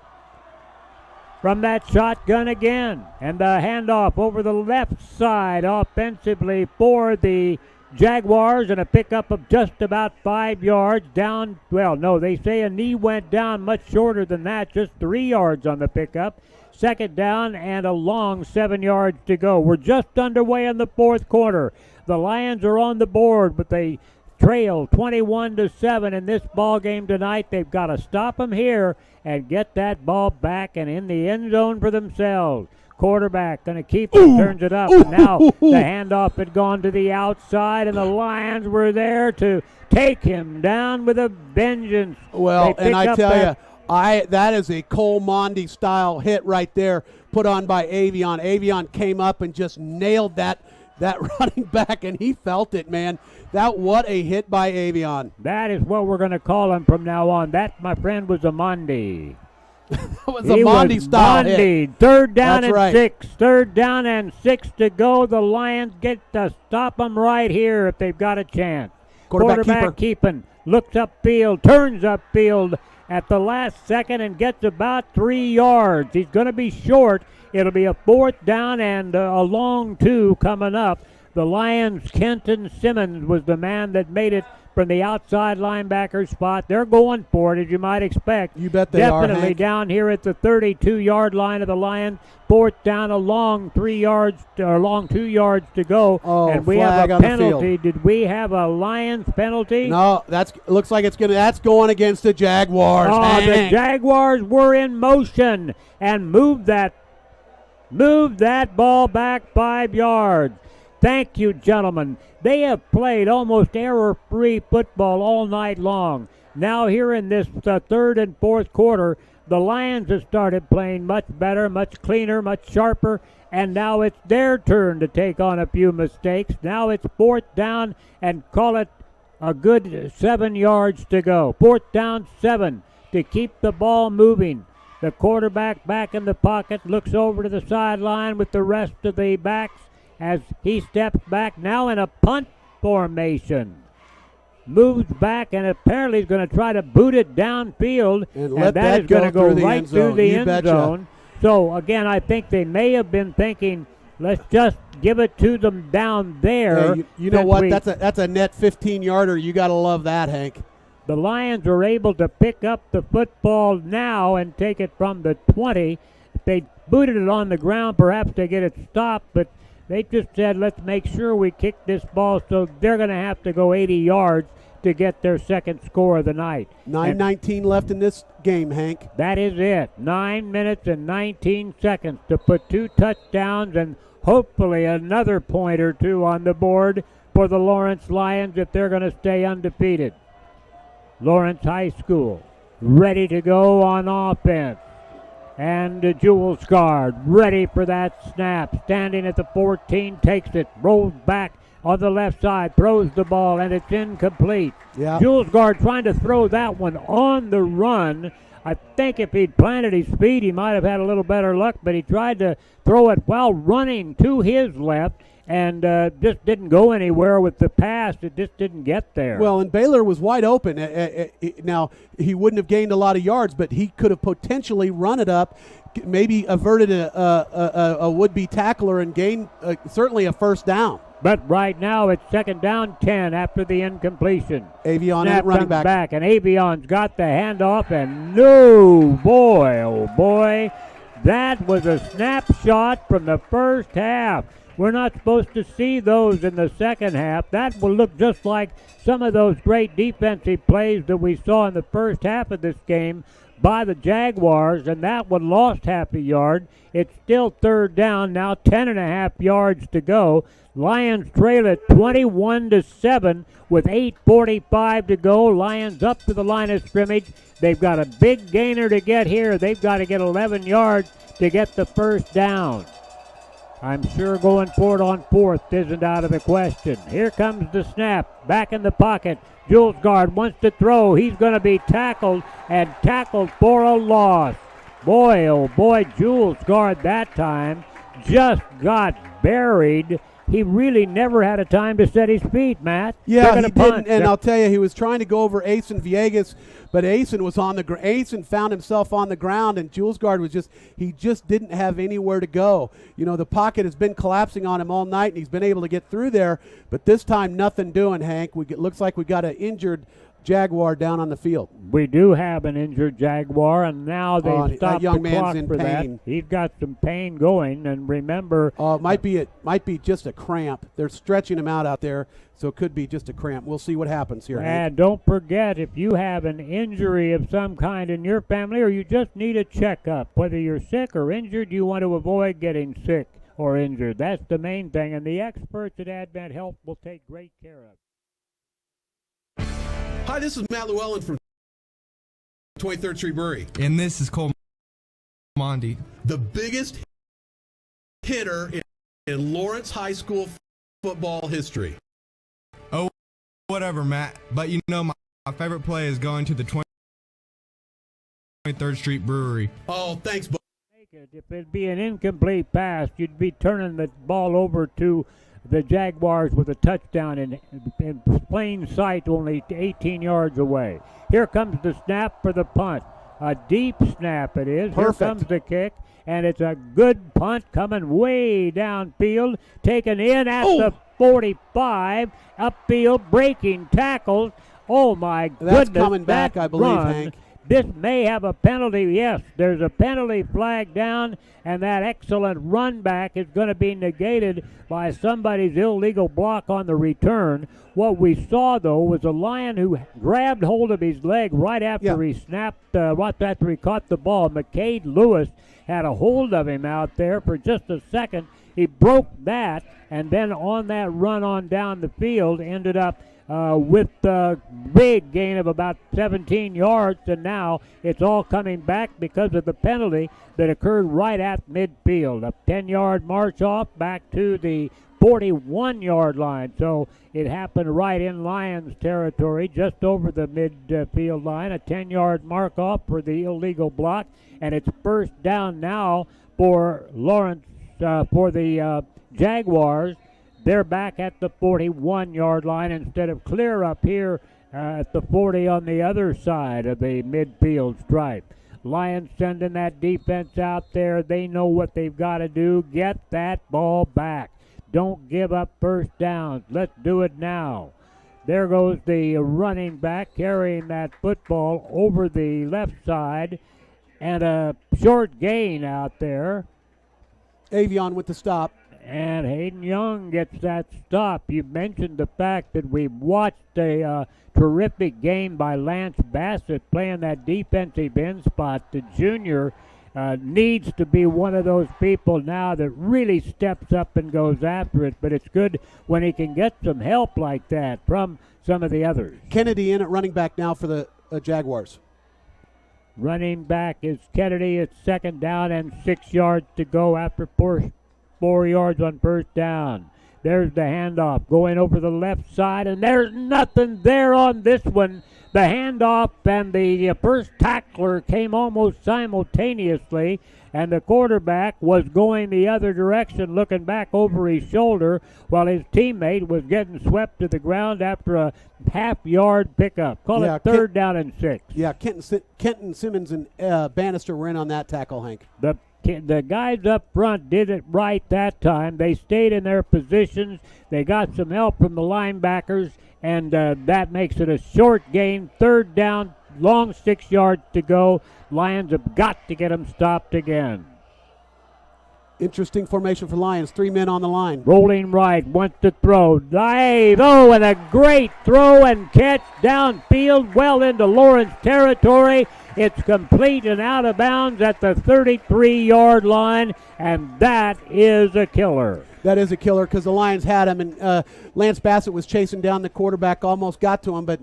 From that shotgun again. And the handoff over the left side offensively for the Jaguars, and a pickup of just about 5 yards down. Well, no, they say a knee went down much shorter than that, just 3 yards on the pickup. Second down and a long 7 yards to go. We're just underway in the fourth quarter. The Lions are on the board, but they trail 21-7 in this ball game tonight. They've got to stop them here and get that ball back and in the end zone for themselves. Quarterback going to keep it, turns it up, and now the handoff had gone to the outside, and the Lions were there to take him down with a vengeance. Well, and I tell you, that is a Cole Mondi style hit right there, put on by Avion. Avion came up and just nailed that running back, and he felt it, man. What a hit by Avion. That is what we're going to call him from now on. That, my friend, was a Mondi. That was a Mondi style hit. Third down and 6. Third down and 6 to go. The Lions get to stop them right here if they've got a chance. Quarterback keeping. Looks upfield, turns upfield at the last second and gets about 3 yards. He's going to be short. It'll be a fourth down and a long 2 coming up. The Lions, Kenton Simmons was the man that made it from the outside linebacker spot. They're going for it, as you might expect. You bet they are, Definitely Hank. down here at the 32-yard line of the Lions. Fourth down, a long 2 yards to go. Oh, and we have a penalty. Did we have a Lions penalty? No, looks like that's going against the Jaguars. Oh, Hank. the Jaguars were in motion and moved that ball back 5 yards. Thank you, gentlemen. They have played almost error-free football all night long. Now here in this third and fourth quarter, the Lions have started playing much better, much cleaner, much sharper, and now it's their turn to take on a few mistakes. Now it's fourth down and call it a good 7 yards to go. Fourth down, 7 to keep the ball moving. The quarterback back in the pocket looks over to the sideline with the rest of the backs as he steps back now in a punt formation. Moves back and apparently is going to try to boot it downfield, and that is going to go right through the end zone. So, again, I think they may have been thinking, let's just give it to them down there. Yeah, you know what? That's a net 15-yarder. You got to love that, Hank. The Lions are able to pick up the football now and take it from the 20. If they booted it on the ground, perhaps they get it stopped, but they just said, let's make sure we kick this ball, so they're going to have to go 80 yards to get their second score of the night. 9:19 left in this game, Hank. That is it. 9 minutes and 19 seconds to put 2 touchdowns and hopefully another point or 2 on the board for the Lawrence Lions if they're going to stay undefeated. Lawrence High School ready to go on offense. And Jules Guard ready for that snap. Standing at the 14, takes it, rolls back on the left side, throws the ball, and it's incomplete. Yeah. Jules Guard trying to throw that one on the run. I think if he'd planted his feet, he might have had a little better luck, but he tried to throw it while running to his left, and just didn't go anywhere with the pass. It just didn't get there. Well, and Baylor was wide open. Now, he wouldn't have gained a lot of yards, but he could have potentially run it up, maybe averted a would-be tackler and gained certainly a first down. But right now it's second down 10 after the incompletion. Avion Snap running comes back. And Avion's got the handoff, and no, boy, oh boy, That was a snapshot from the first half. We're not supposed to see those in the second half. That will look just like some of those great defensive plays that we saw in the first half of this game by the Jaguars, and that one lost half a yard. It's still third down, now 10.5 yards to go. Lions trail it 21-7 with 8:45 to go. Lions up to the line of scrimmage. They've got a big gainer to get here. They've got to get 11 yards to get the first down. I'm sure going for it on fourth isn't out of the question. Here comes the snap. Back in the pocket. Jules Guard wants to throw. He's going to be tackled for a loss. Boy, oh boy, Jules Guard that time just got buried. He really never had a time to set his feet, Matt. Yeah, he didn't, and I'll tell you, he was trying to go over Asen Villegas, but Asen was on the Asen found himself on the ground, and Jules Guard was he just didn't have anywhere to go. You know, the pocket has been collapsing on him all night, and he's been able to get through there, but this time nothing doing, Hank. It looks like we got an injured Jaguar down on the field. We do have an injured Jaguar, and now they've stopped young the man's clock in for pain. that. He's got some pain going, and remember, it might be just a cramp. They're stretching him out there, so it could be just a cramp. We'll see what happens here. And don't forget, if you have an injury of some kind in your family, or you just need a checkup, whether you're sick or injured, you want to avoid getting sick or injured. That's the main thing, and the experts at Advent Health will take great care of. Hi, this is Matt Llewellyn from 23rd Street Brewery. And this is Cole Mondi. The biggest hitter in Lawrence High School football history. Oh, whatever, Matt. But you know, my favorite play is going to the 23rd Street Brewery. Oh, thanks, bud. If it'd be an incomplete pass, you'd be turning the ball over to the Jaguars with a touchdown in plain sight, only 18 yards away. Here comes the snap for the punt. A deep snap it is. Perfect. Here comes the kick, and it's a good punt coming way downfield, taken in at the 45, upfield, breaking tackles. Oh, my goodness. That's coming back, I believe, Hank. This may have a penalty. Yes, there's a penalty flag down, and that excellent run back is going to be negated by somebody's illegal block on the return. What we saw, though, was a Lion who grabbed hold of his leg right after he snapped, right after he caught the ball. McCade Lewis had a hold of him out there for just a second. He broke that, and then on that run on down the field ended up with a big gain of about 17 yards, and now it's all coming back because of the penalty that occurred right at midfield. A 10-yard march off back to the 41-yard line. So it happened right in Lions territory, just over the midfield line. A 10-yard mark off for the illegal block, and it's first down now for Lawrence, for the Jaguars. They're back at the 41-yard line instead of clear up here at the 40 on the other side of the midfield stripe. Lions sending that defense out there. They know what they've got to do. Get that ball back. Don't give up first downs. Let's do it now. There goes the running back carrying that football over the left side, and a short gain out there. Avion with the stop. And Hayden Young gets that stop. You mentioned the fact that we watched a terrific game by Lance Bassett playing that defensive end spot. The junior needs to be one of those people now that really steps up and goes after it. But it's good when he can get some help like that from some of the others. Kennedy in at running back now for the Jaguars. Running back is Kennedy. It's second down and 6 yards to go after 4 yards on first down. There's the handoff going over the left side, and there's nothing there on this one. The handoff and the first tackler came almost simultaneously, and the quarterback was going the other direction, looking back over his shoulder, while his teammate was getting swept to the ground after a half-yard pickup. Call it third down and 6. Yeah, Kenton Simmons and Bannister were in on that tackle, Hank. The guys up front did it right that time. They stayed in their positions. They got some help from the linebackers, and that makes it a short gain. Third down, long 6 yards to go. Lions have got to get them stopped again. Interesting formation for Lions. 3 men on the line. Rolling right, wants to throw. Dive, and a great throw and catch downfield, well into Lawrence territory. It's complete and out of bounds at the 33-yard line, and that is a killer. That is a killer because the Lions had him, and Lance Bassett was chasing down the quarterback, almost got to him, but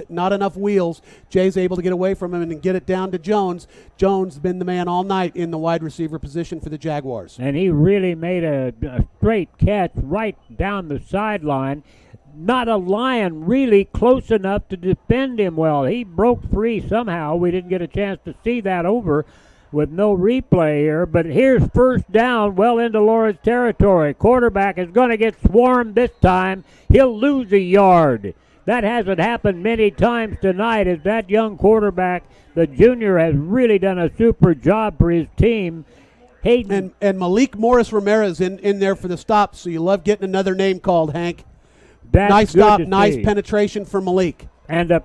not enough wheels. Jay's able to get away from him and get it down to Jones. Jones has been the man all night in the wide receiver position for the Jaguars. And he really made a straight catch right down the sideline. Not a Lion really close enough to defend him well. He broke free somehow. We didn't get a chance to see that over with no replay here, but here's first down well into Lawrence territory. Quarterback is going to get swarmed this time. He'll lose a yard. That hasn't happened many times tonight, as that young quarterback, the junior, has really done a super job for his team. Hayden. And Malik Morris Ramirez in there for the stop, so you love getting another name called, Hank. Nice stop, nice penetration for Malik. And a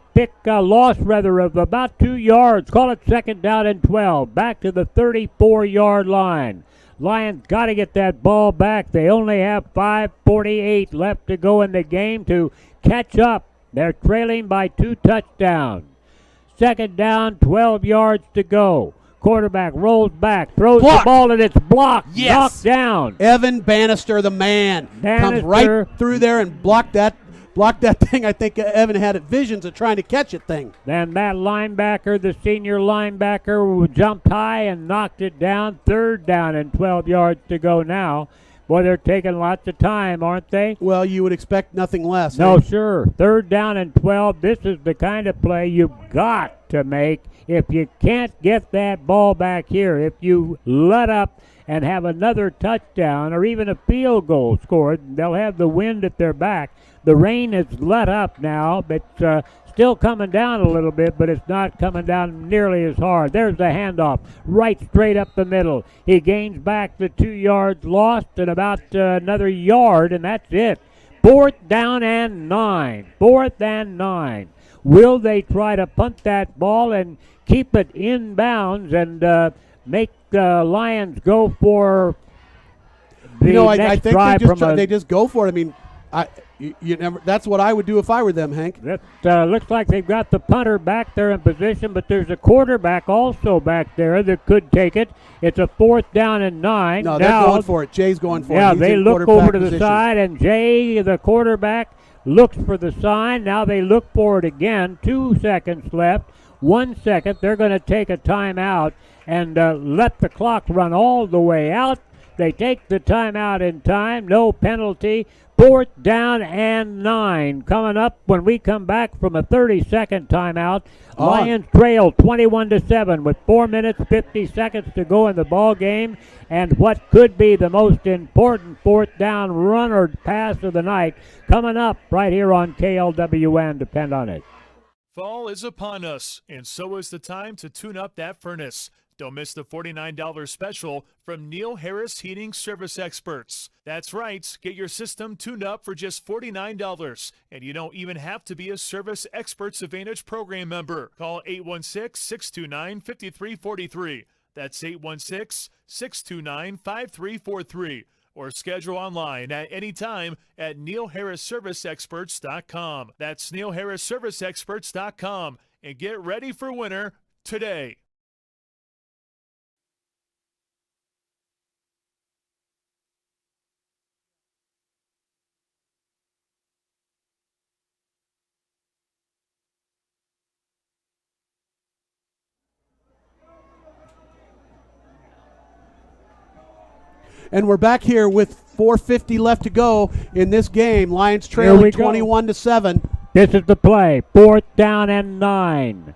loss of about 2 yards. Call it second down and 12. Back to the 34-yard line. Lions got to get that ball back. They only have 5:48 left to go in the game to catch up. They're trailing by 2 touchdowns. Second down, 12 yards to go. Quarterback rolls back, throws the ball, and it's blocked. Yes. Knocked down. Evan Bannister, the man, comes right through there and blocked that thing. I think Evan had visions of trying to catch it thing. Then that linebacker, the senior linebacker, jumped high and knocked it down. Third down and 12 yards to go now. Boy, they're taking lots of time, aren't they? Well, you would expect nothing less. No, sure. Third down and 12. This is the kind of play you've got to make if you can't get that ball back here. If you let up and have another touchdown or even a field goal scored, they'll have the wind at their back. The rain has let up now, but still coming down a little bit, but it's not coming down nearly as hard. There's the handoff, right straight up the middle. He gains back the 2 yards lost and about another yard, and that's it. Fourth down and 9. Fourth and 9. Will they try to punt that ball and keep it inbounds and make the Lions go for the next I think drive they just go for it. I mean, that's what I would do if I were them, Hank. That looks like they've got the punter back there in position, but there's a quarterback also back there that could take it. It's a fourth down and 9. No, they're going for it. Jay's going for it. Yeah, He's they in look over to the position. side, and Jay, the quarterback, looks for the sign. Now they look for it again. 2 seconds left. 1 second. They're going to take a timeout and let the clock run all the way out. They take the timeout in time. No penalty. Fourth down and 9 coming up when we come back from a 30-second timeout. Lions trail 21-7 with 4 minutes 50 seconds to go in the ball game, and what could be the most important fourth down run or pass of the night coming up right here on KLWN. Depend on it. Fall is upon us, and so is the time to tune up that furnace. Don't miss the $49 special from Neil Harris Heating Service Experts. That's right, get your system tuned up for just $49, and you don't even have to be a Service Experts Advantage program member. Call 816-629-5343. That's 816-629-5343. Or schedule online at any time at neilharrisserviceexperts.com. That's neilharrisserviceexperts.com. And get ready for winter today. And we're back here with 4:50 left to go in this game. Lions trailing 21-7. This is the play. Fourth down and 9.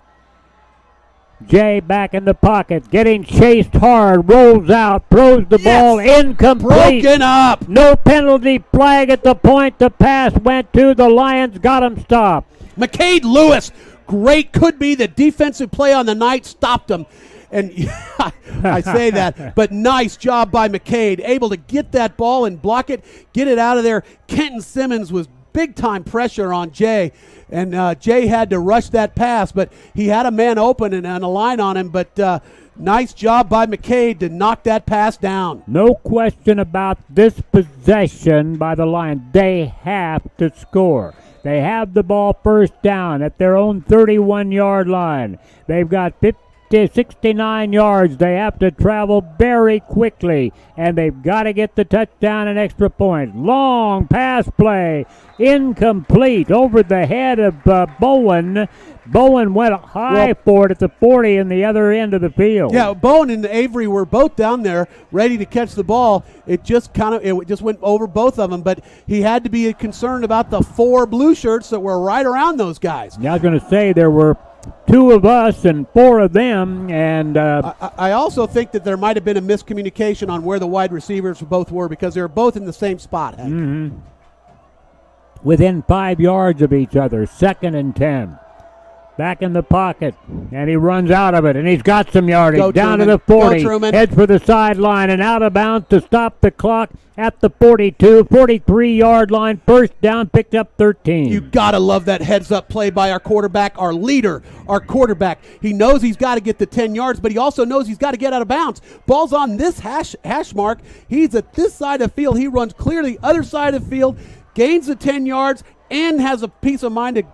Jay back in the pocket, getting chased hard, rolls out, throws the ball incomplete. Broken up. No penalty flag at the point the pass went to. The Lions got him stopped. McCade Lewis, great, could be the defensive play on the night, stopped him. And I say that, but nice job by McCade, able to get that ball and block it, get it out of there. Kenton Simmons was big-time pressure on Jay, and Jay had to rush that pass, but he had a man open and a line on him, but Nice job by McCade to knock that pass down. No question about this possession by the Lions. They have to score. They have the ball first down at their own 31-yard line. They've got 69 yards. They have to travel very quickly, and they've got to get the touchdown and extra point. Long pass play, incomplete, over the head of Bowen. Bowen went high for it at the 40 in the other end of the field. Yeah, Bowen and Avery were both down there ready to catch the ball. It just went over both of them, but he had to be concerned about the 4 blue shirts that were right around those guys. Yeah, I was going to say there were 2 of us and 4 of them, and I also think that there might have been a miscommunication on where the wide receivers both were, because they were both in the same spot. Mm-hmm. Within 5 yards of each other, 2nd and 10. Back in the pocket, and he runs out of it, and he's got some yardage. Go down Truman. to the 40, Go heads for the sideline, and out of bounds to stop the clock at the 42, 43-yard line. First down, picked up 13. You got to love that heads-up play by our quarterback, our leader, our quarterback. He knows he's got to get the 10 yards, but he also knows he's got to get out of bounds. Ball's on this hash mark. He's at this side of the field. He runs clear to the other side of the field, gains the 10 yards, and has a peace of mind to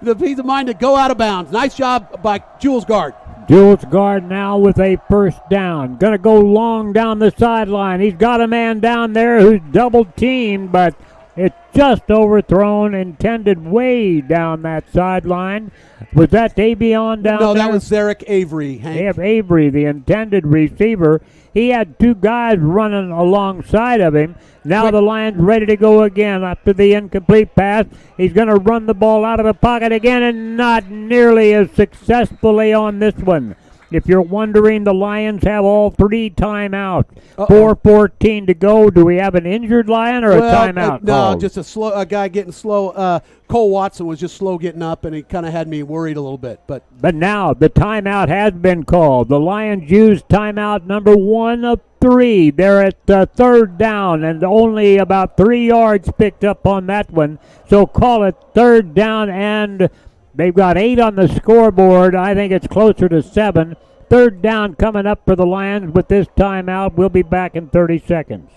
the peace of mind to go out of bounds. Nice job by Jules Guard. Jules Guard now with a first down. Going to go long down the sideline. He's got a man down there who's double teamed, but it's just overthrown, intended way down that sideline. Was that Davion down there? No, that was Zarek Avery, Hank. Avery, the intended receiver. He had 2 guys running alongside of him. Now the Lions ready to go again after the incomplete pass. He's going to run the ball out of the pocket again, and not nearly as successfully on this one. If you're wondering, the Lions have all 3 timeouts. 4:14 to go. Do we have an injured Lion or a timeout? No, just a guy getting slow. Cole Watson was just slow getting up, and it kind of had me worried a little bit. But now the timeout has been called. The Lions use timeout number 1 of 3. They're at 3rd down, and only about 3 yards picked up on that one. So call it 3rd down, and they've got 8 on the scoreboard. I think it's closer to 7. 3rd down coming up for the Lions with this timeout. We'll be back in 30 seconds.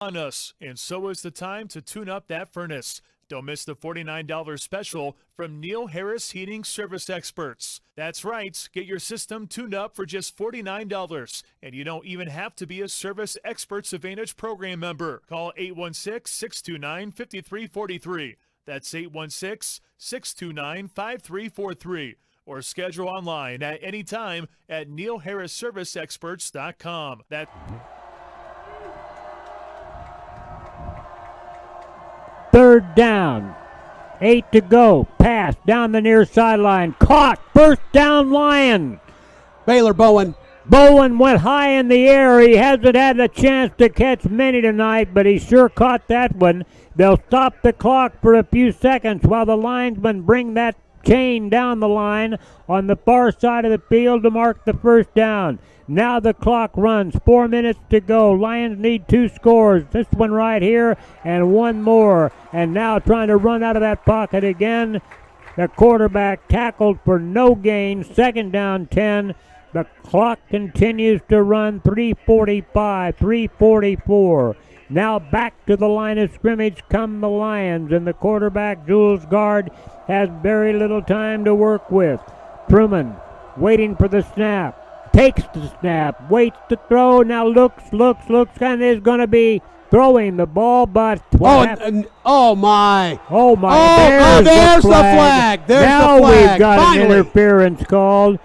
On us, and so is the time to tune up that furnace. Don't miss the $49 special from Neil Harris Heating Service Experts. That's right, get your system tuned up for just $49, and you don't even have to be a Service Experts Advantage program member. Call 816-629-5343. That's 816-629-5343. Or schedule online at any time at neilharrisserviceexperts.com. Third down. 8 to go. Pass down the near sideline. Caught. First down, Lion. Baylor Bowen. Bowen went high in the air. He hasn't had a chance to catch many tonight, but he sure caught that one. They'll stop the clock for a few seconds while the linesmen bring that chain down the line on the far side of the field to mark the first down. Now the clock runs. 4 minutes to go. Lions need 2 scores. This one right here and one more. And now trying to run out of that pocket again. The quarterback tackled for no gain. 2nd down 10. The clock continues to run. 3:45, 3:44. Now back to the line of scrimmage come the Lions, and the quarterback, Jules Guard, has very little time to work with. Truman waiting for the snap. Takes the snap, waits to throw, now looks, and is going to be throwing the ball, but oh my. There's the flag. Now we've got an interference called.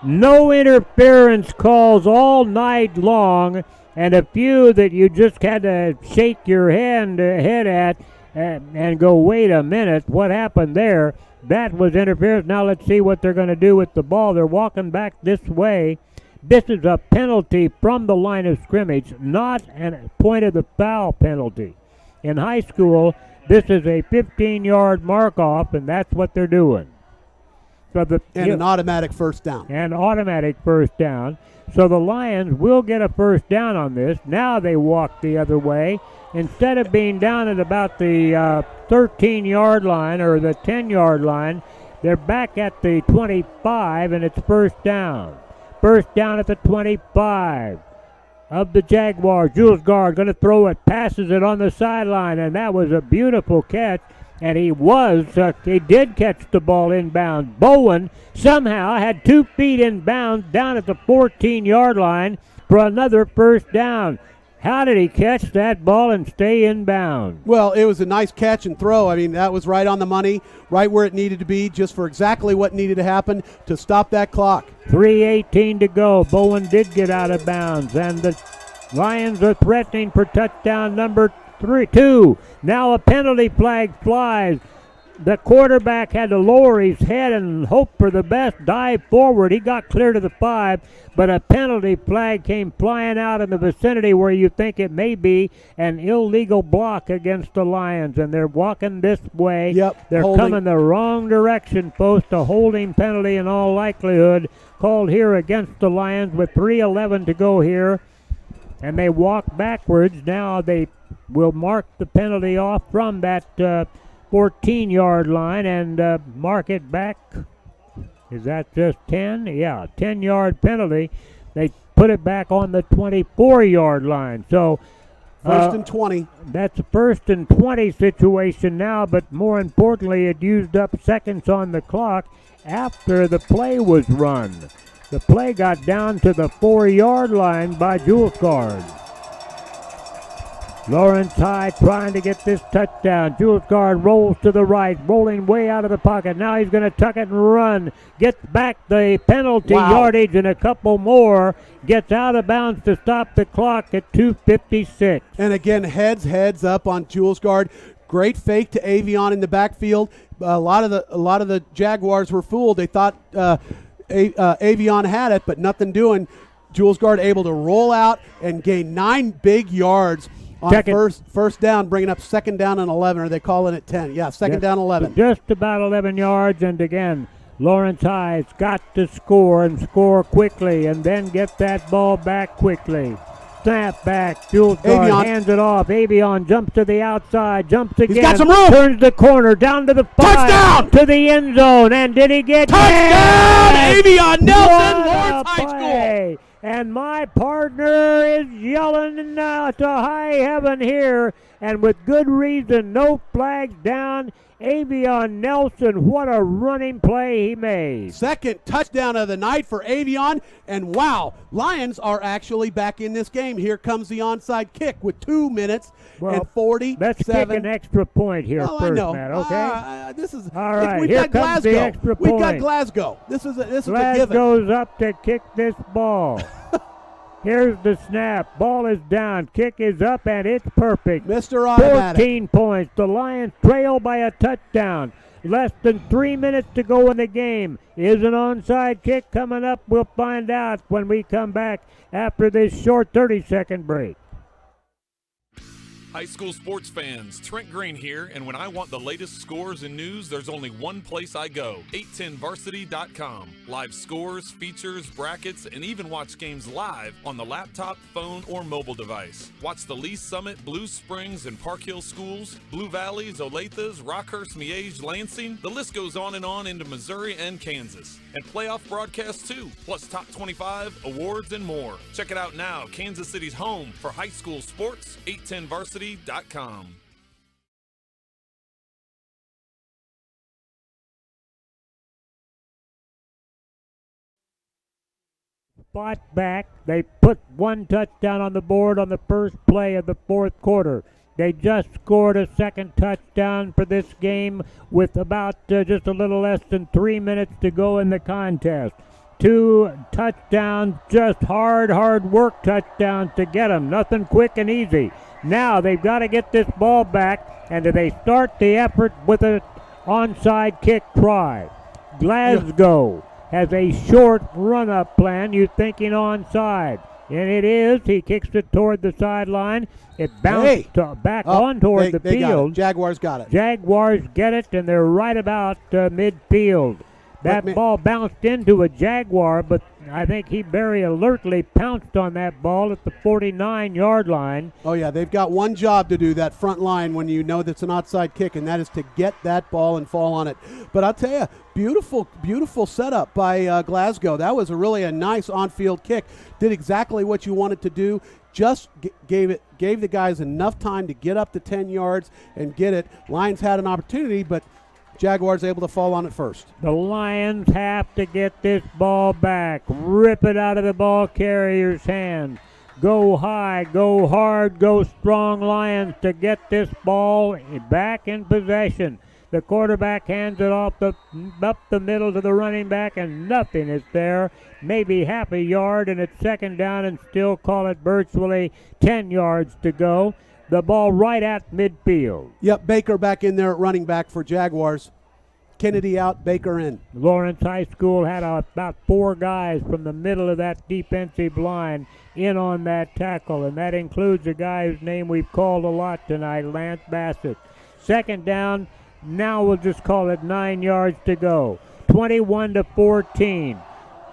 No interference calls all night long, and a few that you just had to shake your head at and go, wait a minute, what happened there? That was interference. Now let's see what they're going to do with the ball. They're walking back this way. This is a penalty from the line of scrimmage, not a point of the foul penalty. In high school, this is a 15-yard mark-off, and that's what they're doing. an automatic first down. And automatic first down. So the Lions will get a first down on this. Now they walk the other way. Instead of being down at about the 13-yard line or the 10-yard line, they're back at the 25, and it's first down. First down at the 25 of the Jaguars. Jules Guard going to throw it, passes it on the sideline, and that was a beautiful catch. And he did catch the ball inbound. Bowen somehow had 2 feet inbound down at the 14-yard line for another first down. How did he catch that ball and stay inbound? Well, it was a nice catch and throw. I mean, that was right on the money, right where it needed to be, just for exactly what needed to happen to stop that clock. 3:18 to go. Bowen did get out of bounds, and the Lions are threatening for touchdown number 2. Now a penalty flag flies. The quarterback had to lower his head and hope for the best, dive forward. He got clear to the 5, but a penalty flag came flying out in the vicinity where you think it may be an illegal block against the Lions, and they're walking this way. Yep, they're coming the wrong direction, folks. A holding penalty in all likelihood called here against the Lions with 3:11 to go here, and they walk backwards. Now they will mark the penalty off from that 14-yard line and mark it back. Is that just 10? Yeah, 10-yard penalty. They put it back on the 24-yard line. So first and 20. That's a first and 20 situation now, but more importantly, it used up seconds on the clock after the play was run. The play got down to the 4-yard line by Jules Guard. Lawrence Hyde trying to get this touchdown. Jules Guard rolls to the right, rolling way out of the pocket. Now he's going to tuck it and run. Gets back the penalty yardage and a couple more. Gets out of bounds to stop the clock at 2:56. And again, heads up on Jules Guard. Great fake to Avion in the backfield. A lot of the Jaguars were fooled. They thought Avion had it, but nothing doing. Jules Guard able to roll out and gain 9 big yards on first down, bringing up second down and 11. Or are they calling it 10? Yeah, second down 11. Just about 11 yards, and again, Lawrence Hyde's got to score and score quickly and then get that ball back quickly. Snap back, Jules Guard hands it off. Avion jumps to the outside, jumps again. He's got some room. Turns the corner, down to the 5. Touchdown! To the end zone, and did he get touchdown? Yes! Avion Nelson, Lawrence High School. And my partner is yelling now to high heaven here, and with good reason. No flags down. Avion Nelson, what a running play he made. Second touchdown of the night for Avion, and wow, Lions are actually back in this game. Here comes the onside kick with 2 minutes and 47. Let's kick an extra point here first, I know. Matt, okay? This is all right. We've Here got comes Glasgow. the extra point. We've got Glasgow. This is a given. Glasgow's up to kick this ball. Here's the snap. Ball is down. Kick is up, and it's perfect. Mr. Automatic. 14 points. The Lions trail by a touchdown. Less than 3 minutes to go in the game. Is an onside kick coming up? We'll find out when we come back after this short 30-second break. High school sports fans, Trent Green here, and when I want the latest scores and news, there's only one place I go, 810varsity.com. Live scores, features, brackets, and even watch games live on the laptop, phone, or mobile device. Watch the Lee Summit, Blue Springs, and Park Hill schools, Blue Valleys, Olathes, Rockhurst, Miege, Lansing. The list goes on and on into Missouri and Kansas. And playoff broadcasts too, plus top 25, awards, and more. Check it out now, Kansas City's home for high school sports, 810varsity.com. Fought back. They put one touchdown on the board on the first play of the fourth quarter. They just scored a second touchdown for this game with about just a little less than 3 minutes to go in the contest. 2 touchdowns, just hard work touchdowns to get them. Nothing quick and easy. Now they've got to get this ball back, and they start the effort with an onside kick try. Glasgow has a short run-up plan. You're thinking onside. And it is. He kicks it toward the sideline. It bounced back on toward the field. Jaguars got it. Jaguars get it, and they're right about midfield. That ball bounced into a Jaguar, but I think he very alertly pounced on that ball at the 49-yard line. Oh, yeah, they've got one job to do, that front line, when you know that's an outside kick, and that is to get that ball and fall on it. But I'll tell you, beautiful setup by Glasgow. That was really a nice on-field kick. Did exactly what you wanted to do. Just gave the guys enough time to get up to 10 yards and get it. Lions had an opportunity, but Jaguars able to fall on it first. The Lions have to get this ball back. Rip it out of the ball carrier's hands. Go high, go hard, go strong, Lions, to get this ball back in possession. The quarterback hands it up the middle to the running back, and nothing is there. Maybe half a yard, and it's second down, and still call it virtually 10 yards to go. The ball right at midfield. Yep, Baker back in there at running back for Jaguars. Kennedy out, Baker in. Lawrence High School had about 4 guys from the middle of that defensive line in on that tackle, and that includes a guy whose name we've called a lot tonight, Lance Bassett. Second down, now we'll just call it 9 yards to go. 21-14.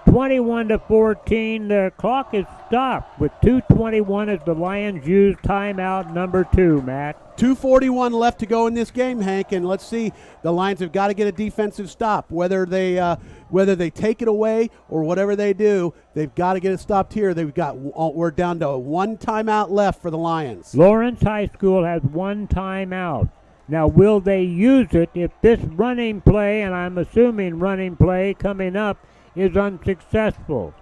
21-14, the clock is stopped with 2:21 as the Lions use timeout number 2, Matt. 2:41 left to go in this game, Hank, and let's see. The Lions have got to get a defensive stop. Whether they take it away or whatever they do, they've got to get it stopped here. We're down to 1 timeout left for the Lions. Lawrence High School has 1 timeout. Now, will they use it if this running play, and I'm assuming running play coming up, is unsuccessful?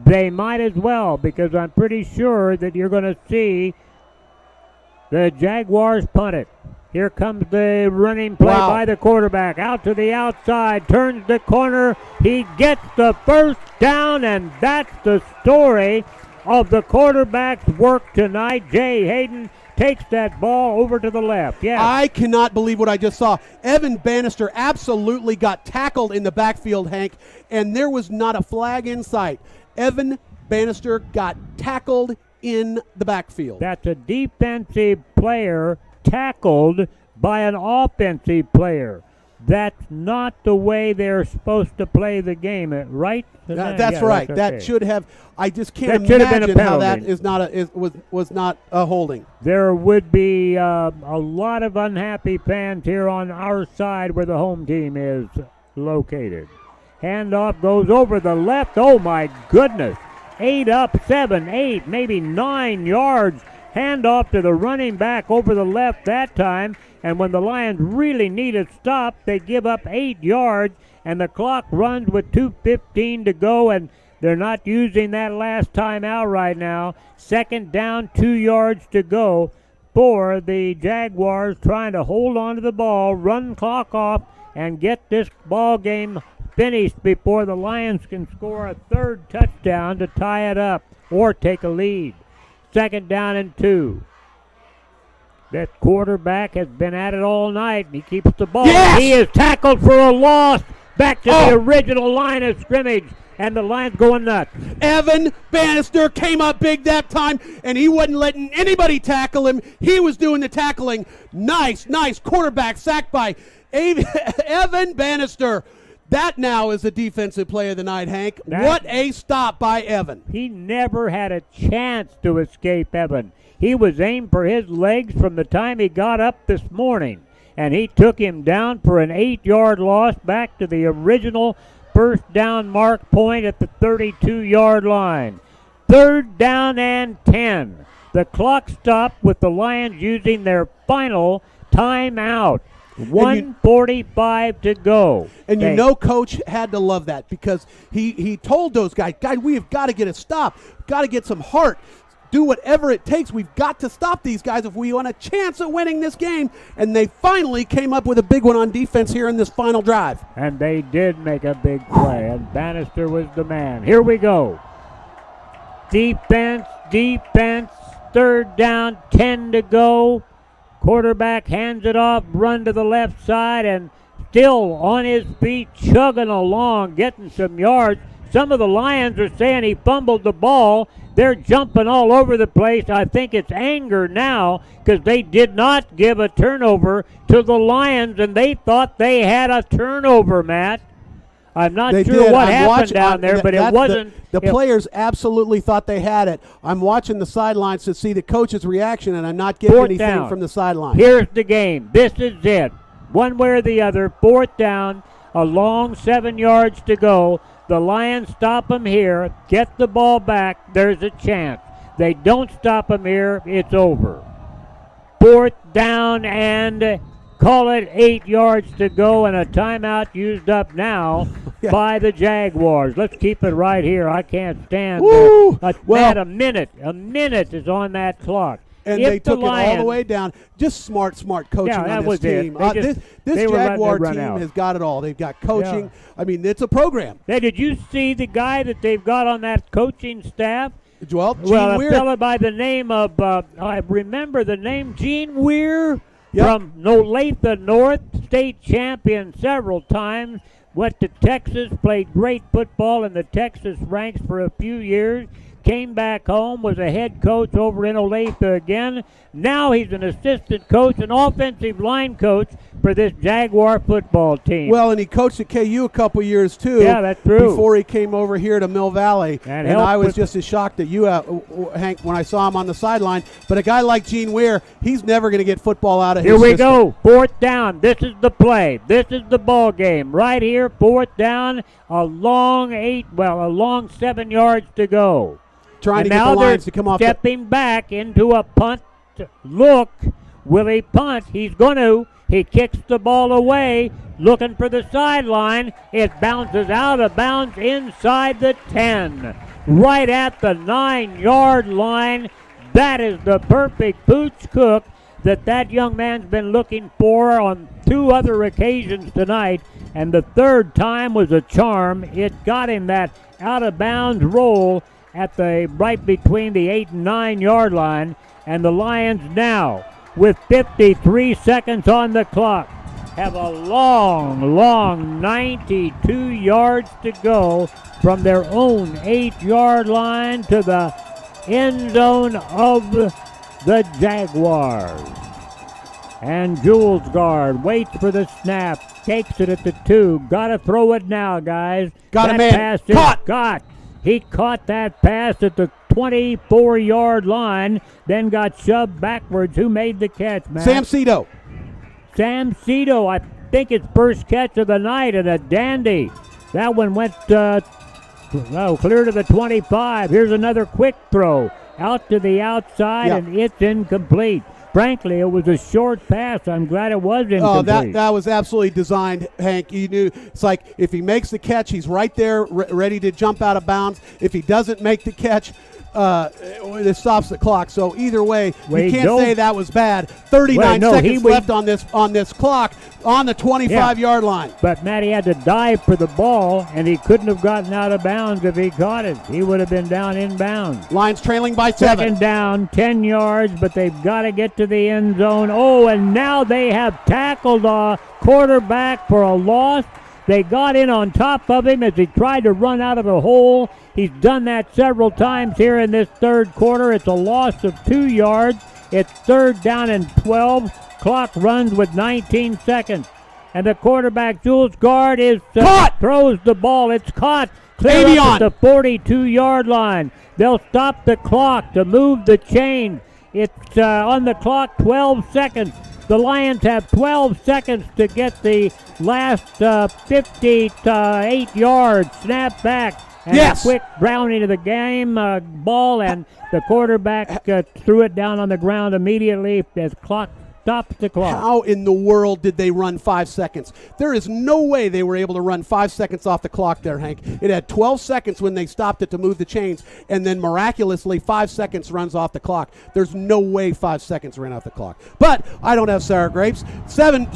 They might as well, because I'm pretty sure that you're going to see the Jaguars punt it. Here comes the running play by the quarterback. Out to the outside, turns the corner. He gets the first down, and that's the story of the quarterback's work tonight. Jay Hayden takes that ball over to the left. Yeah. I cannot believe what I just saw. Evan Bannister absolutely got tackled in the backfield, Hank, and there was not a flag in sight. Evan Bannister got tackled in the backfield. That's a defensive player tackled by an offensive player. That's not the way they're supposed to play the game, right? That's right. Okay. That should have. I just can't imagine how that was not a holding. There would be a lot of unhappy fans here on our side where the home team is located. Handoff goes over the left. Oh my goodness! 8 up, 7, 8, maybe 9 yards. Handoff to the running back over the left that time. And when the Lions really need a stop, they give up 8 yards, and the clock runs with 2:15 to go, and they're not using that last timeout right now. Second down, 2 yards to go for the Jaguars, trying to hold on to the ball, run clock off, and get this ball game finished before the Lions can score a third touchdown to tie it up or take a lead. Second down and 2. That quarterback has been at it all night. He keeps the ball. Yes! He is tackled for a loss. Back to the original line of scrimmage. And the Lions going nuts. Evan Bannister came up big that time, and he wasn't letting anybody tackle him. He was doing the tackling. Nice quarterback sack by Evan Bannister. That now is the defensive play of the night, Hank. What a stop by Evan. He never had a chance to escape Evan. He was aimed for his legs from the time he got up this morning, and he took him down for an 8-yard loss back to the original first down mark point at the 32-yard line. Third down and 10. The clock stopped with the Lions using their final timeout. 1:45 to go. And you know Coach had to love that, because he told those guys, we have got to get a stop, got to get some heart, do whatever it takes. We've got to stop these guys if we want a chance at winning this game. And they finally came up with a big one on defense here in this final drive. And they did make a big play, and Bannister was the man. Here we go. Defense, third down, 10 to go. Quarterback hands it off, run to the left side, and still on his feet, chugging along, getting some yards. Some of the Lions are saying he fumbled the ball. They're jumping all over the place. I think it's anger now, because they did not give a turnover to the Lions, and they thought they had a turnover, Matt. I'm not They sure did. what I'm happened watching- down there, but it that's wasn't. The players absolutely thought they had it. I'm watching the sidelines to see the coach's reaction, and I'm not getting Fourth anything down. from the sideline. Here's the game. This is it. One way or the other. Fourth down. A long 7 yards to go. The Lions stop them here. Get the ball back. There's a chance. They don't stop them here. It's over. Fourth down and call it 8 yards to go and a timeout used up now by the Jaguars. Let's keep it right here. I can't stand a minute. A minute is on that clock. And If they took it all Lions- the way down. Just smart coaching Yeah, that on was this it. team. They just- This they were letting Jaguar it run team out. has got it all. They've got coaching. I mean, it's a program. Hey, did you see the guy that they've got on that coaching staff? Well, Gene a Weir. fellow by the name of, I remember the name, Gene Weir Yep. from Olathe North, state champion several times. Went to Texas, played great football in the Texas ranks for a few years. Came back home, was a head coach over in Olathe again. Now he's an assistant coach, an offensive line coach for this Jaguar football team. Well, and he coached at KU a couple years too. Yeah, that's true. Before he came over here to Mill Valley, And and I helped was with- just as shocked at you, Hank, when I saw him on the sideline. But a guy like Gene Weir, he's never going to get football out of Here his we system. go. Fourth down. This is the play. This is the ball game. Right here, fourth down. A long 7 yards to go. Trying And to get now the they're Lions to come off. stepping back into a punt look. Will he punt? He's going to. He kicks the ball away, looking for the sideline. It bounces out of bounds inside the 10, right at the 9-yard line. That is the perfect pooch cook that young man's been looking for on 2 other occasions tonight, and the third time was a charm. It got him that out-of-bounds roll at the right between the 8 and 9-yard line, and the Lions now, with 53 seconds on the clock, have a long 92 yards to go from their own 8-yard line to the end zone of the Jaguars. And Jules Guard waits for the snap, takes it at the 2. Gotta throw it now, guys. Got That a man. pass is Caught. got. He caught that pass at the 24-yard line, then got shoved backwards. Who made the catch, man? Sam Cito. Sam Cito, I think it's first catch of the night, and a dandy. That one went clear to the 25. Here's another quick throw out to the outside, Yeah. and it's incomplete. Frankly, it was a short pass. I'm glad it was incomplete. Oh, that was absolutely designed, Hank. You knew it's like if he makes the catch, he's right there, ready to jump out of bounds. If he doesn't make the catch, it stops the clock. So either way, you can't say that was bad. 39 seconds left on this clock on the 25-yard line. But Matty had to dive for the ball, and he couldn't have gotten out of bounds if he caught it. He would have been down inbounds. Lions trailing by 7. Second down, 10 yards, but they've got to get to the end zone. Oh, and now they have tackled a quarterback for a loss. They got in on top of him as he tried to run out of a hole. He's done that several times here in this third quarter. It's a loss of 2 yards. It's third down and 12. Clock runs with 19 seconds. And the quarterback, Jules Guard, is caught. Throws the ball. It's caught. Clear up at the 42-yard line. They'll stop the clock to move the chain. It's on the clock, 12 seconds. The Lions have 12 seconds to get the last 58 yards. Snap back. And a quick rounding of the game ball, and the quarterback threw it down on the ground immediately as clock stops the clock. How in the world did they run 5 seconds? There is no way they were able to run 5 seconds off the clock there, Hank. It had 12 seconds when they stopped it to move the chains, and then miraculously 5 seconds runs off the clock. There's no way 5 seconds ran off the clock. But I don't have sour grapes. Seven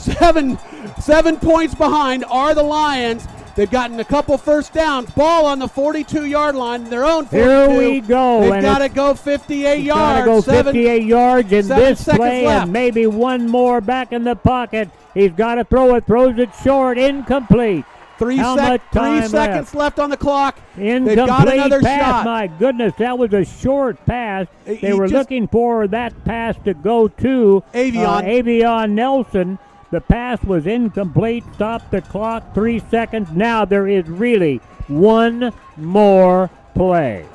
points behind are the Lions. They've gotten a couple first downs. Ball on the 42-yard line, their own 42. Here we go. They've got to go 58 yards. Got to go 58 yards in this play, left. and maybe one more back in the pocket. He's got to throw it. Throws it short, incomplete. 3 much time seconds left on the clock. Incomplete They've got another pass. shot. My goodness, that was a short pass. They were looking for that pass to go to Avion Nelson. The pass was incomplete. Stop the clock. 3 seconds. Now there is really one more play.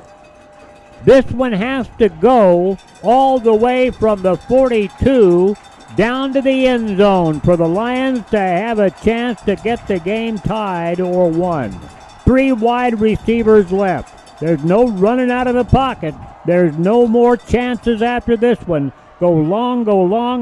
This one has to go all the way from the 42 down to the end zone for the Lions to have a chance to get the game tied or won. 3 wide receivers left. There's no running out of the pocket. There's no more chances after this one. Go long,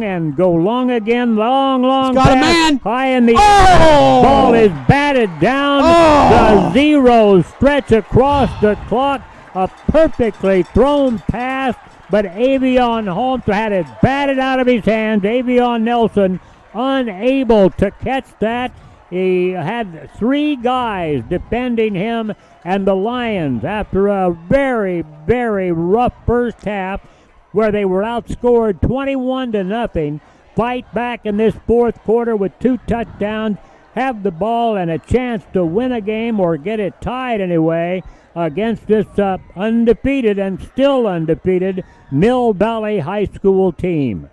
and go long again. Long He's got pass. a man. High in the Oh! ball is batted down. The zeros stretch across the clock. A perfectly thrown pass, but Avion Holmes had it batted out of his hands. Avion Nelson unable to catch that. He had 3 guys defending him, and the Lions, after a very, very rough first half, where they were outscored 21-0, fight back in this fourth quarter with 2 touchdowns, have the ball and a chance to win a game or get it tied anyway against this undefeated and still undefeated Mill Valley High School team.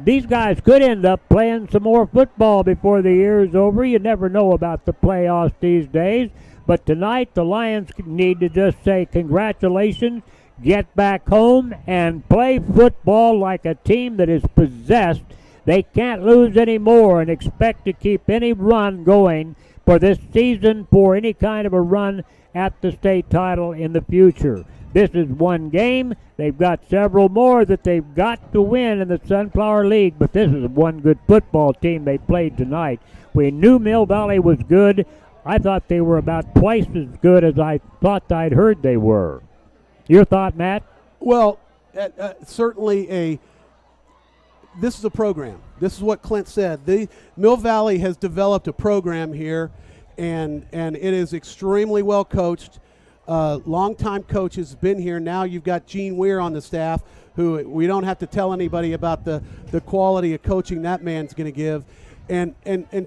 These guys could end up playing some more football before the year is over. You never know about the playoffs these days. But tonight the Lions need to just say congratulations, get back home, and play football like a team that is possessed. They can't lose any more and expect to keep any run going for this season for any kind of a run at the state title in the future. This is one game. They've got several more that they've got to win in the Sunflower League, but this is one good football team they played tonight. We knew Mill Valley was good. I thought they were about twice as good as I thought I'd heard they were. Your thought, Matt? Well, certainly this is a program. This is what Clint said. The Mill Valley has developed a program here, and it is extremely well coached. Longtime coach has been here. Now you've got Gene Weir on the staff, who we don't have to tell anybody about the quality of coaching that man's going to give. And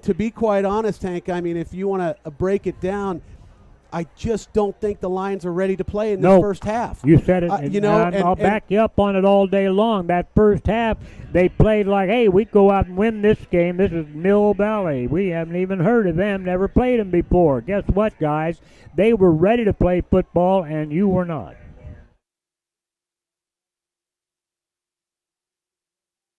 to be quite honest, Hank, I mean, if you want to break it down, I just don't think the Lions are ready to play in this first half. You said it. I'll back you up on it all day long. That first half, they played like, hey, we go out and win this game. This is Mill Valley. We haven't even heard of them, never played them before. Guess what, guys? They were ready to play football, and you were not.